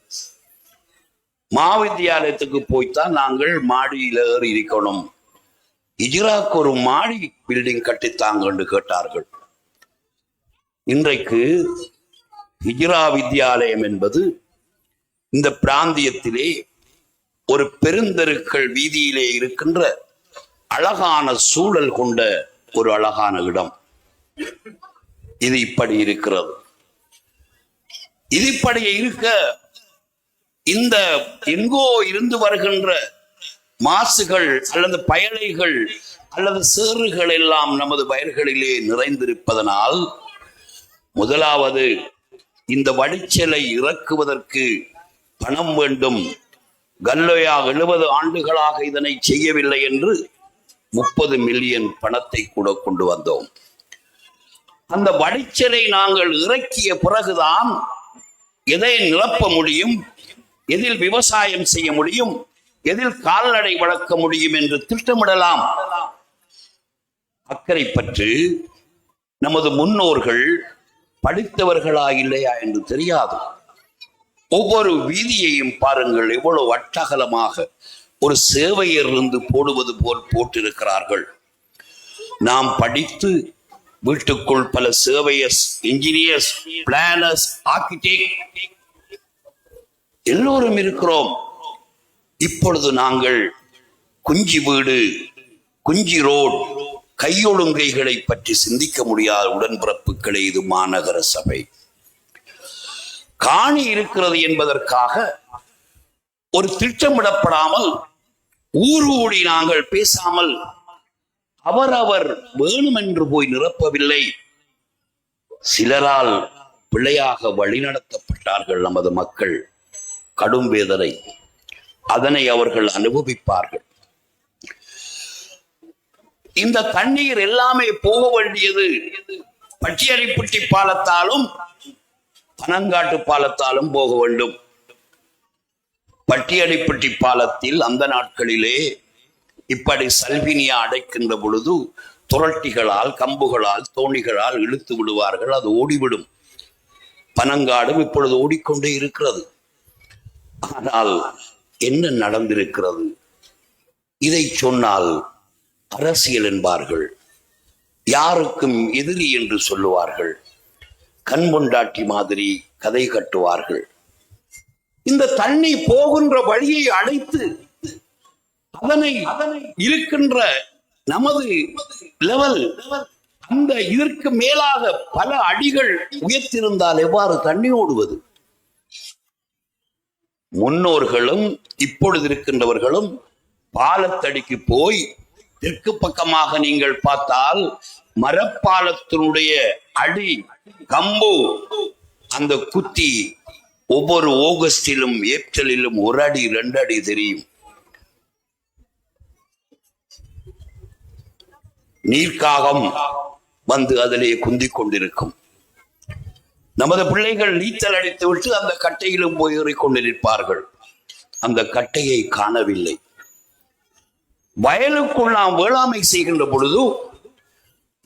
மாவித்தியாலயத்துக்கு போய்த்தான் நாங்கள் மாடியில ஏறி இருக்கணும், இஜ்ராக்கு ஒரு மாடி பில்டிங் கட்டித்தாங்க என்று கேட்டார்கள். இன்றைக்கு ஹிஜ்ரா வித்யாலயம் என்பது இந்த பிராந்தியத்திலே ஒரு பெருந்தெருக்கள் வீதியிலே இருக்கின்ற அழகான சூழல் கொண்ட ஒரு அழகான இடம். இது இப்படி இருக்கிறது. இது இப்படி இருக்க இந்த எங்கோ இருந்து வருகின்ற மாசுகள் அல்லது பயலைகள் அல்லது சேறுகள் எல்லாம் நமது வயல்களிலே நிறைந்திருப்பதனால் முதலாவது இந்த வடிச்சலை இறக்குவதற்கு பணம் வேண்டும். கல்லோயா 70 ஆண்டுகளாக இதனை செய்யவில்லை என்று 30 மில்லியன் பணத்தை கூட கொண்டு வந்தோம். அந்த வடிச்சலை நாங்கள் இறக்கிய பிறகுதான் எதை நிரப்ப முடியும், எதில் விவசாயம் செய்ய முடியும், எதில் கால்நடை வளர்க்க முடியும் என்று திட்டமிடலாம். அக்கறை பற்றி நமது முன்னோர்கள் படித்தவர்களா இல்லையா என்று தெரியாது. ஒவ்வொரு வீதியையும் பாருங்கள், எவ்வளவு அட்டகலமாக ஒரு சேவையர் இருந்து போடுவது போல் போட்டிருக்கிறார்கள். நாம் படித்து வீட்டுக்குள் பல சேவையர்ஸ், இன்ஜினியர்ஸ், பிளானர்ஸ், ஆர்கிடெக்ட் எல்லோரும் இருக்கிறோம். இப்பொழுது நாங்கள் குஞ்சு வீடு, குஞ்சி ரோட் கையொழுங்கைகளை பற்றி சிந்திக்க முடியாத உடன்பிறப்புகளே, இது மாநகர சபை. காணி இருக்கிறது என்பதற்காக ஒரு திட்டமிடப்படாமல் ஊரூடி நாங்கள் பேசாமல் அவரவர் வேணுமென்று போய் நிரப்பவில்லை. சிலரால் பிழையாக வழிநடத்தப்பட்டார்கள் நமது மக்கள். கடும் வேதனை, அதனை அவர்கள் அனுபவிப்பார்கள். இந்த தண்ணீர் எல்லாமே போக வேண்டியது பட்டியடிப்பட்டி பாலத்தாலும் பனங்காட்டு பாலத்தாலும் போக வேண்டும். பட்டியடிப்பட்டி பாலத்தில் அந்த நாட்களிலே இப்படி சல்வினியா அடைக்கின்ற பொழுது துரட்டிகளால், கம்புகளால், தோணிகளால் இழுத்து விடுவார்கள். அது ஓடிவிடும். பனங்காடும் இப்பொழுது ஓடிக்கொண்டே இருக்கிறது. ஆனால் என்ன நடந்திருக்கிறது? இதை சொன்னால் அரசியல் என்பார்கள், யாருக்கும் எதிரி என்று சொல்லுவார்கள், கண்பொண்டாட்டி மாதிரி கதை கட்டுவார்கள். இந்த தண்ணி போகின்ற வழியை அடைத்து அதனை இருக்கின்ற நமது லெவல் அந்த இதற்கு மேலாக பல அடிகள் உயர்த்திருந்தால் எவ்வாறு தண்ணி ஓடுவது? முன்னோர்களும் இப்பொழுது இருக்கின்றவர்களும் பாலத்தடிக்கு போய் தெற்கு பக்கமாக நீங்கள் பார்த்தால் மரப்பாலத்தினுடைய அடி கம்பு அந்த குத்தி ஒவ்வொரு ஆகஸ்டிலும் ஏப்ரலிலும் 1 அடி 2 அடி தெரியும். நீர்க்காகம் வந்து அதிலே குந்திக் கொண்டிருக்கும். நமது பிள்ளைகள் நீச்சல் அடித்து விட்டு அந்த கட்டையிலும் போய் ஏறிக்கொண்டிருப்பார்கள். அந்த கட்டையை காணவில்லை. வயலுக்குள் நாம் வேளாண்மை செய்கின்ற பொழுது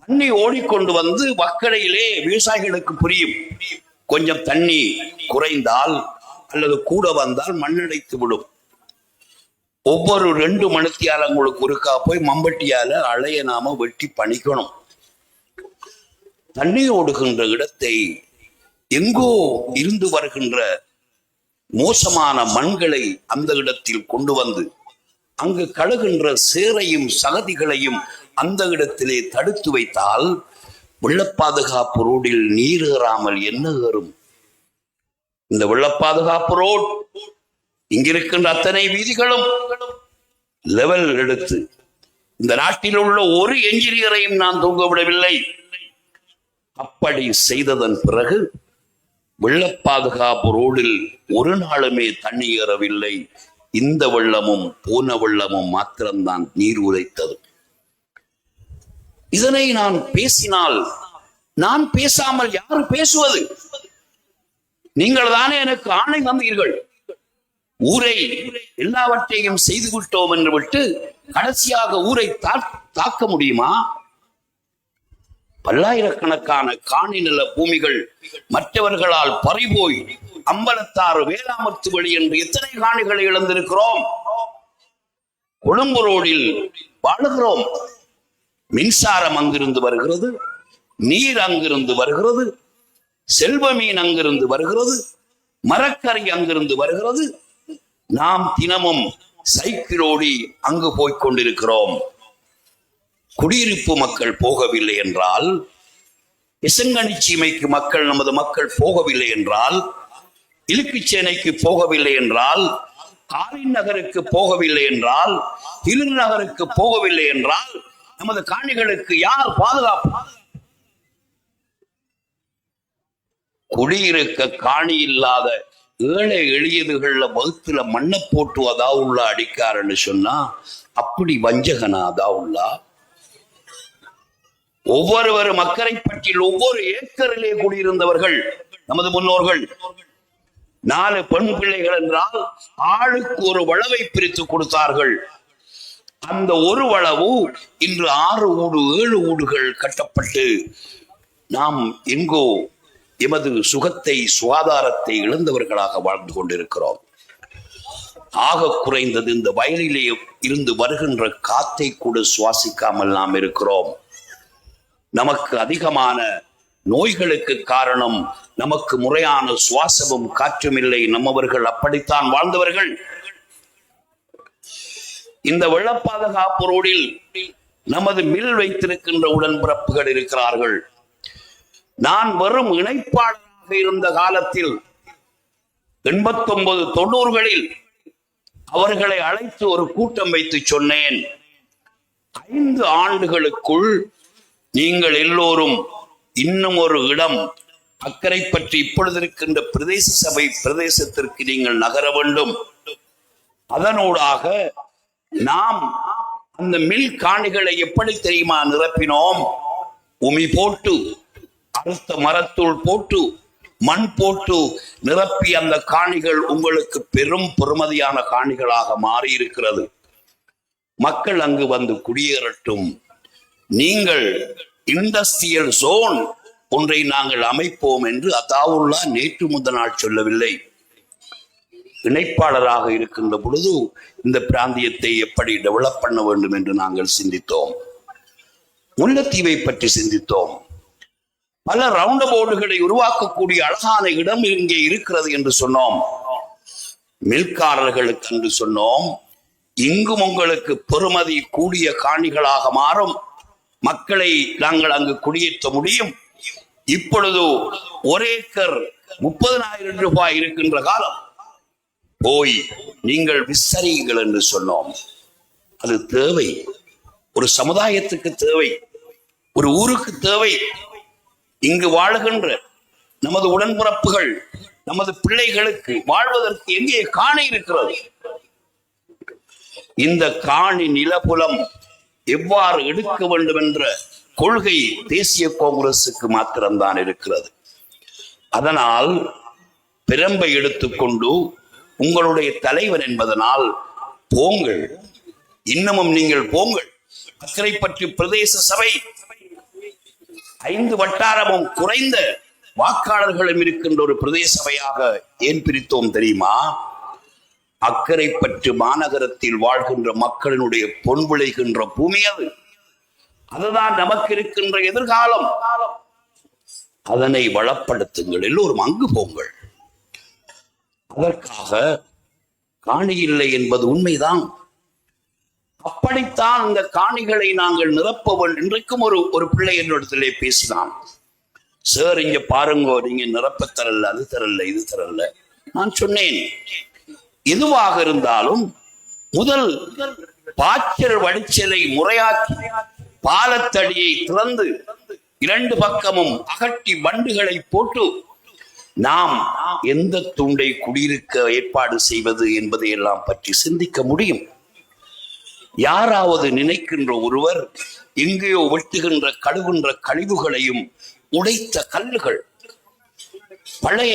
தண்ணி ஓடிக்கொண்டு வந்து வக்கடையிலே விவசாயிகளுக்கு புரியும், கொஞ்சம் தண்ணி குறைந்தால் அல்லது கூட வந்தால் மண்ணடைத்து விடும். ஒவ்வொரு 2 மணித்தியாலங்களுக்கு ஒருக்கா போய் மம்பட்டியால அலைய நாம வெட்டி பணிக்கணும். தண்ணி ஓடுகின்ற இடத்தை எங்கோ இருந்து வருகின்ற மோசமான மண்களை அந்த இடத்தில் கொண்டு வந்து அங்கு கழுகின்ற சேரையும் சகதிகளையும் அந்த இடத்திலே தடுத்து வைத்தால் வெள்ள பாதுகாப்பு ரோடில் நீர் ஏறாமல் என்ன ஏறும்? இந்த வெள்ள பாதுகாப்பு ரோட் இங்கிருக்கின்ற அத்தனை வீதிகளும் லெவல் எடுத்து இந்த நாட்டில் உள்ள ஒரு என்ஜினியரையும் நான் தூங்க விடவில்லை. அப்படி செய்ததன் பிறகு வெள்ள பாதுகாப்பு ரோடில் ஒரு நாளுமே தண்ணி ஏறவில்லை. இந்த வெள்ளமும் போன வெள்ளமும் மாத்திரம்தான் நீர் உரைத்தது. இதனை நான் பேசினால், நான் பேசாமல் யார் பேசுவது? நீங்கள் தானே எனக்கு ஆணை தந்தீர்கள். ஊரை எல்லாவற்றையும் செய்து விட்டோம் என்று விட்டு கடைசியாக ஊரை தாக்க முடியுமா? பல்லாயிரக்கணக்கான காணி நில பூமிகள் மற்றவர்களால் பறிபோய் அம்பலத்தாறு வேளாமத்து வழி என்று எத்தனை காணிகளை இழந்திருக்கிறோம். கொழும்பு ரோடில் வாழுகிறோம். மின்சாரம் அங்கிருந்து வருகிறது, நீர் அங்கிருந்து வருகிறது, செல்வ மீன் அங்கிருந்து வருகிறது, மரக்கறி அங்கிருந்து வருகிறது. நாம் தினமும் சைக்கிளோடி அங்கு போய்க் கொண்டிருக்கிறோம். குடியிருப்பு மக்கள் போகவில்லை என்றால், இசங்கனி சீமைக்கு மக்கள், நமது மக்கள் போகவில்லை என்றால், இலுக்குச்சேனைக்கு போகவில்லை என்றால், காரின் நகருக்கு போகவில்லை என்றால், திரு நகருக்கு போகவில்லை என்றால், நமது காணிகளுக்கு யார் பாதுகாப்பு? குடியிருக்க காணி இல்லாத ஏழை எளியதுகள்ல வகுத்துல மண்ணை போட்டு அதாவுள்ள அடிக்காருன்னு சொன்னா அப்படி வஞ்சகனா அதாவுள்ளா? ஒவ்வொரு மக்களை பற்றியில் ஒவ்வொரு ஏக்கரிலே குடியிருந்தவர்கள் நமது முன்னோர்கள். 4 பெண் பிள்ளைகள் என்றால் ஆளுக்கு ஒரு வளவை பிரித்து கொடுத்தார்கள். அந்த ஒரு வளவு இன்று 6 ஊடு 7 ஊடுகள் கட்டப்பட்டு நாம் எங்கோ எமது சுகத்தை, சுகாதாரத்தை இழந்தவர்களாக வாழ்ந்து கொண்டிருக்கிறோம். ஆக குறைந்தது இந்த வயலிலே இருந்து வருகின்ற காத்தை கூட சுவாசிக்காமல் நாம் இருக்கிறோம். நமக்கு அதிகமான நோய்களுக்கு காரணம் நமக்கு முறையான சுவாசமும் காற்றும் இல்லை. நம்மவர்கள் அப்படித்தான் வாழ்ந்தவர்கள். இந்த வெள்ள பாதுகாப்பு ரோடில் நமது மில் வைத்திருக்கின்ற உடன்பிறப்புகள் இருக்கிறார்கள். நான் வெறும் இணைப்பாளராக இருந்த காலத்தில் 89 90களில் அவர்களை அழைத்து ஒரு கூட்டம் வைத்து சொன்னேன், 5 ஆண்டுகளுக்குள் நீங்கள் எல்லோரும் இன்னும் ஒரு இடம் அக்கறை பற்றி இப்பொழுது இருக்கின்ற பிரதேச சபை பிரதேசத்திற்கு நீங்கள் நகர வேண்டும். அதனூடாக நாம் அந்த மில் காணிகளை எப்படி தெரியுமா நிரப்பினோம்? உமி போட்டு, அறுத்த மரத்தூள் போட்டு, மண் போட்டு நிரப்பி அந்த காணிகள் உங்களுக்கு பெரும் பெறுமதியான காணிகளாக மாறி இருக்கிறது. மக்கள் அங்கு வந்து குடியேறட்டும். நீங்கள் இண்டஸ்ட்ரியல் ஜோன் ஒன்றை நாங்கள் அமைப்போம் என்று அதாவுல்லா நேற்று முந்தநாள் சொல்லவில்லை. இணைப்பாளராக இருக்கின்ற பொழுது இந்த பிராந்தியத்தை எப்படி டெவலப் பண்ண வேண்டும் என்று நாங்கள் சிந்தித்தோம். முல்லைத்தீவை பற்றி சிந்தித்தோம். பல ரவுண்ட் போர்டுகளை உருவாக்கக்கூடிய அழகான இடம் இங்கே இருக்கிறது என்று சொன்னோம். மில்காரர்களுக்கு என்று சொன்னோம், இங்கும் உங்களுக்கு பெறுமதி கூடிய காணிகளாக மாறும், மக்களை நாங்கள் அங்கு குடியேற்ற முடியும். இப்பொழுது 1 ஏக்கர் 30,000 ரூபாய் இருக்கின்ற காலம் போய் நீங்கள் விசாரியுங்கள் என்று சொன்னோம். அது தேவை, ஒரு சமுதாயத்துக்கு தேவை, ஒரு ஊருக்கு தேவை. இங்கு வாழுகின்ற நமது உடன்பிறப்புகள், நமது பிள்ளைகளுக்கு வாழ்வதற்கு எங்கே காணி இருக்கிறது? இந்த காணி நிலப்புலம் எவ்வாறு எடுக்க வேண்டும் என்ற கொள்கை தேசிய காங்கிரசுக்கு மாத்திரம்தான் இருக்கிறது. அதனால் பிரம்பை எடுத்துக்கொண்டு உங்களுடைய தலைவர் என்பதனால் போங்கள், இன்னமும் நீங்கள் போங்கள். அக்கறை பற்றி பிரதேச சபை 5 வட்டாரமும் குறைந்த வாக்காளர்களும் இருக்கின்ற ஒரு பிரதேச சபையாக ஏன் பிரித்தோம் தெரியுமா? அக்கறை பற்றி மாநகரத்தில் வாழ்கின்ற மக்களினுடைய பொன் விளைகின்ற பூமி அது. அதுதான் நமக்கு இருக்கின்ற எதிர்காலம். அதனை வளப்படுத்துங்கள், எல்லோரும் அங்கு போங்கள். அதற்காக காணி இல்லை என்பது உண்மைதான். அப்படித்தான் இந்த காணிகளை நாங்கள் நிரப்ப வேண்டும். இன்றைக்கும் ஒரு பிள்ளை என்னிடத்திலே பேசினான், சார் இங்க பாருங்க, நீங்க நிரப்ப தரல, அது தரல, இது தரல. நான் சொன்னேன், எதுவாக இருந்தாலும் முதல் பாய்ச்சல் வடிச்சலை முறையாக்கி பாலத்தடியை திறந்து 2 பக்கமும் அகட்டி பண்டுகளை போட்டு நாம் எந்த துண்டை குடியிருக்க ஏற்பாடு செய்வது என்பதை எல்லாம் பற்றி சிந்திக்க முடியும். யாராவது நினைக்கின்ற ஒருவர் எங்கேயோ வெட்டுகின்ற கழுவுகின்ற கழிவுகளையும், உடைத்த கல்லுகள், பழைய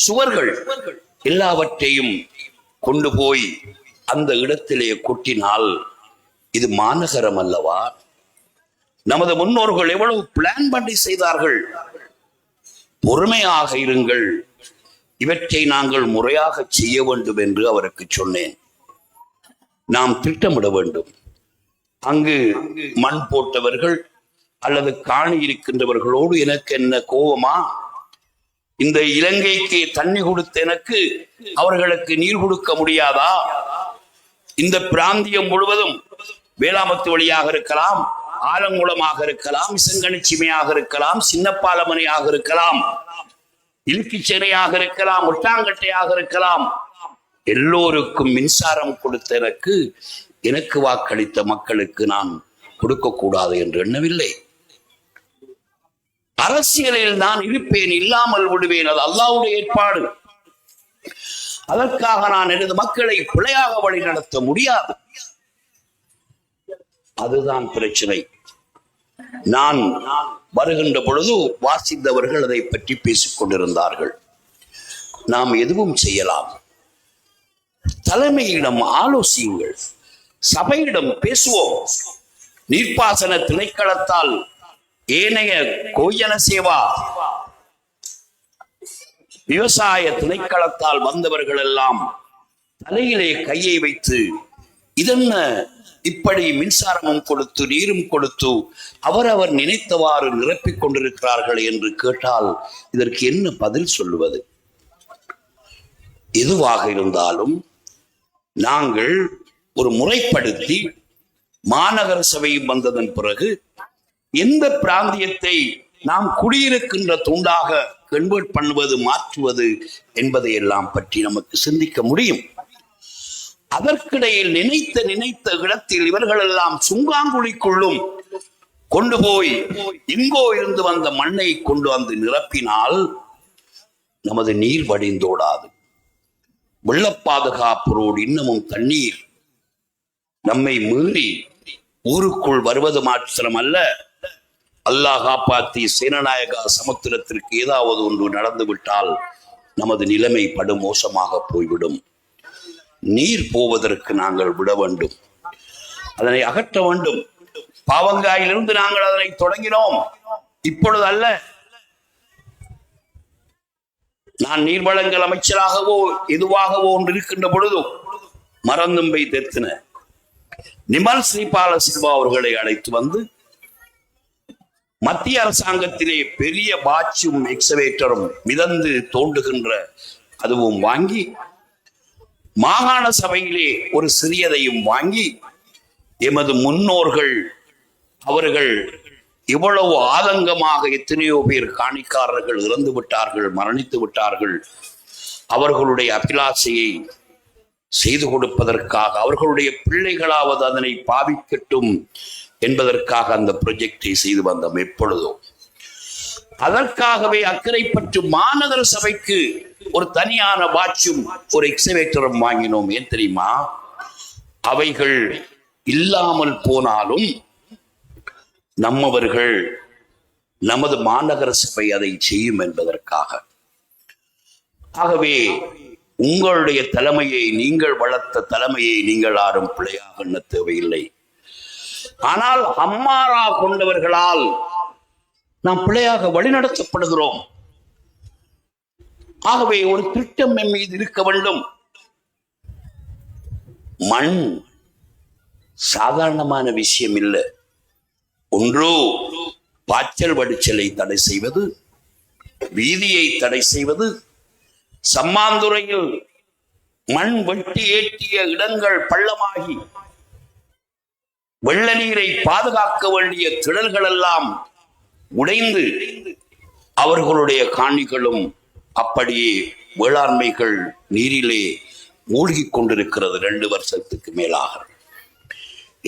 சுவர்கள் எல்லாவற்றையும் கொண்டு போய் அந்த இடத்திலே கொட்டினால் இது மாநகரம் அல்லவா? நமது முன்னோர்கள் எவ்வளவு பிளான் பண்ணி செய்தார்கள். பொறுமையாக இருங்கள், இவற்றை நாங்கள் முறையாக செய்ய வேண்டும் என்று அவருக்கு சொன்னேன். நாம் திட்டமிட வேண்டும். அங்கு மண் போட்டவர்கள் அல்லது காணி இருக்கின்றவர்களோடு எனக்கு என்ன கோபமா? இந்த இலங்கைக்கு தண்ணி கொடுத்த எனக்கு அவர்களுக்கு நீர் கொடுக்க முடியாதா? இந்த பிராந்தியம் முழுவதும் வேளாமத்து வழியாக இருக்கலாம், ஆலங்குளமாக இருக்கலாம், செங்கனிச்சிமையாக இருக்கலாம், சின்னப்பாலமனையாக இருக்கலாம், இலுக்கிச்சேனையாக இருக்கலாம், முட்டாங்கட்டையாக இருக்கலாம், எல்லோருக்கும் மின்சாரம் கொடுத்த எனக்கு வாக்களித்த மக்களுக்கு நான் கொடுக்க கூடாது என்று எண்ணவில்லை. அரசியலில் நான் இருப்பேன், இல்லாமல் விடுவேன், அது அல்லாஹ்வுடைய ஏற்பாடு. அதற்காக நான் எனது மக்களை பிழையாக வழி நடத்த முடியாது. அதுதான் பிரச்சனை. நான் வருகின்ற பொழுது வாசித்தவர்கள் அதை பற்றி பேசிக் கொண்டிருந்தார்கள். நாம் எதுவும் செய்யலாம். தலைமையிடம் ஆலோசியுங்கள், சபையிடம் பேசுவோம். நீர்ப்பாசன திணைக்களத்தால் ஏனைய கோயன சேவா விவசாய திணைக்களத்தால் வந்தவர்கள் எல்லாம் தலையிலே கையை வைத்து இதென்ன இப்படி மின்சாரமும் கொடுத்து நீரும் கொடுத்து அவரவர் நினைத்தவாறு நிரப்பிக் கொண்டிருக்கிறார்கள் என்று கேட்டால் இதற்கு என்ன பதில் சொல்லுவது? எதுவாக இருந்தாலும் நாங்கள் ஒரு முறைப்படுத்தி மாநகர சபையும் வந்ததன் பிறகு எந்த பிராந்தியத்தை நாம் குடியிருக்கின்ற துண்டாக கன்வெர்ட் பண்ணுவது, மாற்றுவது என்பதை எல்லாம் பற்றி நமக்கு சிந்திக்க முடியும். அதற்கிடையில் நினைத்த இடத்தில் இவர்கள் எல்லாம் சுங்காங்குழிக்குள்ளும் கொண்டு போய் எங்கோ இருந்து வந்த மண்ணை கொண்டு வந்து நிரப்பினால் நமது நீர் வடிந்தோடாது. வெள்ள பாதுகாப்பு இன்னமும் தண்ணீர் நம்மை மீறி ஊருக்குள் வருவது மாத்திரம் அல்ல, அல்லாஹ் காப்பாற்றி சேனநாயகா சமுத்திரத்திற்கு ஏதாவது ஒன்று நடந்து விட்டால் நமது நிலைமை படுமோசமாக போய்விடும். நீர் போவதற்கு நாங்கள் விட வேண்டும், அதனை அகற்ற வேண்டும். பாவங்காயிலிருந்து நாங்கள் அதனை தொடங்கினோம், இப்பொழுது அல்ல. நான் நீர்வளங்கள் அமைச்சராகவோ எதுவாகவோ ஒன்று இருக்கின்ற பொழுதோ மறந்தும் போய் தெத்தின நிமல் ஸ்ரீபால சில்வா அவர்களை அழைத்து வந்து மத்திய அரசாங்கத்திலே பெரிய பாட்சும் எக்ஸவேட்டரும் மிதந்து தோண்டுகின்ற அதுவும் வாங்கி, மாகாண சபையிலே ஒரு சிறியதையும் வாங்கி, எமது முன்னோர்கள் அவர்கள் இவ்வளவு ஆதங்கமாக எத்தனையோ பேர் காணிக்காரர்கள் இறந்து விட்டார்கள், மரணித்து விட்டார்கள். அவர்களுடைய அபிலாசையை செய்து கொடுப்பதற்காக அவர்களுடைய பிள்ளைகளாவது அதனை பாவிக்கட்டும் என்பதற்காக அந்த ப்ரொஜெக்டை செய்து வந்தோம். எப்பொழுதோ அதற்காகவே அக்கரைப்பற்று மாநகர சபைக்கு ஒரு தனியான வாட்சும் ஒரு எக்ஸவேட்டரும் வாங்கினோம். ஏன் தெரியுமா? அவைகள் இல்லாமல் போனாலும் நம்மவர்கள் நமது மாநகர சபை அதை செய்யும் என்பதற்காக. ஆகவே உங்களுடைய தலைமையை, நீங்கள் வளர்த்த தலைமையை நீங்கள் யாரும் பிழையாக எண்ண தேவையில்லை. ஆனால் அம்மாரா கொண்டவர்களால் நாம் பிழையாக வழிநடத்தப்படுகிறோம். ஆகவே ஒரு திட்டம் என் மீது இருக்க வேண்டும். மண் சாதாரணமான விஷயம் இல்லை. ஒன்றோ பாய்ச்சல் வடிச்சலை தடை செய்வது, வீதியை தடை செய்வது, சம்மாந்துறையில் மண் வெட்டி ஏற்றிய இடங்கள் பள்ளமாகி வெள்ள நீரை பாதுகாக்க வேண்டிய திடல்கள் எல்லாம் உடைந்து அவர்களுடைய காணிகளும் அப்படியே வேளாண்மைகள் நீரிலே மூழ்கி கொண்டிருக்கிறது 2 வருஷத்துக்கு மேலாக.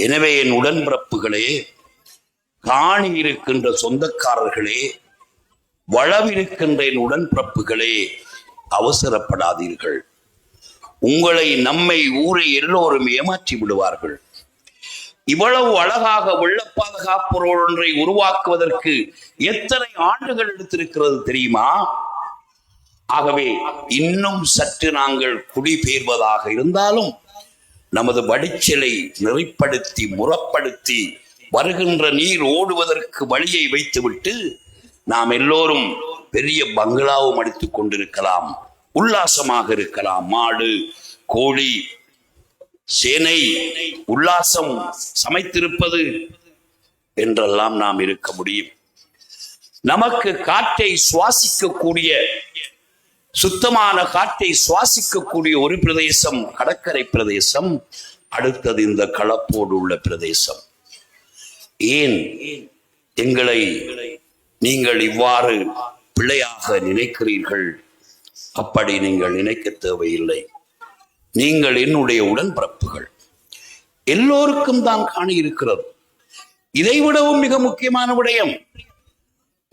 எனவே என் உடன்பிறப்புகளே, காணி இருக்கின்ற சொந்தக்காரர்களே, வளவிருக்கின்ற என் உடன்பிறப்புகளே, அவசரப்படாதீர்கள். உங்களை, நம்மை, ஊரை எல்லோரும் ஏமாற்றி விடுவார்கள். இவ்வளவு அழகாக வெள்ள பாதுகாப்பு ஒன்றை உருவாக்குவதற்கு எத்தனை ஆண்டுகள் எடுத்திருக்கிறது தெரியுமா? ஆகவே இன்னும் சற்று நாங்கள் குடிபெயர்வதாக இருந்தாலும் நமது வடிச்சலை நெறிப்படுத்தி முறப்படுத்தி வருகின்ற நீர் ஓடுவதற்கு வழியை வைத்துவிட்டு நாம் எல்லோரும் பெரிய பங்களாவும் அடித்துக் கொண்டிருக்கலாம், உல்லாசமாக இருக்கலாம். மாடு, கோழி, சேனை உல்லாசம் சமைத்திருப்பது என்றெல்லாம் நாம் இருக்க முடியும். நமக்கு காற்றை சுவாசிக்கக்கூடிய, சுத்தமான காற்றை சுவாசிக்கக்கூடிய ஒரு பிரதேசம் கடற்கரை பிரதேசம், அடுத்தது இந்த களப்போடு உள்ள பிரதேசம். ஏன் எங்களை நீங்கள் இவ்வாறு பிழையாக நினைக்கிறீர்கள்? அப்படி நீங்கள் நினைக்க தேவையில்லை. நீங்கள் என்னுடைய உடன்பிறப்புகள், எல்லோருக்கும் தான் காணி இருக்கிறது. இதைவிடவும் மிக முக்கியமான விடயம்,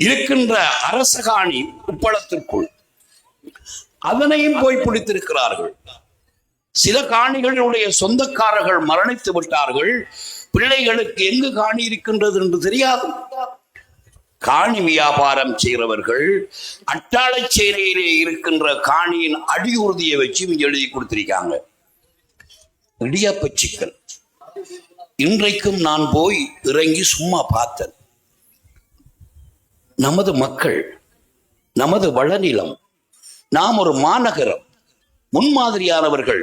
இருக்கின்ற அரச காணி உப்பளத்திற்குள் அதனையும் போய் பிடித்திருக்கிறார்கள். சில காணிகளுடைய சொந்தக்காரர்கள் மரணித்து விட்டார்கள். பிள்ளைகளுக்கு எங்கு காணி இருக்கின்றது என்று தெரியாது. காணி வியாபாரம் செய்கிறவர்கள் அட்டாளை சேனையிலே இருக்கின்ற காணியின் அடியுறுதியை வச்சு எழுதி கொடுத்திருக்காங்க. இடியாப்ப சிக்கல். இன்றைக்கும் நான் போய் இறங்கி சும்மா பார்த்தேன். நமது மக்கள், நமது வளநிலம், நாம் ஒரு மாநகரம், முன்மாதிரியானவர்கள்,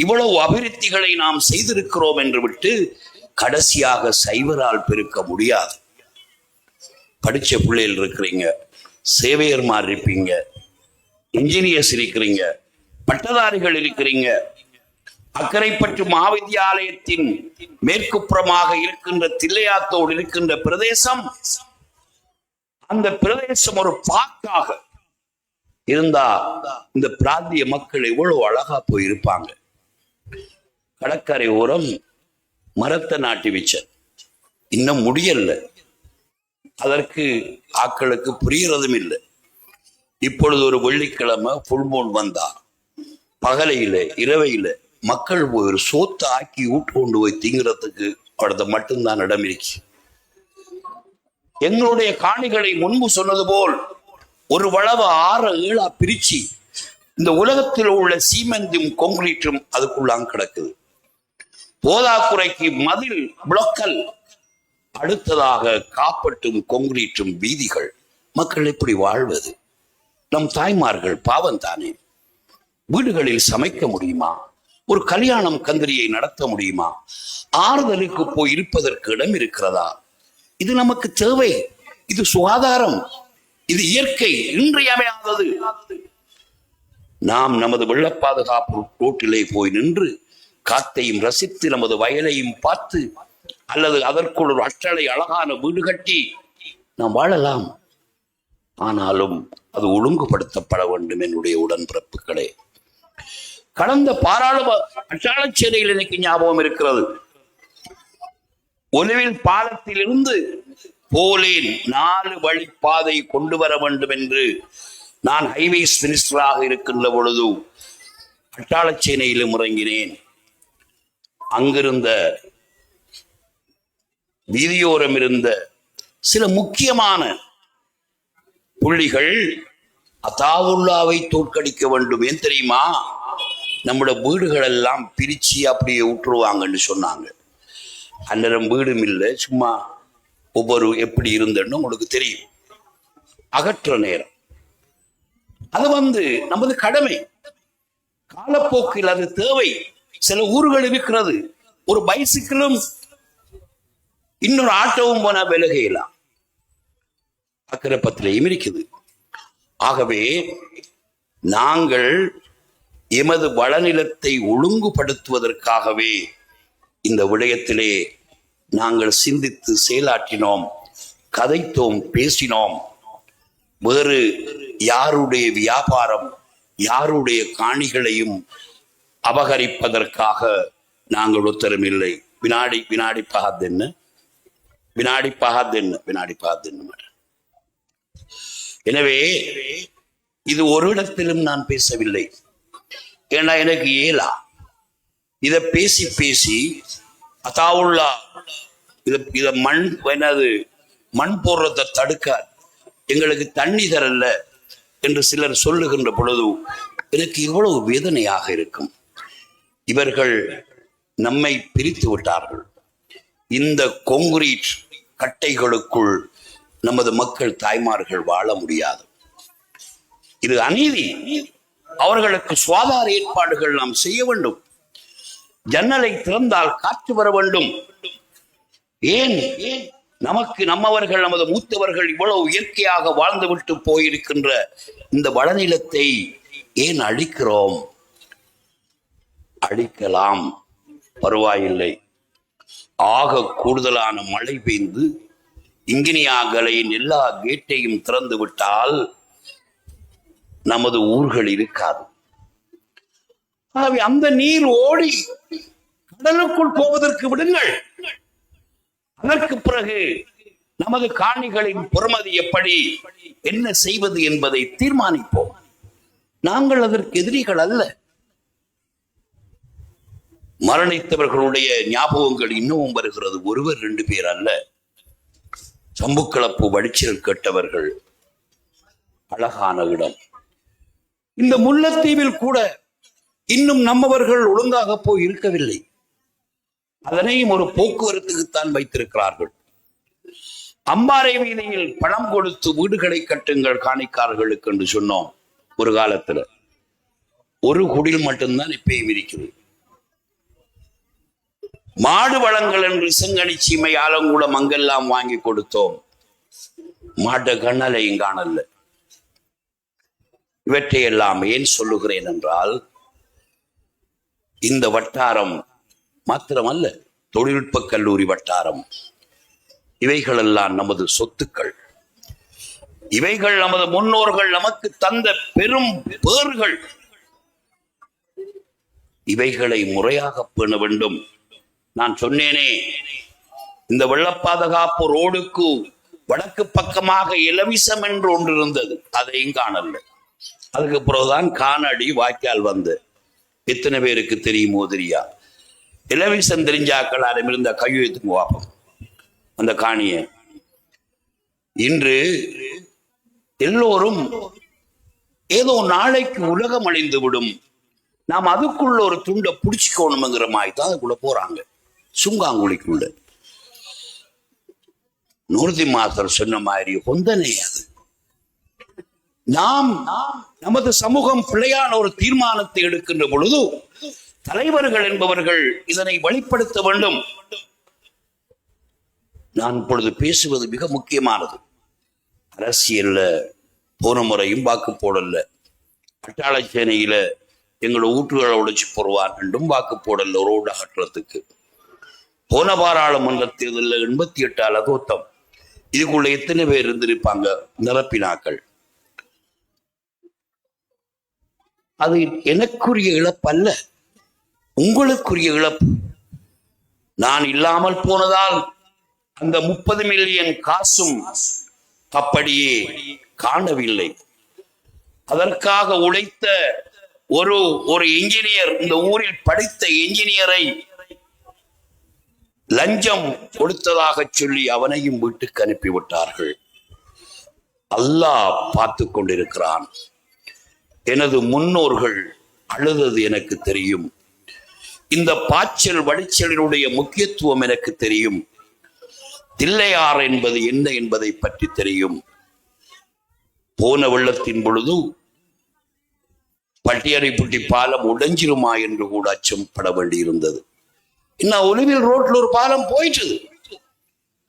இவ்வளவு அபிவிருத்திகளை நாம் செய்திருக்கிறோம் என்று விட்டு கடைசியாக சைவரால் பெருக்க முடியாது. படிச்ச பிள்ளைகள் இருக்கிறீங்க, சேவையர்மார் இருப்பீங்க, இன்ஜினியர்ஸ் இருக்கிறீங்க, பட்டதாரிகள் இருக்கிறீங்க. அக்கரைப்பற்று மகாவித்தியாலயத்தின் மேற்கு புறமாக இருக்கின்ற தில்லையாத்தோடு இருக்கின்ற பிரதேசம், அந்த பிரதேசம் ஒரு பார்க்காக இருந்தா இந்த பிராந்திய மக்கள் எவ்வளவு அழகா போயிருப்பாங்க. கடற்கரை ஓரம் மரத்தை நாட்டி வச்ச இன்னும் முடியல, அதற்கு ஆக்களுக்கு புரியறதும் இல்லை. இப்பொழுது ஒரு வெள்ளிக்கிழமை புல் மூன் வந்தா பகலையில இரவையில மக்கள் போய் ஒரு சோத்தை ஆக்கி ஊட்டு கொண்டு போய் திங்கிறதுக்கு அடுத்த மட்டும்தான் இடம் இருக்கு. எங்களுடைய காணிகளை முன்பு சொன்னது போல் ஒரு வளவு 6-7 பிரிச்சு இந்த உலகத்தில் உள்ள சீமெந்தும் கொங்கிரீட்டும் அதுக்குள்ளாங்க கிடக்குது. போதாக்குறைக்கு மதில் புளோக்கல், அடுத்ததாக காப்பட்டும் கொங்கிரீட்டும் வீதிகள். மக்கள் எப்படி வாழ்வது? நம் தாய்மார்கள் பாவம் தானே. வீடுகளில் சமைக்க முடியுமா? ஒரு கல்யாணம் கந்திரியை நடத்த முடியுமா? ஆறுதலுக்கு போய் இருப்பதற்கு இடம் இருக்கிறதா? இது நமக்கு தேவை, இது சுகாதாரம், இது இயற்கை, இன்றியமையாதது. நாம் நமது வெள்ள பாதுகாப்பு ரோட்டிலே போய் நின்று காத்தையும் ரசித்து நமது வயலையும் பார்த்து அல்லது அதற்குள் ஒரு அற்றலை அழகான வீடு கட்டி நாம் வாழலாம். ஆனாலும் அது ஒழுங்குபடுத்தப்பட வேண்டும். என்னுடைய உடன்பிறப்புகளே, கடந்த அட்டாளச்சேரியில் எனக்கு ஞாபகம் இருக்கிறது. ஒலிவில் பாலத்தில் இருந்து போலேன் 4 வழிப்பாதை கொண்டு வர வேண்டும் என்று நான் ஹைவேஸ் மினிஸ்டராக இருக்கின்ற பொழுது அட்டாளச்சேனையிலும் இறங்கினேன். அங்கிருந்த வீதியோரம் இருந்த சில முக்கியமான புள்ளிகள் அத்தாவுல்லாவை தோற்கடிக்க வேண்டும். ஏன் தெரியுமா? நம்முடைய வீடுகள் எல்லாம் பிரிச்சு அப்படியே விட்டுருவாங்கன்னு சொன்னாங்க. அந்நேரம் வீடும் இல்லை, சும்மா ஒவ்வொரு எப்படி இருந்தன்னு உங்களுக்கு தெரியும். அகற்ற நேரம் அது நமது கடமை. காலப்போக்கில் அது தேவை. சில ஊர்கள் இருக்கிறது, ஒரு பைசிக்கிளும் இன்னொரு ஆட்டோவும் போனா விலகையலாம். அக்கரப்பத்திலையும் இருக்குது. ஆகவே நாங்கள் எமது வளநிலத்தை ஒழுங்குபடுத்துவதற்காகவே இந்த விடயத்திலே நாங்கள் சிந்தித்து செயலாற்றினோம், கதைத்தோம், பேசினோம். வேறு யாருடைய வியாபாரம், யாருடைய காணிகளையும் அபகரிப்பதற்காக நாங்கள் உத்தரம் இல்லை. வினாடி பகாதென்ன. எனவே இது ஒரு இடத்திலும் நான் பேசவில்லை. ஏன்னா எனக்கு ஏலா இத பேசி பேசி அத்தாவுல்லா இத மண் போடுறதை தடுக்க எங்களுக்கு தண்ணி தரல என்று சிலர் சொல்லுகின்ற பொழுது எனக்கு இவ்வளவு வேதனையாக இருக்கும். இவர்கள் நம்மை பிரித்து விட்டார்கள். இந்த கொங்கிரீட் கட்டைகளுக்குள் நமது மக்கள் தாய்மார்கள் வாழ முடியாது. இது அநீதி. அவர்களுக்கு சுகாதார ஏற்பாடுகள் நாம் செய்ய வேண்டும். ஜன்னலை திறந்தால் காற்று வர வேண்டும். ஏன் நம்மவர்கள், நமது மூத்தவர்கள் இவ்வளவு இயற்கையாக வாழ்ந்துவிட்டு போயிருக்கின்ற இந்த வளநிலத்தை ஏன் அழிக்கிறோம்? அழிக்கலாம், பரவாயில்லை. ஆக கூடுதலான மழை பெய்து இங்கினியாகலையின் எல்லா கேட்டையும் திறந்து விட்டால் நமது ஊர்கள் இருக்காது. ஆகவே அந்த நீர் ஓடி கடலுக்குள் போவதற்கு விடுங்கள். அதற்கு பிறகு நமது காணிகளின் பொறுமதி எப்படி, என்ன செய்வது என்பதை தீர்மானிப்போம். நாங்கள் அதற்கு எதிரிகள் அல்ல. மரணித்தவர்களுடைய ஞாபகங்கள் இன்னமும் வருகிறது. 1-2 பேர் அல்ல. சம்புக்களப்பு வடிச்சில் கேட்டவர்கள். அழகான இடம். இந்த முல்லைத்தீவில் கூட இன்னும் நம்மவர்கள் ஒழுங்காக போய் இருக்கவில்லை. அதனையும் ஒரு போக்குவரத்துக்குத்தான் வைத்திருக்கிறார்கள். அம்பாறை வீதியில் பணம் கொடுத்து வீடுகளை கட்டுங்கள் காணிக்காரர்களுக்கு என்று சொன்னோம். ஒரு காலத்துல ஒரு குடில் மட்டும்தான் இப்பயும் இருக்குது. மாடு வளங்கள் என்று செங்கனி சீமை ஆலங்குளம் அங்கெல்லாம் வாங்கி கொடுத்தோம். மாட்ட கண்ணலையும் காணல. இவற்றையெல்லாம் ஏன் சொல்லுகிறேன் என்றால், இந்த வட்டாரம் மாத்திரமல்ல, தொழில்நுட்ப கல்லூரி வட்டாரம், இவைகளெல்லாம் நமது சொத்துக்கள். இவைகள் நமது முன்னோர்கள் நமக்கு தந்த பெரும் பேறுகள். இவைகளை முறையாக பேண வேண்டும். நான் சொன்னேனே, இந்த வெள்ள பாதுகாப்பு ரோடுக்கு வடக்கு பக்கமாக இலவிசம் என்று ஒன்று இருந்தது, அதையும் காணல. அதுக்கு பிறகுதான் காணடி வாய்க்கால் வந்து. எத்தனை பேருக்கு தெரியுமோ தெரியா? இலவிசம் தெரிஞ்சாக்கள் இருந்த கையெழுத்துக்கு வாப்பம் அந்த காணிய. இன்று எல்லோரும் ஏதோ நாளைக்கு உலகம் அழிந்து விடும், நாம் அதுக்குள்ள ஒரு துண்டை புடிச்சுக்கணுங்கிற மாதிரி தான் அதுக்குள்ள போறாங்க, சுங்காங்குழிக்குள்ள. நூர்தி மாதர் சொன்ன மாதிரி கொந்தனை அது. நாம் நமது சமூகம் பிழையான ஒரு தீர்மானத்தை எடுக்கின்ற பொழுது தலைவர்கள் என்பவர்கள் இதனை வெளிப்படுத்த வேண்டும். நான் இப்பொழுது பேசுவது மிக முக்கியமானது. அரசியல்ல போன முறையும் வாக்கு போடல, பட்டாள சேனையில எங்களோட ஊற்றுகளை உடைச்சு போடுவார் என்றும் வாக்கு போடல ரோடு அகற்றத்துக்கு. போன பாராளுமன்ற தேர்தலில் 88 தோட்டம். இதுக்குள்ள எத்தனை பேர் இருந்திருப்பாங்க நிரப்பினாக்கள்? அது எனக்குரிய இழப்பு அல்ல, உங்களுக்குரிய இழப்பு. நான் இல்லாமல் போனதால் அந்த 30 மில்லியன் காசும் அப்படியே காணவில்லை. அதற்காக உழைத்த ஒரு இன்ஜினியர், இந்த ஊரில் படித்த இன்ஜினியரை லஞ்சம் கொடுத்ததாக சொல்லி அவனையும் வீட்டுக்கு அனுப்பிவிட்டார்கள். அல்லாஹ் பார்த்து கொண்டிருக்கிறான். எனது முன்னோர்கள் அழுதது எனக்கு தெரியும். இந்த பாய்ச்சல் வடிச்சலினுடைய முக்கியத்துவம் எனக்கு தெரியும். தில்லையார் என்பது என்ன என்பதை பற்றி தெரியும். போன வெள்ளத்தின் பொழுது பட்டியறைப்புட்டி பாலம் உடைஞ்சிருமா என்று கூட அச்சம்பட வேண்டியிருந்தது. இன்னும் ஒலிவில் ரோட்ல ஒரு பாலம் போயிட்டது,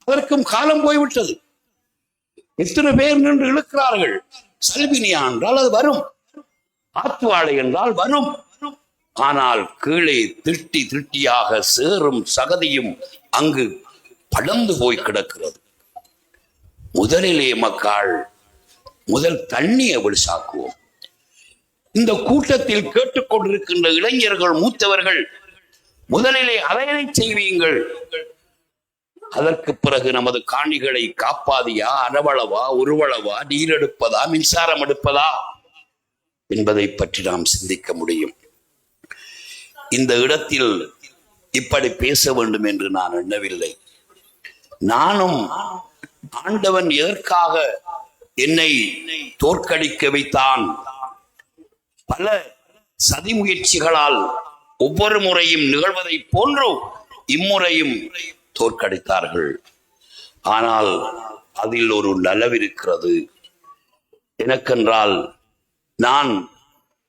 அதற்கும் காலம் போய்விட்டது. எத்தனை பேர் நின்று இழுக்கிறார்கள். சல்பினியா என்றால் அது வரும், ஆத்துவாழை என்றால் வரும். ஆனால் கீழே திட்டி திட்டியாக சேரும் சகதியும் அங்கு படர்ந்து போய் கிடக்கிறது. முதலிலே முதல் தண்ணியை விழிசாக்குவோம். இந்த கூட்டத்தில் கேட்டுக்கொண்டிருக்கின்ற இளைஞர்கள், மூத்தவர்கள், முதலிலே அதனை செய்வீங்கள். அதற்கு பிறகு நமது காணிகளை காப்பாதியா, அறவளவா, உருவளவா, நீர் எடுப்பதா, மின்சாரம் எடுப்பதா என்பதை பற்றி நாம் சிந்திக்க முடியும். இந்த இடத்தில் இப்படி பேச வேண்டும் என்று நான் எண்ணவில்லை. நானும் ஆண்டவன் எதற்காக என்னை தோற்கடிக்க வைத்தான்? பல சதி முயற்சிகளால் ஒவ்வொரு முறையும் நிகழ்வதை போன்று இம்முறையும் தோற்கடித்தார்கள். ஆனால் அதில் ஒரு நலவிருக்கிறது. எனக்கென்றால் நான்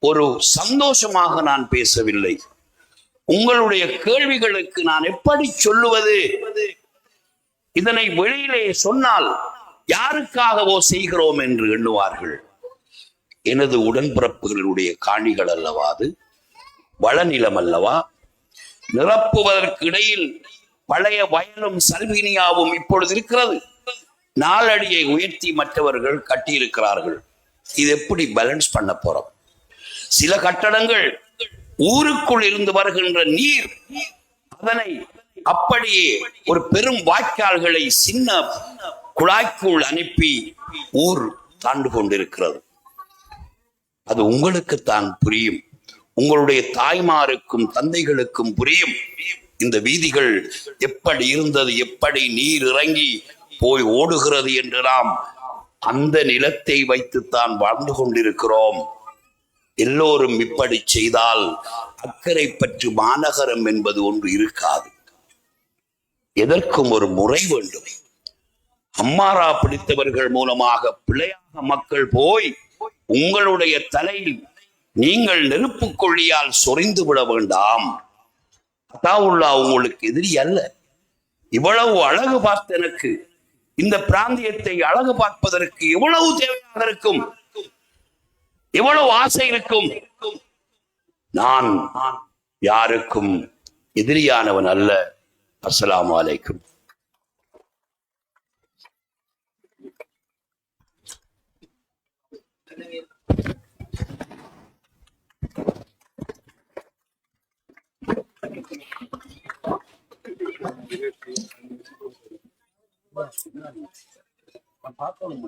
ஒரு சந்தோஷமாக நான் பேசவில்லை. உங்களுடைய கேள்விகளுக்கு நான் எப்படி சொல்லுவது? இதனை வெளியிலே சொன்னால் யாருக்காகவோ செய்கிறோம் என்று எண்ணுவார்கள். எனது உடன்பிறப்புகளுடைய காணிகள் அல்லவா, அது வளநிலம் அல்லவா? நிரப்புவதற்கு இடையில் பழைய வயலும் சல்வினியாவும் இப்பொழுது இருக்கிறது. நாலடியை உயர்த்தி மற்றவர்கள் கட்டியிருக்கிறார்கள். இது எப்படி பேலன்ஸ் பண்ண போறோம்? சில கட்டடங்கள் ஊருக்குள் இருந்து வருகின்ற நீர் அதனை அப்படியே ஒரு பெரும் வாய்க்கால்களை சின்ன குழாய்க்குள் அனுப்பி ஊர் தாண்டு கொண்டிருக்கிறது. அது உங்களுக்குத்தான் புரியும், உங்களுடைய தாய்மாருக்கும் தந்தைகளுக்கும் புரியும். இந்த வீதிகள் எப்படி இருந்தது, எப்படி நீர் இறங்கி போய் ஓடுகிறது என்று நாம் அந்த நிலத்தை வைத்துத்தான் வாழ்ந்து கொண்டிருக்கிறோம். எல்லோரும் இப்படி செய்தால் அக்கறை பற்றி மாநகரம் என்பது ஒன்று இருக்காது. எதற்கும் ஒரு முறை வேண்டும். அம்மாரா பிடித்தவர்கள் மூலமாக பிழையாக மக்கள் போய் உங்களுடைய தலையில் நீங்கள் நெருப்பு கொள்ளியால் சொரிந்து விட வேண்டாம். அத்தாவுல்லா உங்களுக்கு எதிரி அல்ல. இவ்வளவு அழகு பார்த்த எனக்கு இந்த பிராந்தியத்தை அழகு பார்ப்பதற்கு எவ்வளவு தேவையாக இருக்கும், எவ்வளவு ஆசை இருக்கும். நான் யாருக்கும் எதிரியானவன் அல்ல. அஸ்ஸலாமு அலைக்கும்.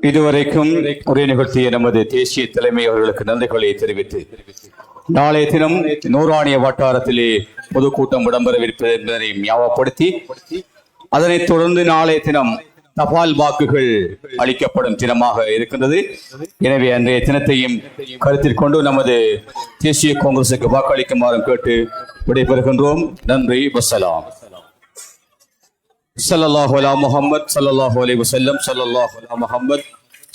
இதுவரைக்கும் உரை நிகழ்த்திய நமது தேசிய தலைமை அவர்களுக்கு நன்றிகளை தெரிவித்து நாளைய தினம் நூறாணிய வட்டாரத்திலே பொதுக்கூட்டம் இடம்பெறவிருப்பது என்பதனை ஞாபகப்படுத்தி அதனைத் தொடர்ந்து நாளைய தினம் தபால் வாக்குகள் அளிக்கப்படும் தினமாக இருக்கின்றது. எனவே அன்றைய தினத்தையும் கருத்தில் கொண்டு நமது தேசிய காங்கிரசுக்கு வாக்களிக்குமாறும் கேட்டு விடைபெறுகின்றோம். நன்றி. வஸ்ஸலாம். ஸல்லல்லாஹு அலா முஹம்மத் ஸல்லல்லாஹு அலைஹி வஸல்லம் ஸல்லல்லாஹு அலா முஹம்மத்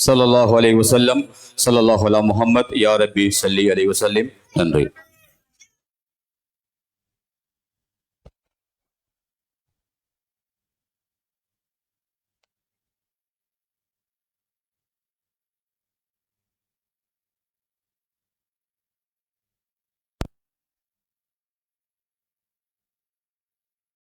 ஸல்லல்லாஹு அலைஹி வஸல்லம் ஸல்லல்லாஹு அலா முஹம்மத் யா ரப்பி ஸல்லி அலைஹி வஸல்லிம். நன்றி.